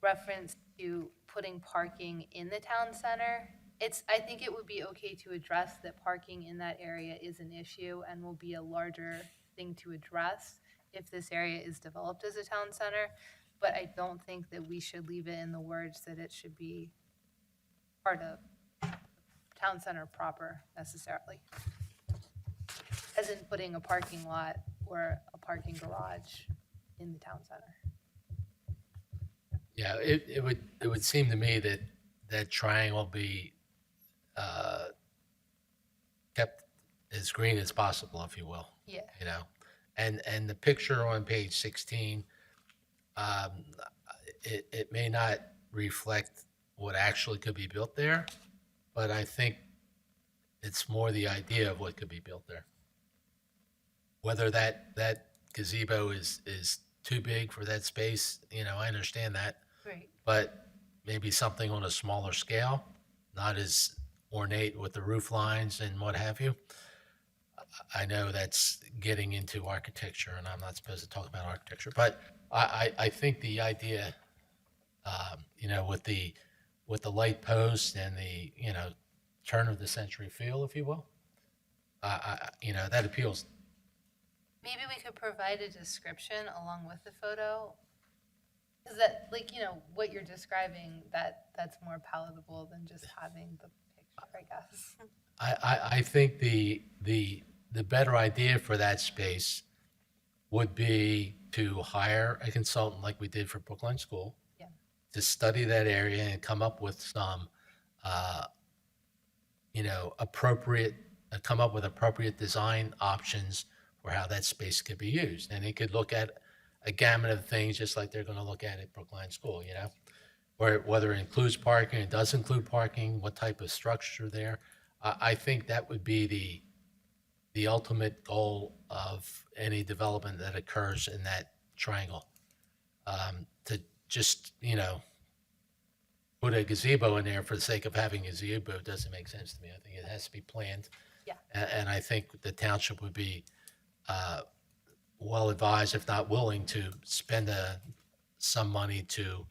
reference to putting parking in the town center. I think it would be okay to address that parking in that area is an issue and will be a larger thing to address if this area is developed as a town center. But I don't think that we should leave it in the words that it should be part of town center proper necessarily. As in putting a parking lot or a parking garage in the town center. Yeah, it would seem to me that that triangle be kept as green as possible, if you will. Yeah. You know, and the picture on page 16, it may not reflect what actually could be built there, but I think it's more the idea of what could be built there. Whether that gazebo is too big for that space, you know, I understand that. Right. But maybe something on a smaller scale, not as ornate with the roof lines and what have you. I know that's getting into architecture, and I'm not supposed to talk about architecture, but I think the idea, you know, with the light posts and the, you know, turn of the century feel, if you will, you know, that appeals. Maybe we could provide a description along with the photo. Is that, like, you know, what you're describing, that's more palatable than just having the picture, I guess. I think the better idea for that space would be to hire a consultant like we did for Brookline School. Yeah. To study that area and come up with some, you know, come up with appropriate design options for how that space could be used. And it could look at a gamut of things just like they're going to look at Brookline School, you know, whether it includes parking, it does include parking, what type of structure there. I think that would be the ultimate goal of any development that occurs in that triangle. To just, you know, put a gazebo in there for the sake of having a gazebo doesn't make sense to me. I think it has to be planned. Yeah. And I think the township would be well advised, if not willing, to spend some money to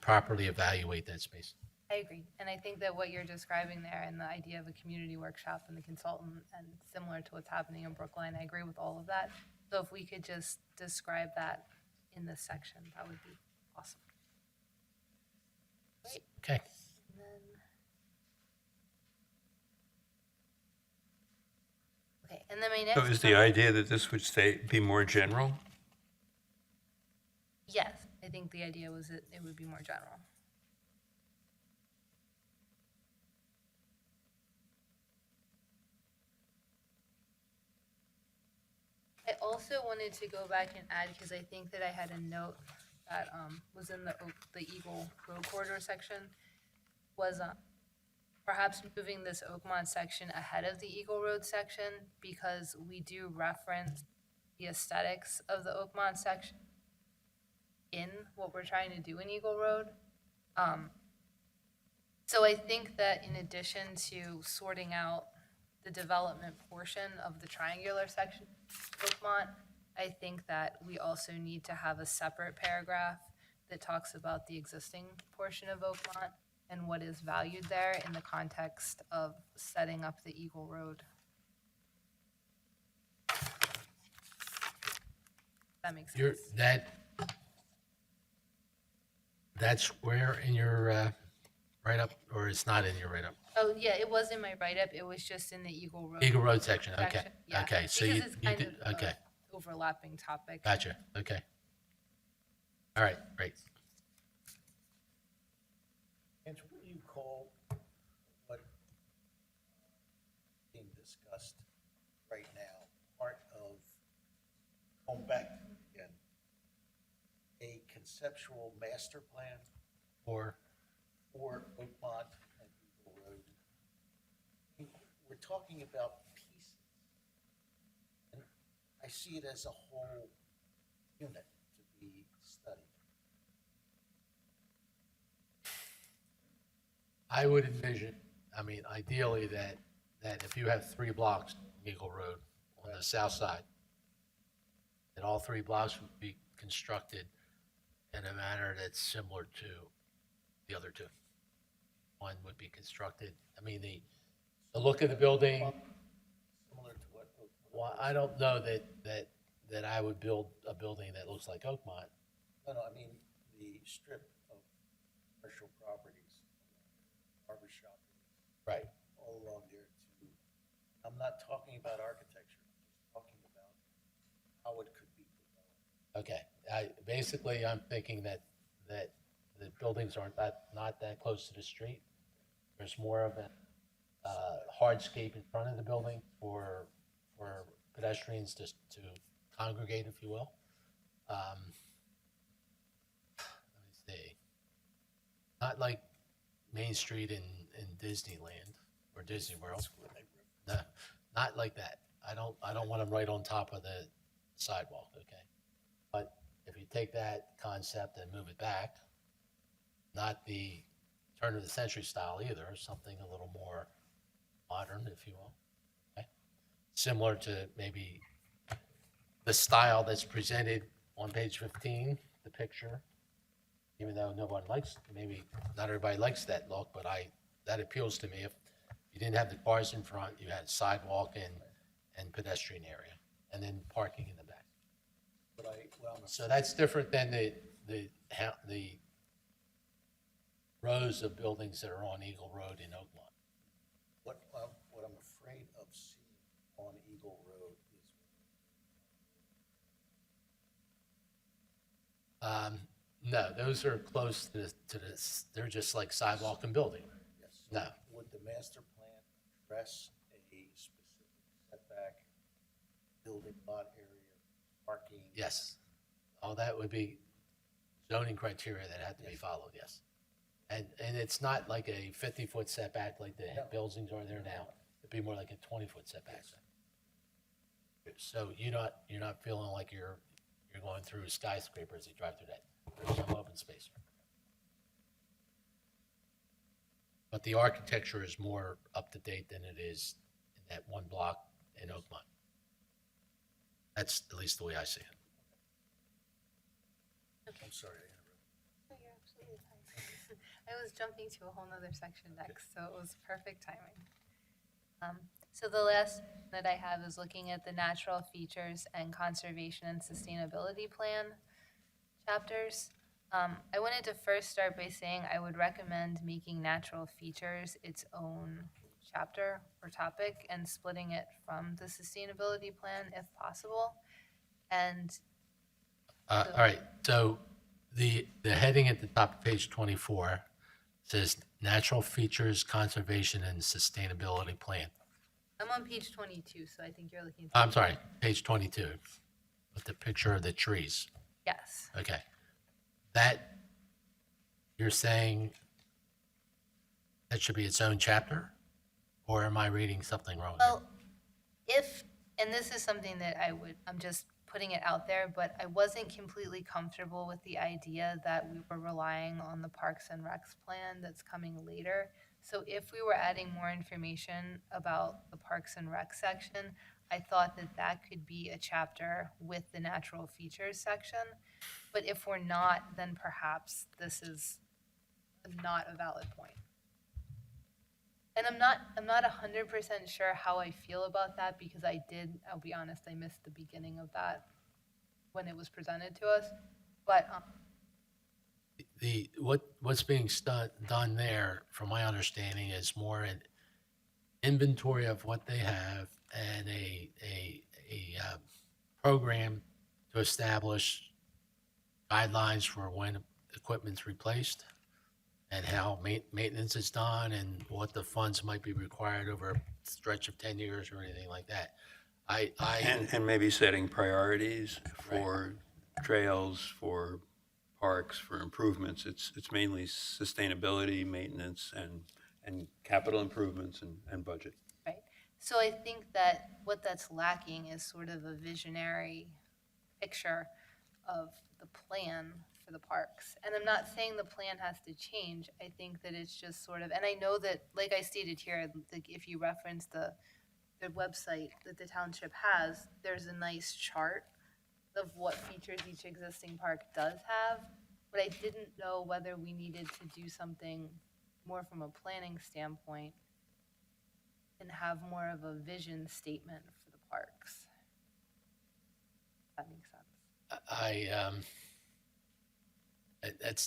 properly evaluate that space. I agree. And I think that what you're describing there and the idea of a community workshop and the consultant and similar to what's happening in Brookline, I agree with all of that. So if we could just describe that in this section, that would be awesome. Great. Okay. And then, okay, and then my next. So is the idea that this would be more general? Yes, I think the idea was that it would be more general. I also wanted to go back and add, because I think that I had a note that was in the Eagle Road Corridor section, was perhaps moving this Oakmont section ahead of the Eagle Road section, because we do reference the aesthetics of the Oakmont section in what we're trying to do in Eagle Road. So I think that in addition to sorting out the development portion of the triangular section of Oakmont, I think that we also need to have a separate paragraph that talks about the existing portion of Oakmont and what is valued there in the context of setting up the Eagle Road. That makes sense. That's where in your write-up, or it's not in your write-up? Oh, yeah, it was in my write-up. It was just in the Eagle Road. Eagle Road section, okay, section, yeah. okay, so Because you it's you kind did, of a okay, overlapping topic. gotcha, okay. All right, great. And what do you call what being discussed right now, part of, going back again, a conceptual master plan Or, for Oakmont and Eagle Road? We're talking about pieces. And I see it as a whole unit to be studied. I would envision, I mean, ideally that if you have 3 blocks, Eagle Road, on the south side, that all 3 blocks would be constructed in a manner that's similar to the other 2. One would be constructed, I mean, the look of the building, Similar to what Oakmont. well, I don't know that I would build a building that looks like Oakmont. No, I mean, the strip of commercial properties, barbershop, Right. all along there too. I'm not talking about architecture, I'm just talking about how it could be developed. Okay, basically, I'm thinking that the buildings are not that close to the street. There's more of a hardscape in front of the building for pedestrians to congregate, if you will. Let me see. Not like Main Street in Disneyland or Disney World. No, not like that. I don't want them right on top of the sidewalk, okay? But if you take that concept and move it back, not the turn of the century style either, something a little more modern, if you will, okay? Similar to maybe the style that's presented on page 15, the picture, even though maybe not everybody likes that look, but that appeals to me. If you didn't have the cars in front, you had sidewalk and pedestrian area, and then parking in the back. So that's different than the rows of buildings that are on Eagle Road in Oakmont. What I'm afraid of seeing on Eagle Road is. No, those are close to this. They're just like sidewalk and building. Yes. No. Would the master plan address a specific setback, building lot area, parking? Yes. All that would be zoning criteria that had to be followed, yes. And it's not like a 50-foot setback like the buildings are there now. It'd be more like a 20-foot setback. So you're not feeling like you're going through a skyscraper as you drive through that. There's some open space. But the architecture is more up to date than it is in that one block in Oakmont. That's at least the way I see it. I'm sorry. No, you're absolutely fine. I was jumping to a whole nother section next, so it was perfect timing. So the last that I have is looking at the natural features and conservation and sustainability plan chapters. I wanted to first start by saying I would recommend making natural features its own chapter or topic and splitting it from the sustainability plan if possible. And All right, so the heading at the top of page 24 says Natural Features, Conservation, and Sustainability Plan. I'm on page 22, so I think you're looking. I'm sorry, page 22, with the picture of the trees. Yes. Okay. That, you're saying that should be its own chapter? Or am I reading something wrong? Well, and this is something that I'm just putting it out there, but I wasn't completely comfortable with the idea that we were relying on the Parks and Recs plan that's coming later. So if we were adding more information about the Parks and Rec section, I thought that that could be a chapter with the natural features section. But if we're not, then perhaps this is not a valid point. And I'm not 100% sure how I feel about that because I'll be honest, I missed the beginning of that when it was presented to us. But What's being done there, from my understanding, is more an inventory of what they have and a program to establish guidelines for when equipment's replaced and how maintenance is done and what the funds might be required over a stretch of 10 years or anything like that. And maybe setting priorities for trails, for parks, for improvements. It's mainly sustainability, maintenance, and capital improvements and budget. right. So I think that what that's lacking is sort of a visionary picture of the plan for the parks. And I'm not saying the plan has to change. I think that it's just sort of, and I know that, like I stated here, like if you reference the website that the township has, there's a nice chart of what features each existing park does have. But I didn't know whether we needed to do something more from a planning standpoint and have more of a vision statement for the parks. If that makes sense.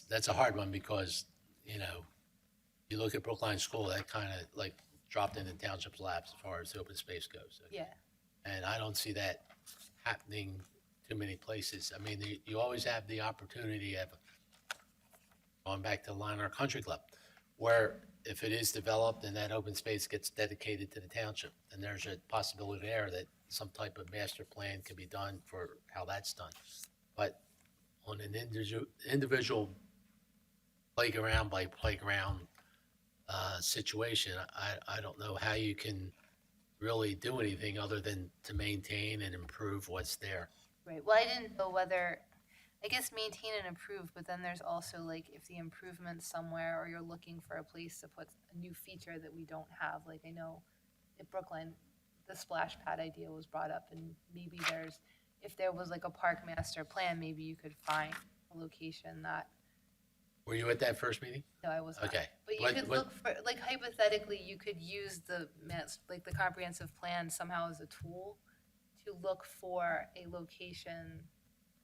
That's a hard one because, you look at Brookline School, that kind of like dropped into township's laps as far as the open space goes. Yeah. And I don't see that happening too many places. I mean, you always have the opportunity of going back to Lionel Country Club, where if it is developed and that open space gets dedicated to the township, then there's a possibility there that some type of master plan can be done for how that's done. But on an individual playground by playground situation, I don't know how you can really do anything other than to maintain and improve what's there. Right. Well, I didn't know whether, I guess maintain and improve, but then there's also like if the improvement's somewhere or you're looking for a place to put a new feature that we don't have. Like I know at Brookline, the splash pad idea was brought up, and maybe if there was like a park master plan, maybe you could find a location that. Were you at that first meeting? No, I was not. Okay. But you could look for, like hypothetically, you could use the comprehensive plan somehow as a tool to look for a location.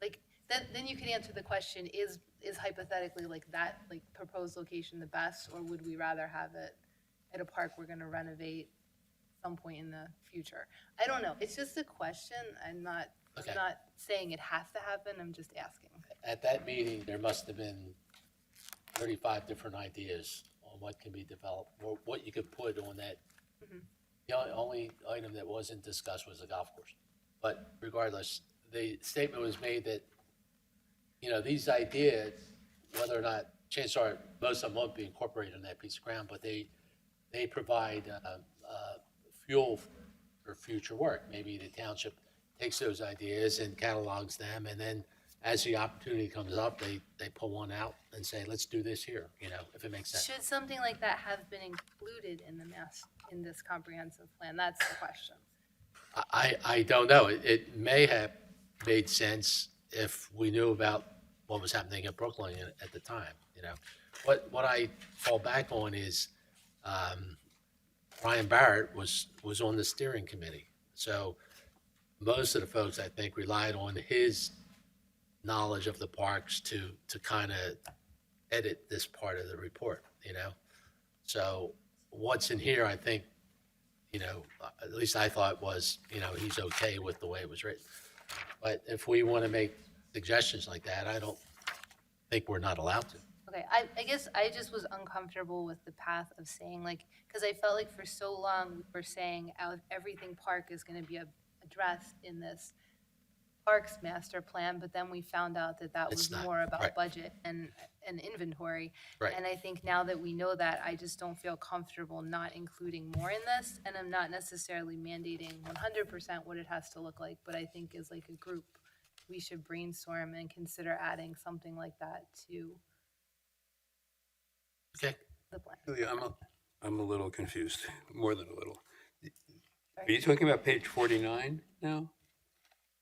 Like then you could answer the question, is hypothetically like that like proposed location the best, or would we rather have it at a park we're gonna renovate some point in the future? I don't know. It's just a question. I'm not saying it has to happen. I'm just asking. At that meeting, there must have been 35 different ideas on what can be developed, or what you could put on that. Mm-hmm. The only item that wasn't discussed was the golf course. But regardless, the statement was made that, these ideas, whether or not, chances are most of them won't be incorporated on that piece of ground, but they provide fuel for future work. Maybe the township takes those ideas and catalogs them, and then as the opportunity comes up, they pull one out and say, let's do this here, if it makes sense. Should something like that have been included in this comprehensive plan? That's the question. I don't know. It may have made sense if we knew about what was happening at Brookline at the time, you know. What I fall back on is, Brian Barrett was on the steering committee. So most of the folks, I think, relied on his knowledge of the parks to kind of edit this part of the report, you know? So what's in here, I think, you know, at least I thought was, you know, he's okay with the way it was written. But if we want to make suggestions like that, I don't think we're not allowed to. Okay, I guess I just was uncomfortable with the path of saying like, because I felt like for so long we were saying everything park is going to be addressed in this parks master plan, but then we found out that that It's was not, more about right. budget and inventory. Right. And I think now that we know that, I just don't feel comfortable not including more in this, and I'm not necessarily mandating 100% what it has to look like, but I think as like a group, we should brainstorm and consider adding something like that to Okay. the plan. Julia, I'm a little confused, more than a little. Are you talking about page 49 now?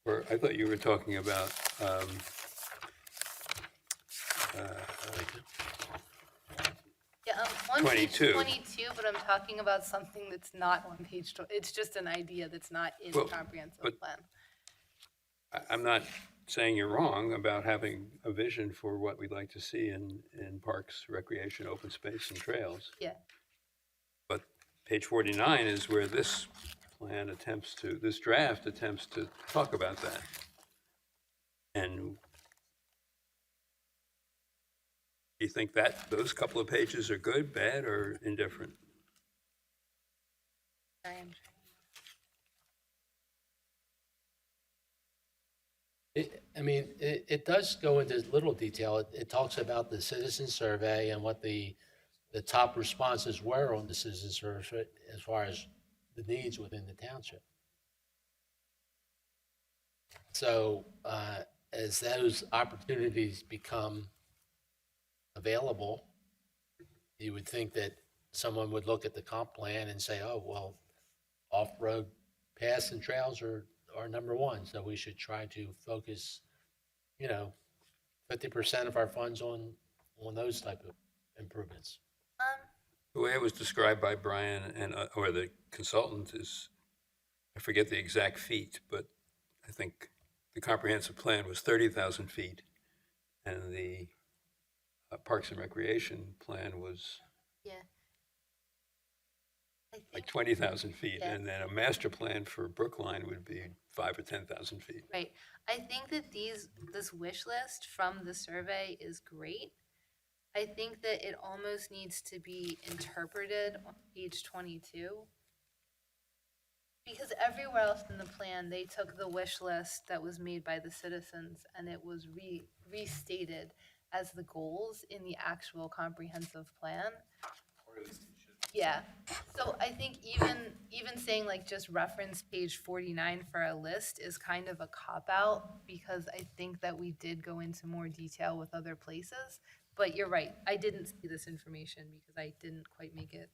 Or I thought you were talking about, Yeah, on page 22. 22, but I'm talking about something that's not on page, it's just an idea that's not in the Well, comprehensive but- plan. I'm not saying you're wrong about having a vision for what we'd like to see in parks, recreation, open space, and trails. Yeah, But page 49 is where this plan this draft attempts to talk about that. And do you think that those couple of pages are good, bad, or indifferent? I am. It does go into little detail. It talks about the citizen survey and what the top responses were on the citizen survey as far as the needs within the township. So as those opportunities become available, you would think that someone would look at the comp plan and say, oh, well, off-road paths and trails are number one, so we should try to focus, 50% of our funds on those type of improvements. The way it was described by Brian or the consultant is, I forget the exact feet, but I think the comprehensive plan was 30,000 feet, and the Parks and Recreation plan was Yeah. I like think, 20,000 feet, Yeah. and then a master plan for Brookline would be 5,000 or 10,000 feet. right, I think that this wish list from the survey is great. I think that it almost needs to be interpreted on page 22. Because everywhere else in the plan, they took the wish list that was made by the citizens and it was restated as the goals in the actual comprehensive plan. Yeah, so I think even saying like just reference page 49 for a list is kind of a cop-out, because I think that we did go into more detail with other places. But you're right, I didn't see this information because I didn't quite make it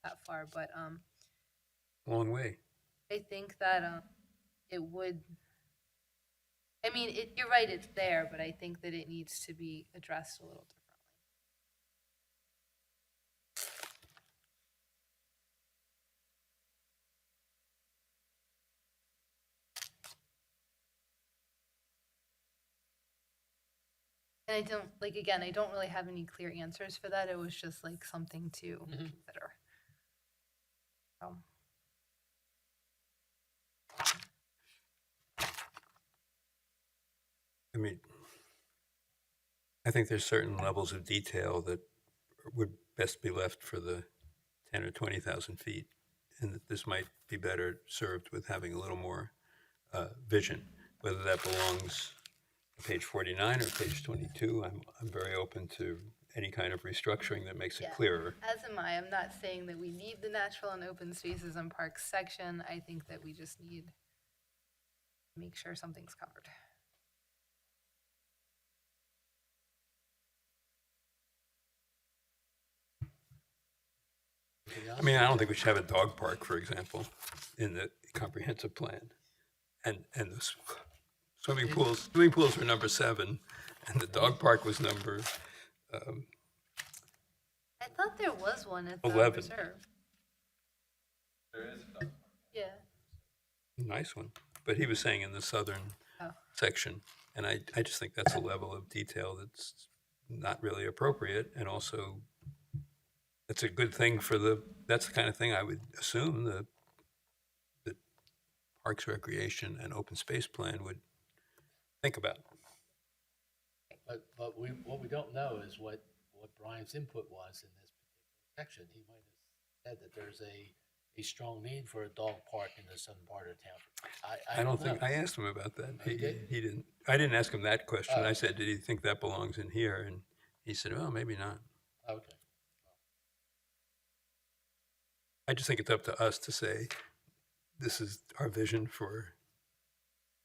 that far, but Long way. I think that it would, you're right, it's there, but I think that it needs to be addressed a little differently. And I don't, again, I don't really have any clear answers for that. It was just like something to consider. I mean, I think there's certain levels of detail that would best be left for the 10 or 20,000 feet, and that this might be better served with having a little more vision. Whether that belongs on page 49 or page 22, I'm very open to any kind of restructuring that makes it Yeah. clearer. As am I. I'm not saying that we need the natural and open spaces and parks section. I think that we just need to make sure something's covered. Anything else? I mean, I don't think we should have a dog park, for example, in the comprehensive plan. And the swimming pools were number 7, and the dog park was number, I thought there was one at the 11. reserve. Yeah. nice one. But he was saying in the southern Oh. section, and I just think that's a level of detail that's not really appropriate, and also it's a good thing that's the kind of thing I would assume the Parks, Recreation, and Open Space Plan would think about. But what we don't know is what Brian's input was in this particular section. He might have said that there's a strong need for a dog park in the southern part of town. I don't think, know. I asked him about that. Oh, you did? He didn't, I didn't ask him that question. Oh. I said, did he think that belongs in here? And he said, well, maybe not. Okay. I just think it's up to us to say, this is our vision for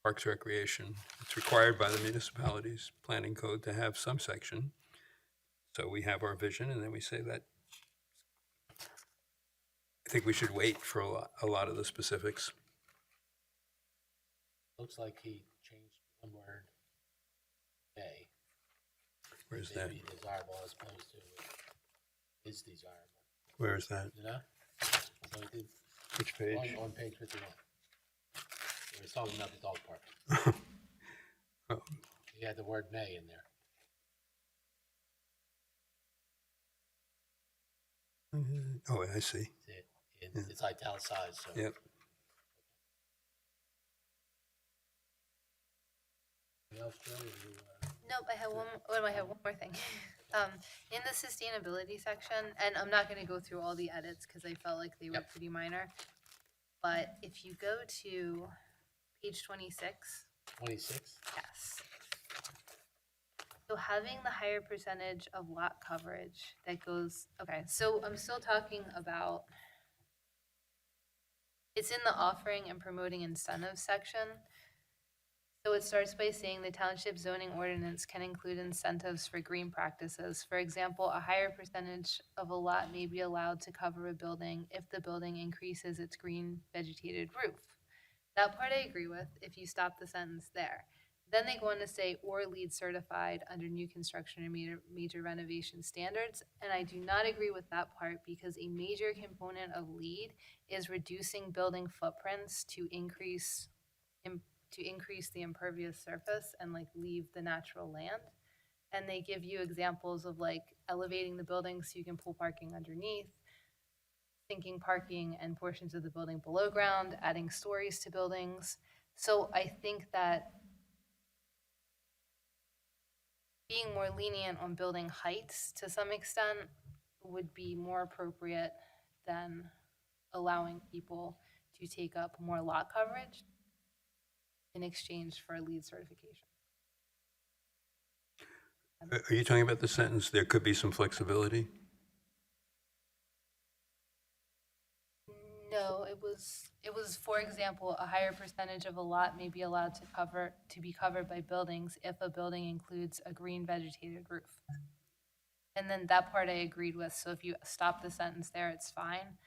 Parks, Recreation. It's required by the municipality's planning code to have some section. So we have our vision, and then we say that. I think we should wait for a lot of the specifics. Looks like he changed one word, may. Where's to that? be desirable as opposed to is desirable, Where is that? you know? So he did Which page? on page 51. He was talking about the dog park. Oh, He had the word may in there. oh, I see. It's italicized, so. Yep. Anything else, Joe? Nope, I have one more thing. In the sustainability section, and I'm not gonna go through all the edits, cause I felt like they were pretty minor. But if you go to page 26, 26? yes. So having the higher percentage of lot coverage that goes, okay, so I'm still talking about, it's in the offering and promoting incentives section. So it starts by saying the township zoning ordinance can include incentives for green practices. For example, a higher percentage of a lot may be allowed to cover a building if the building increases its green vegetated roof. That part I agree with, if you stop the sentence there. Then they go on to say, or LEED certified under new construction and major renovation standards. And I do not agree with that part because a major component of LEED is reducing building footprints to increase the impervious surface and like leave the natural land. And they give you examples of like elevating the building so you can pull parking underneath, sinking parking and portions of the building below ground, adding stories to buildings. So I think that being more lenient on building heights to some extent would be more appropriate than allowing people to take up more lot coverage in exchange for LEED certification. Are you talking about the sentence, there could be some flexibility? No, it was, for example, a higher percentage of a lot may be allowed to be covered by buildings if a building includes a green vegetated roof. And then that part I agreed with, so if you stop the sentence there, it's fine.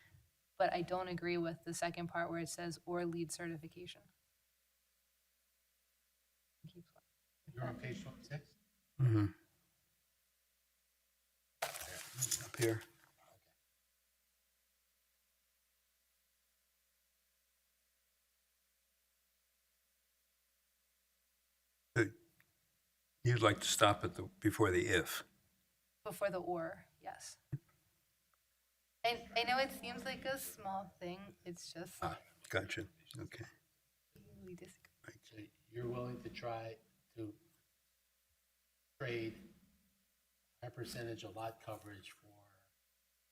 But I don't agree with the second part where it says, or LEED certification. You're on page 26? Mm-hmm. Up here. You'd like to stop at before the if. Before the or, yes. I know it seems like a small thing, it's just, Gotcha, okay. we disagree. So you're willing to try to trade a percentage of lot coverage for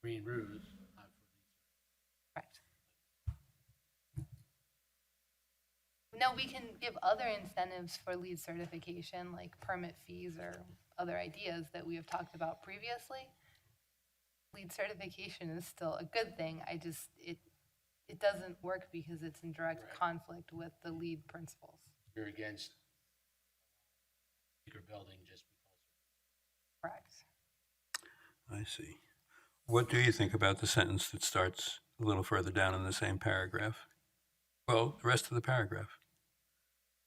green roofs, not for these. Correct. No, we can give other incentives for LEED certification, like permit fees or other ideas that we have talked about previously. LEED certification is still a good thing. It doesn't work because it's in direct conflict with the LEED principles. You're against bigger building just because. Correct. I see. What do you think about the sentence that starts a little further down in the same paragraph? Well, the rest of the paragraph.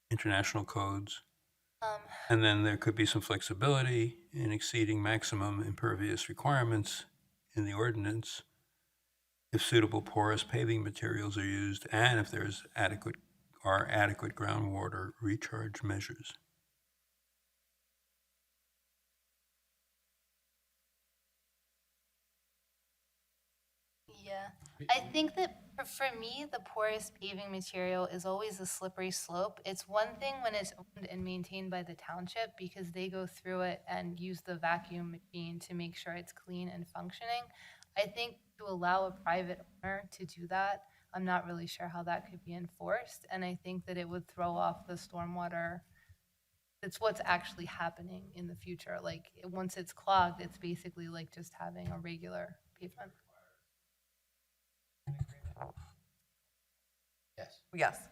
International codes. And then there could be some flexibility in exceeding maximum impervious requirements in the ordinance if suitable porous paving materials are used and if there's adequate groundwater recharge measures. Yeah, I think that for me, the porous paving material is always a slippery slope. It's one thing when it's owned and maintained by the township because they go through it and use the vacuum machine to make sure it's clean and functioning. I think to allow a private owner to do that, I'm not really sure how that could be enforced. And I think that it would throw off the stormwater. It's what's actually happening in the future. Like, once it's clogged, it's basically like just having a regular pavement. Yes. Yes.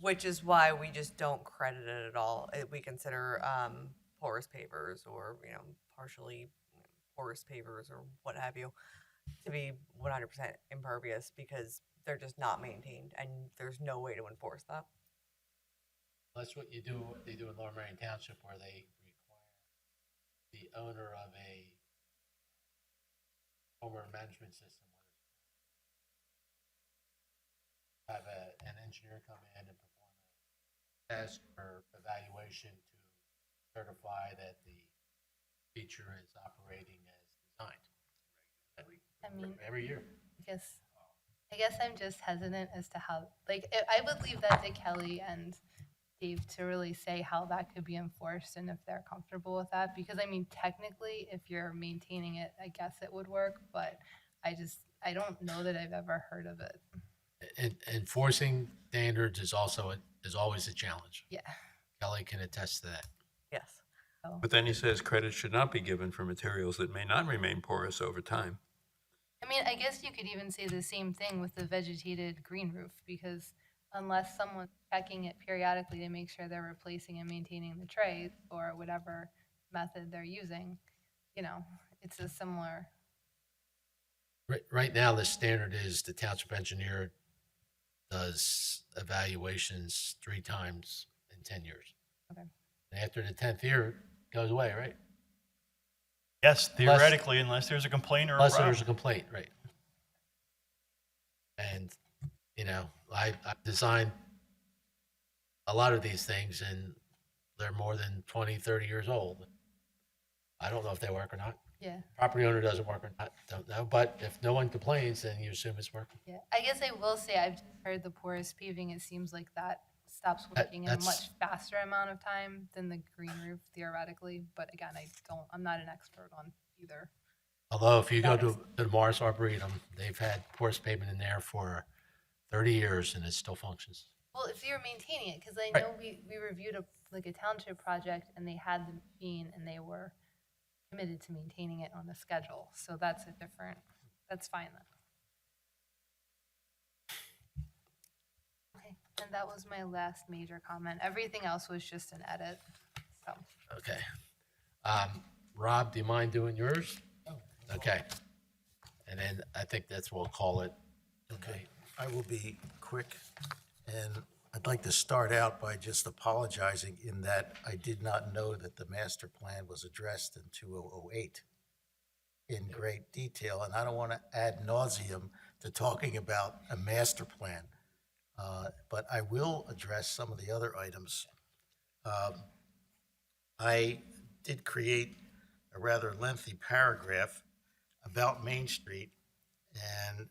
Which is why we just don't credit it at all. We consider porous pavers or, partially porous pavers or what have you to be 100% impervious because they're just not maintained and there's no way to enforce that. That's what they do in Lower Merion Township, where they require the owner of a stormwater management system, have an engineer come in and perform a test or evaluation to certify that the feature is operating as designed. I mean, Every year. I guess I'm just hesitant as to how, I would leave that to Kelly and Dave to really say how that could be enforced and if they're comfortable with that. Because, I mean, technically, if you're maintaining it, I guess it would work, but I don't know that I've ever heard of it. Enforcing standards is always a challenge. Yeah. Kelly can attest to that. Yes. But then he says credit should not be given for materials that may not remain porous over time. I mean, I guess you could even say the same thing with the vegetated green roof, because unless someone's checking it periodically to make sure they're replacing and maintaining the trays or whatever method they're using, it's a similar. Right now, the standard is the township engineer does evaluations 3 times in 10 years. Okay. And after the 10th year, it goes away, right? Yes, theoretically, unless there's a complaint or a Unless problem. there's a complaint, right? And, I've designed a lot of these things, and they're more than 20, 30 years old. I don't know if they work or not. Yeah. Property owner doesn't work or not, don't know. But if no one complains, then you assume it's working. Yeah. I guess I will say I've just heard the porous paving. It seems like that stops working in a much faster amount of time than the green roof theoretically. But again, I'm not an expert on either. Although if you go to the Morris Arboretum, they've had porous pavement in there for 30 years and it still functions. Well, if you're maintaining it, because I Right. know we reviewed a township project and they had the machine and they were committed to maintaining it on a schedule. So that's fine then. Okay, and that was my last major comment. Everything else was just an edit, so. Okay. Rob, do you mind doing yours? Okay. And then I think that's what we'll call it. Okay, I will be quick, and I'd like to start out by just apologizing in that I did not know that the master plan was addressed in 2008 in great detail, and I don't want to ad nauseum to talking about a master plan, but I will address some of the other items. I did create a rather lengthy paragraph about Main Street and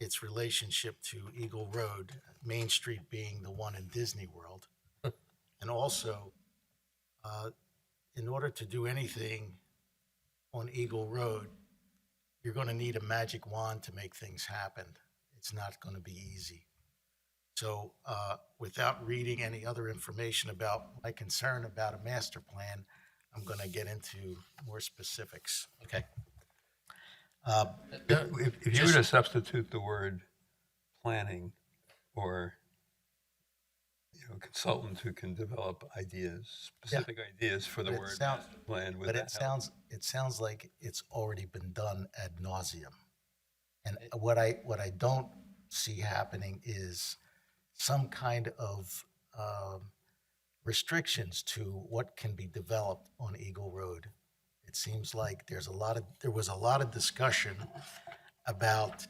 its relationship to Eagle Road, Main Street being the one in Disney World. And also, in order to do anything on Eagle Road, you're going to need a magic wand to make things happen. It's not going to be easy. So without reading any other information about my concern about a master plan, I'm going to get into more specifics. Okay. If you were to substitute the word planning or a consultant who can develop ideas, specific ideas for the But it word sounds- master plan. Would But that help? it sounds like it's already been done ad nauseum. And what I don't see happening is some kind of restrictions to what can be developed on Eagle Road. It seems like there was a lot of discussion about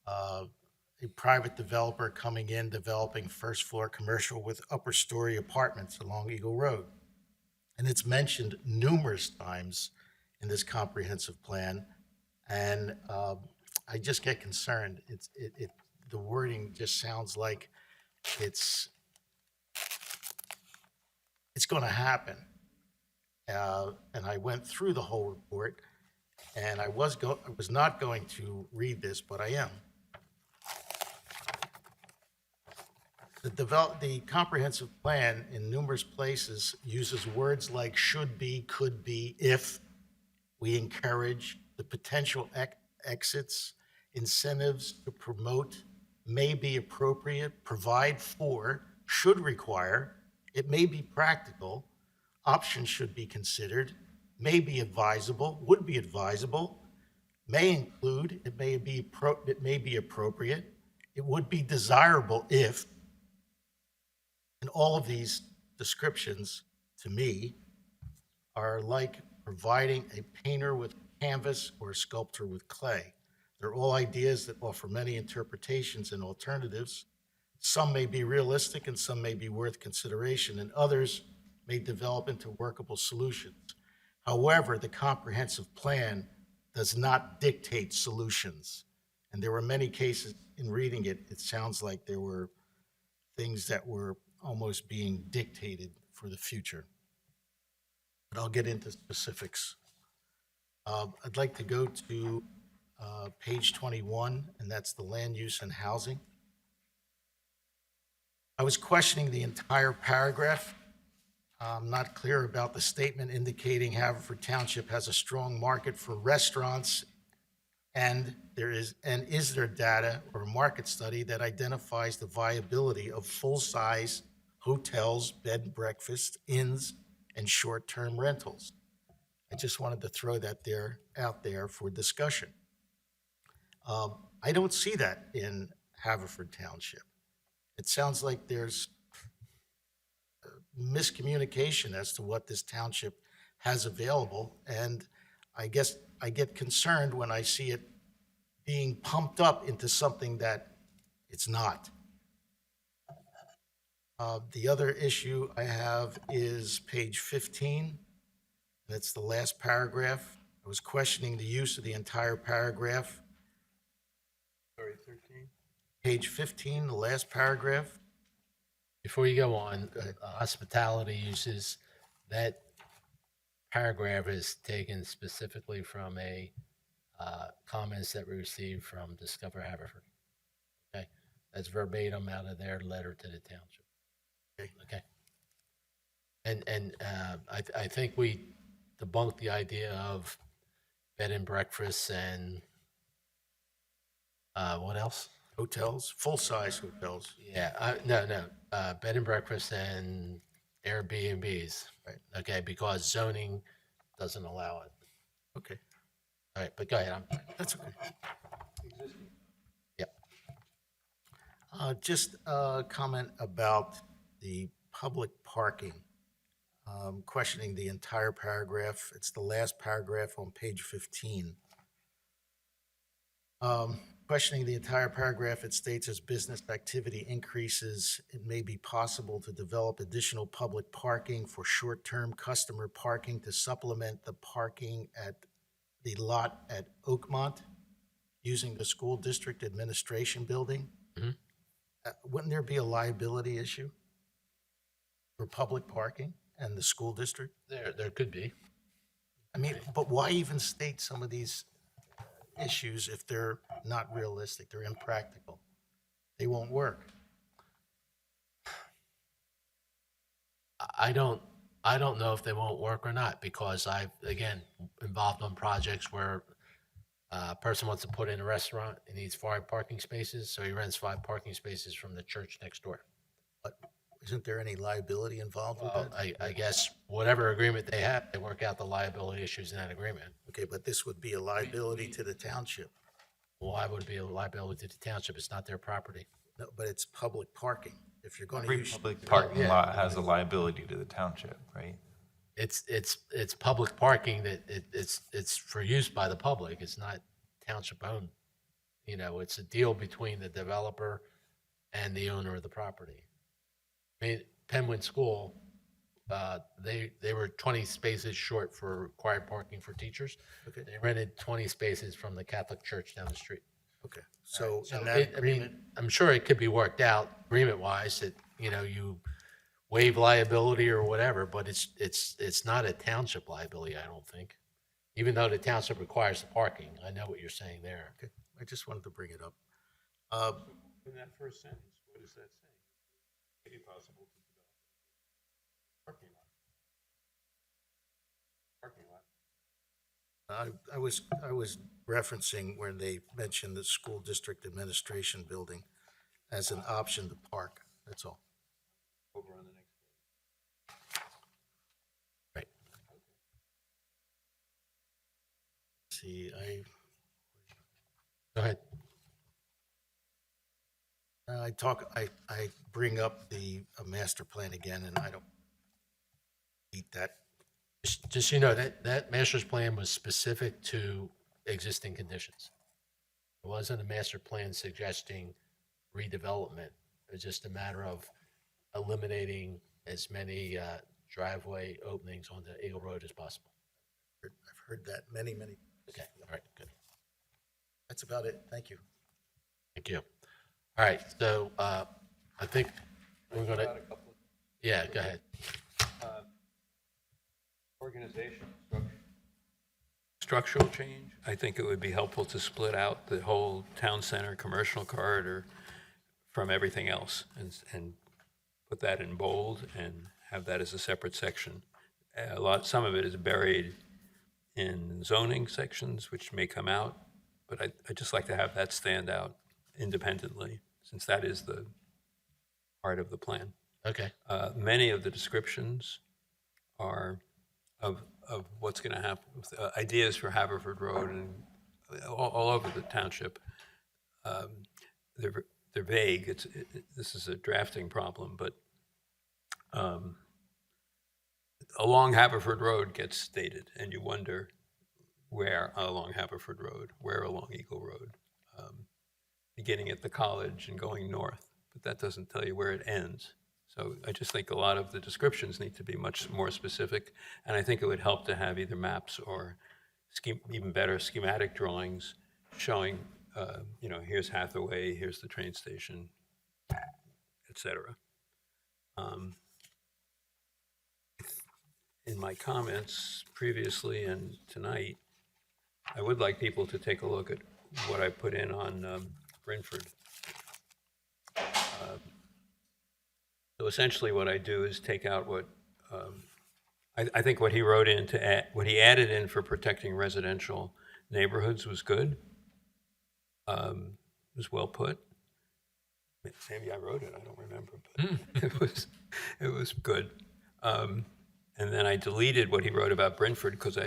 a private developer coming in, developing first floor commercial with upper story apartments along Eagle Road. And it's mentioned numerous times in this comprehensive plan. And I just get concerned. The wording just sounds like it's going to happen. And I went through the whole report, and I was not going to read this, but I am. The comprehensive plan in numerous places uses words like should be, could be, if. We encourage the potential exits, incentives to promote, may be appropriate, provide for, should require, it may be practical, options should be considered, may be advisable, would be advisable, may include, it may be appropriate, it would be desirable if. And all of these descriptions, to me, are like providing a painter with canvas or a sculptor with clay. They're all ideas that offer many interpretations and alternatives. Some may be realistic and some may be worth consideration, and others may develop into workable solutions. However, the comprehensive plan does not dictate solutions. And there were many cases in reading it, it sounds like there were things that were almost being dictated for the future. But I'll get into specifics. I'd like to go to page 21, and that's the land use and housing. I was questioning the entire paragraph. I'm not clear about the statement indicating Haverford Township has a strong market for restaurants, and is there data or a market study that identifies the viability of full-size hotels, bed and breakfast, inns, and short-term rentals? I just wanted to throw that out there for discussion. I don't see that in Haverford Township. It sounds like there's miscommunication as to what this township has available, and I guess I get concerned when I see it being pumped up into something that it's not. The other issue I have is page 15. That's the last paragraph. I was questioning the use of the entire paragraph. Sorry, 13? Page 15, the last paragraph. Before you go on, hospitality uses, that paragraph is taken specifically from a comments that we received from Discover Haverford. Okay, that's verbatim out of their letter to the township. Okay. And I think we debunked the idea of bed and breakfasts and what else? Hotels, full-size hotels. Yeah, no, bed and breakfast and Airbnbs. Right. Okay, because zoning doesn't allow it. Okay, All right, but go ahead. that's okay. Yep. Just a comment about the public parking. Questioning the entire paragraph. It's the last paragraph on page 15. Questioning the entire paragraph, it states as business activity increases, it may be possible to develop additional public parking for short-term customer parking to supplement the parking at the lot at Oakmont using the school district administration building. Wouldn't there be a liability issue for public parking and the school district? There could be. I mean, but why even state some of these issues if they're not realistic, they're impractical? They won't work. I don't know if they won't work or not, because I've, again, involved on projects where a person wants to put in a restaurant and needs 5 parking spaces, so he rents 5 parking spaces from the church next door. But Isn't there any liability involved with Well, that? I guess whatever agreement they have, they work out the liability issues in that agreement. Okay, but this would be a liability to the township. Why would it be a liability to the township? It's not their property. No, but it's public parking. If you're going to Every use, public parking yeah. lot has a liability to the township, right? It's public parking that it's for use by the public. It's not township owned. You know, it's a deal between the developer and the owner of the property. I mean, Penwood School, they were 20 spaces short for required parking for teachers. Okay. They rented 20 spaces from the Catholic Church down the street. okay, so So in that I mean, agreement, I'm sure it could be worked out agreement-wise that, you know, you waive liability or whatever, but it's not a township liability, I don't think. Even though the township requires the parking. I know what you're saying there. okay, I just wanted to bring it up. In that first sentence, what does that say? May be possible to develop parking lot. Parking lot. I was referencing where they mentioned the school district administration building as an option to park, that's all. Over on the next page. Right. See, Go ahead. I bring up the master plan again, and I don't eat that. Just so you know, that master's plan was specific to existing conditions. It wasn't a master plan suggesting redevelopment. It was just a matter of eliminating as many driveway openings onto Eagle Road as possible. I've heard that many. Okay, all right, good. That's about it, thank you. Thank you. All right, so I think we're going to, yeah, go ahead. Organization, structural change. I think it would be helpful to split out the whole town center commercial corridor from everything else and put that in bold and have that as a separate section. Some of it is buried in zoning sections, which may come out, but I'd just like to have that stand out independently, since that is the part of the plan. Okay, Many of the descriptions are of what's going to happen, ideas for Haverford Road and all over the township. They're vague. This is a drafting problem, but along Haverford Road gets stated, and you wonder where along Haverford Road, where along Eagle Road, beginning at the college and going north, but that doesn't tell you where it ends. So I just think a lot of the descriptions need to be much more specific, and I think it would help to have either maps or even better schematic drawings showing, here's Hathaway, here's the train station, et cetera. In my comments previously and tonight, I would like people to take a look at what I put in on Brentford. So essentially what I do is take out what, I think what he wrote in what he added in for protecting residential neighborhoods was good. Was well put. Maybe I wrote it, I don't remember, but it was good. And then I deleted what he wrote about Brentford because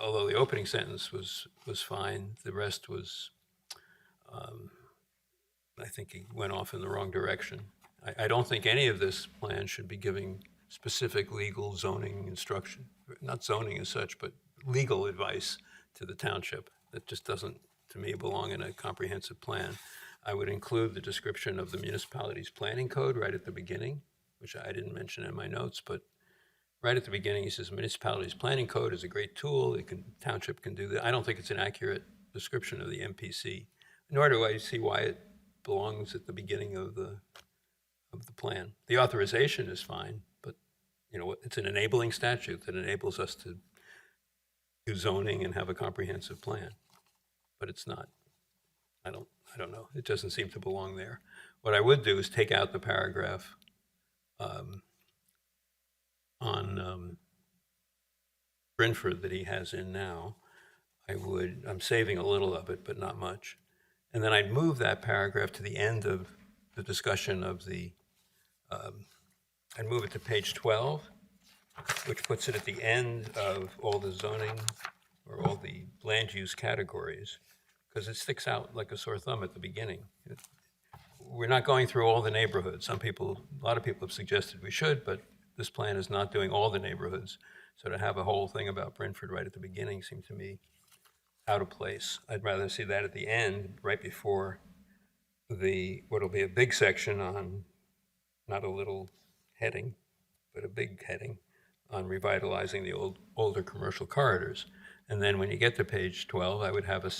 although the opening sentence was fine, the rest was, I think he went off in the wrong direction. I don't think any of this plan should be giving specific legal zoning instruction, not zoning as such, but legal advice to the township. That just doesn't, to me, belong in a comprehensive plan. I would include the description of the municipality's planning code right at the beginning, which I didn't mention in my notes, but right at the beginning, he says municipality's planning code is a great tool. Township can do that. I don't think it's an accurate description of the MPC, nor do I see why it belongs at the beginning of the plan. The authorization is fine, but it's an enabling statute that enables us to do zoning and have a comprehensive plan, but it's not. I don't know. It doesn't seem to belong there. What I would do is take out the paragraph on Brentford that he has in now. I'm saving a little of it, but not much. And then I'd move that paragraph to the end of the discussion of the I'd move it to page 12, which puts it at the end of all the zoning or all the land use categories, because it sticks out like a sore thumb at the beginning. We're not going through all the neighborhoods. A lot of people have suggested we should, but this plan is not doing all the neighborhoods. So to have a whole thing about Brentford right at the beginning seemed to me out of place. I'd rather see that at the end, right before what'll be a big section on, not a little heading, but a big heading on revitalizing the older commercial corridors. And then when you get to page 12, I would have a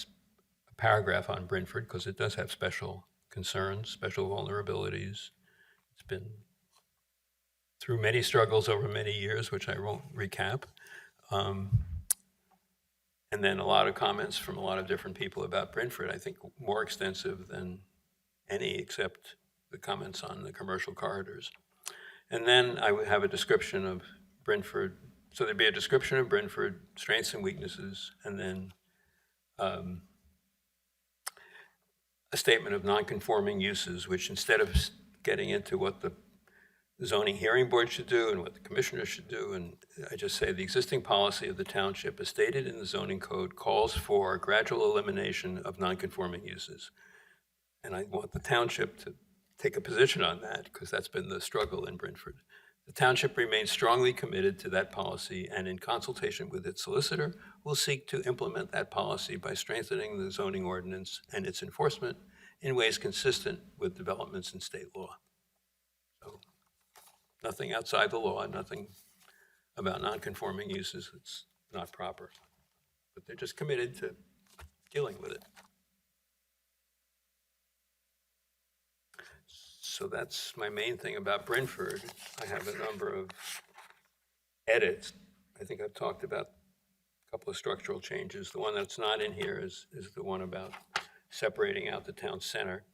paragraph on Brentford, because it does have special concerns, special vulnerabilities. It's been through many struggles over many years, which I won't recap. And then a lot of comments from a lot of different people about Brentford, I think more extensive than any except the comments on the commercial corridors. And then I would have a description of Brentford. So there'd be a description of Brentford, strengths and weaknesses, and then a statement of non-conforming uses, which instead of getting into what the zoning hearing board should do and what the commissioners should do, and I just say the existing policy of the township as stated in the zoning code calls for gradual elimination of non-conforming uses. And I want the township to take a position on that, because that's been the struggle in Brentford. The township remains strongly committed to that policy, and in consultation with its solicitor, will seek to implement that policy by strengthening the zoning ordinance and its enforcement in ways consistent with developments in state law. So nothing outside the law, nothing about non-conforming uses that's not proper. But they're just committed to dealing with it. So that's my main thing about Brentford. I have a number of edits. I think I've talked about a couple of structural changes. The one that's not in here is the one about separating out the town center.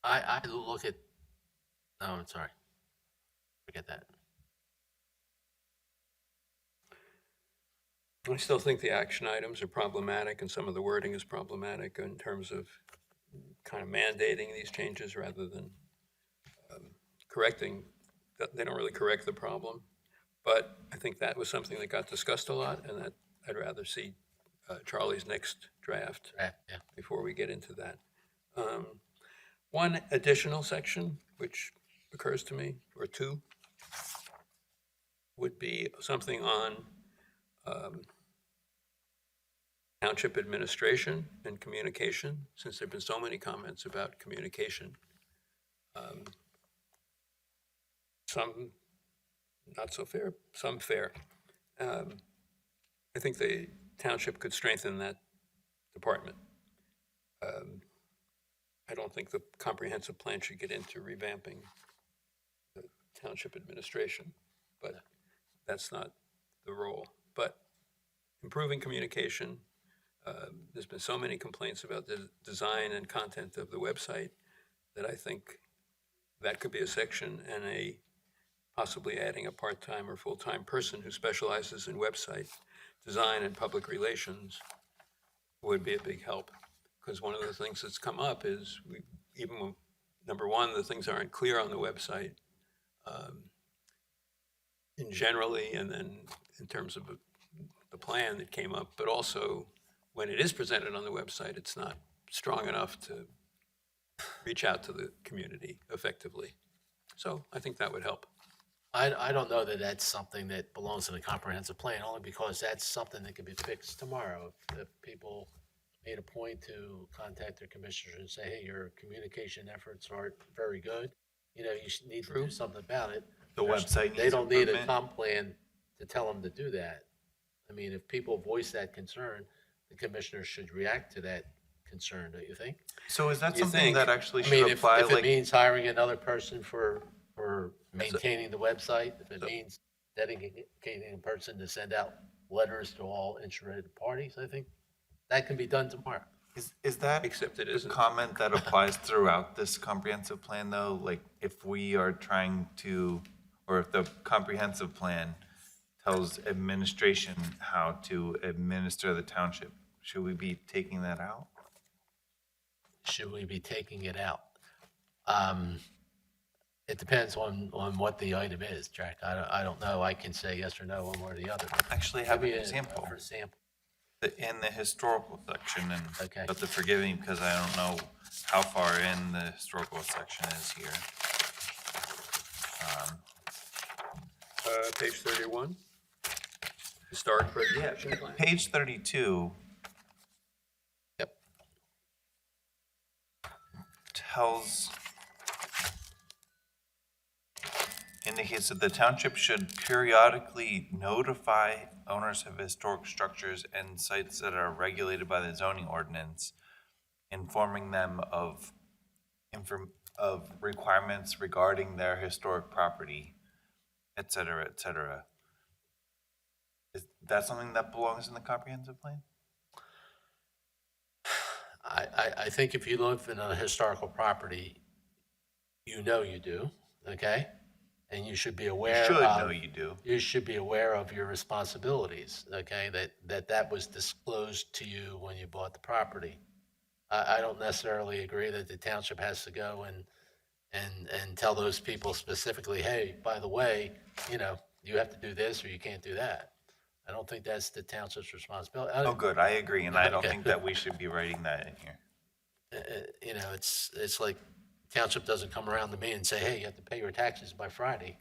I look at, no, I'm sorry. Forget that. I still think the action items are problematic, and some of the wording is problematic in terms of kind of mandating these changes rather than correcting. They don't really correct the problem, but I think that was something that got discussed a lot, and that I'd rather see Charlie's next draft Yeah. before we get into that. One additional section, which occurs to me, or two, would be something on township administration and communication, since there have been so many comments about communication. Some not so fair, some fair. I think the township could strengthen that department. I don't think the comprehensive plan should get into revamping the township administration, but that's not the role. But improving communication, there's been so many complaints about the design and content of the website that I think that could be a section, and possibly adding a part-time or full-time person who specializes in website design and public relations would be a big help. Because one of the things that's come up is number one, the things aren't clear on the website in generally, and then in terms of the plan that came up, but also when it is presented on the website, it's not strong enough to reach out to the community effectively. So I think that would help. I don't know that that's something that belongs in the comprehensive plan, only because that's something that can be fixed tomorrow. If people made a point to contact their commissioner and say, hey, your communication efforts aren't very good, you need to do something about it. The website They needs don't need a improvement. comp plan to tell them to do that. I mean, if people voice that concern, the commissioner should react to that concern, don't you think? So is that You something think? that actually I mean, should if apply, it like, means hiring another person for maintaining the website, if it means dedicating a person to send out letters to all interested parties, I think that can be done tomorrow. is that Except it a isn't. comment that applies throughout this comprehensive plan, though? Like, if we are trying to, or if the comprehensive plan tells administration how to administer the township, should we be taking that out? Should we be taking it out? It depends on what the item is, Jack. I don't know. I can say yes or no, one way or the other. Actually, have Maybe an a- example. For example. In the historical section, and Okay. you have to forgive me because I don't know how far in the historical section is here. Page 31, historic preservation plan. Page 32 Yep. indicates that the township should periodically notify owners of historic structures and sites that are regulated by the zoning ordinance, informing them of requirements regarding their historic property, et cetera, et cetera. Is that something that belongs in the comprehensive plan? I think if you live in a historical property, you know you do, okay? And you should be aware Should of. know you do. You should be aware of your responsibilities, okay? That was disclosed to you when you bought the property. I don't necessarily agree that the township has to go and tell those people specifically, hey, by the way, you have to do this or you can't do that. I don't think that's the township's responsibility. Oh, good, I agree, and I don't Okay. think that we should be writing that in here. It's like township doesn't come around to me and say, hey, you have to pay your taxes by Friday,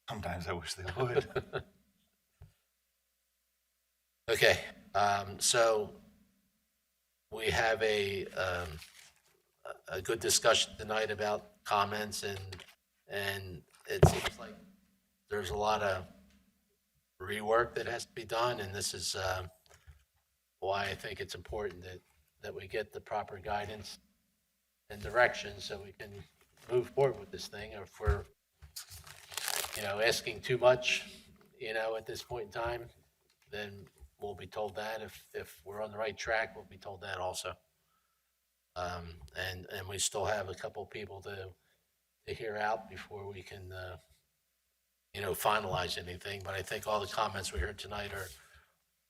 Sometimes I wish they would. Okay, so we have a good discussion tonight about comments and it seems like there's a lot of rework that has to be done, and this is why I think it's important that we get the proper guidance and direction so we can move forward with this thing. Or if we're, asking too much, at this point in time, then we'll be told that. If we're on the right track, we'll be told that also. And we still have a couple people to hear out before we can, finalize anything. But I think all the comments we heard tonight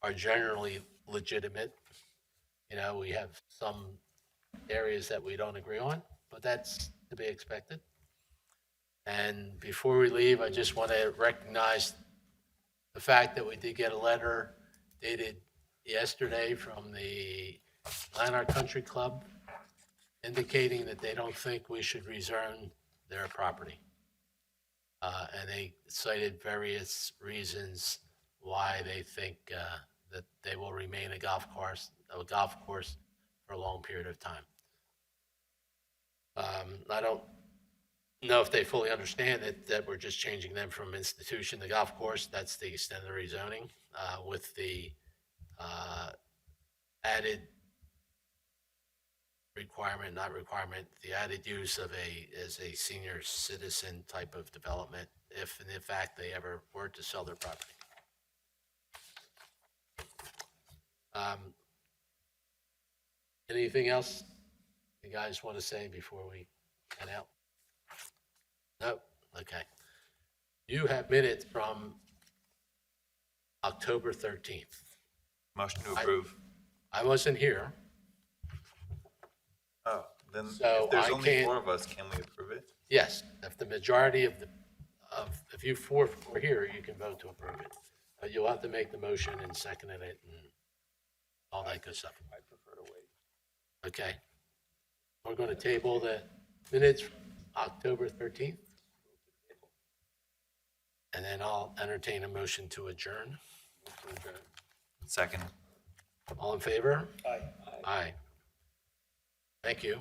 are generally legitimate. We have some areas that we don't agree on, but that's to be expected. And before we leave, I just want to recognize the fact that we did get a letter dated yesterday from the Lanark Country Club indicating that they don't think we should rezone their property. And they cited various reasons why they think that they will remain a golf course for a long period of time. I don't know if they fully understand that we're just changing them from institution to golf course. That's the extent of the rezoning, with the added the added use of as a senior citizen type of development, if in fact they ever were to sell their property. Anything else you guys want to say before we head out? No? Okay. You have minutes from October 13th. Motion to approve. I wasn't here. Oh, then So if there's I only can't- 4 of us, can we approve it? Yes, if the majority if you four are here, you can vote to approve it. But you'll have to make the motion and second it and all that good stuff. I prefer to wait. Okay. We're going to table the minutes from October 13th. And then I'll entertain a motion to adjourn. Second. All in favor? Aye. Aye. Thank you.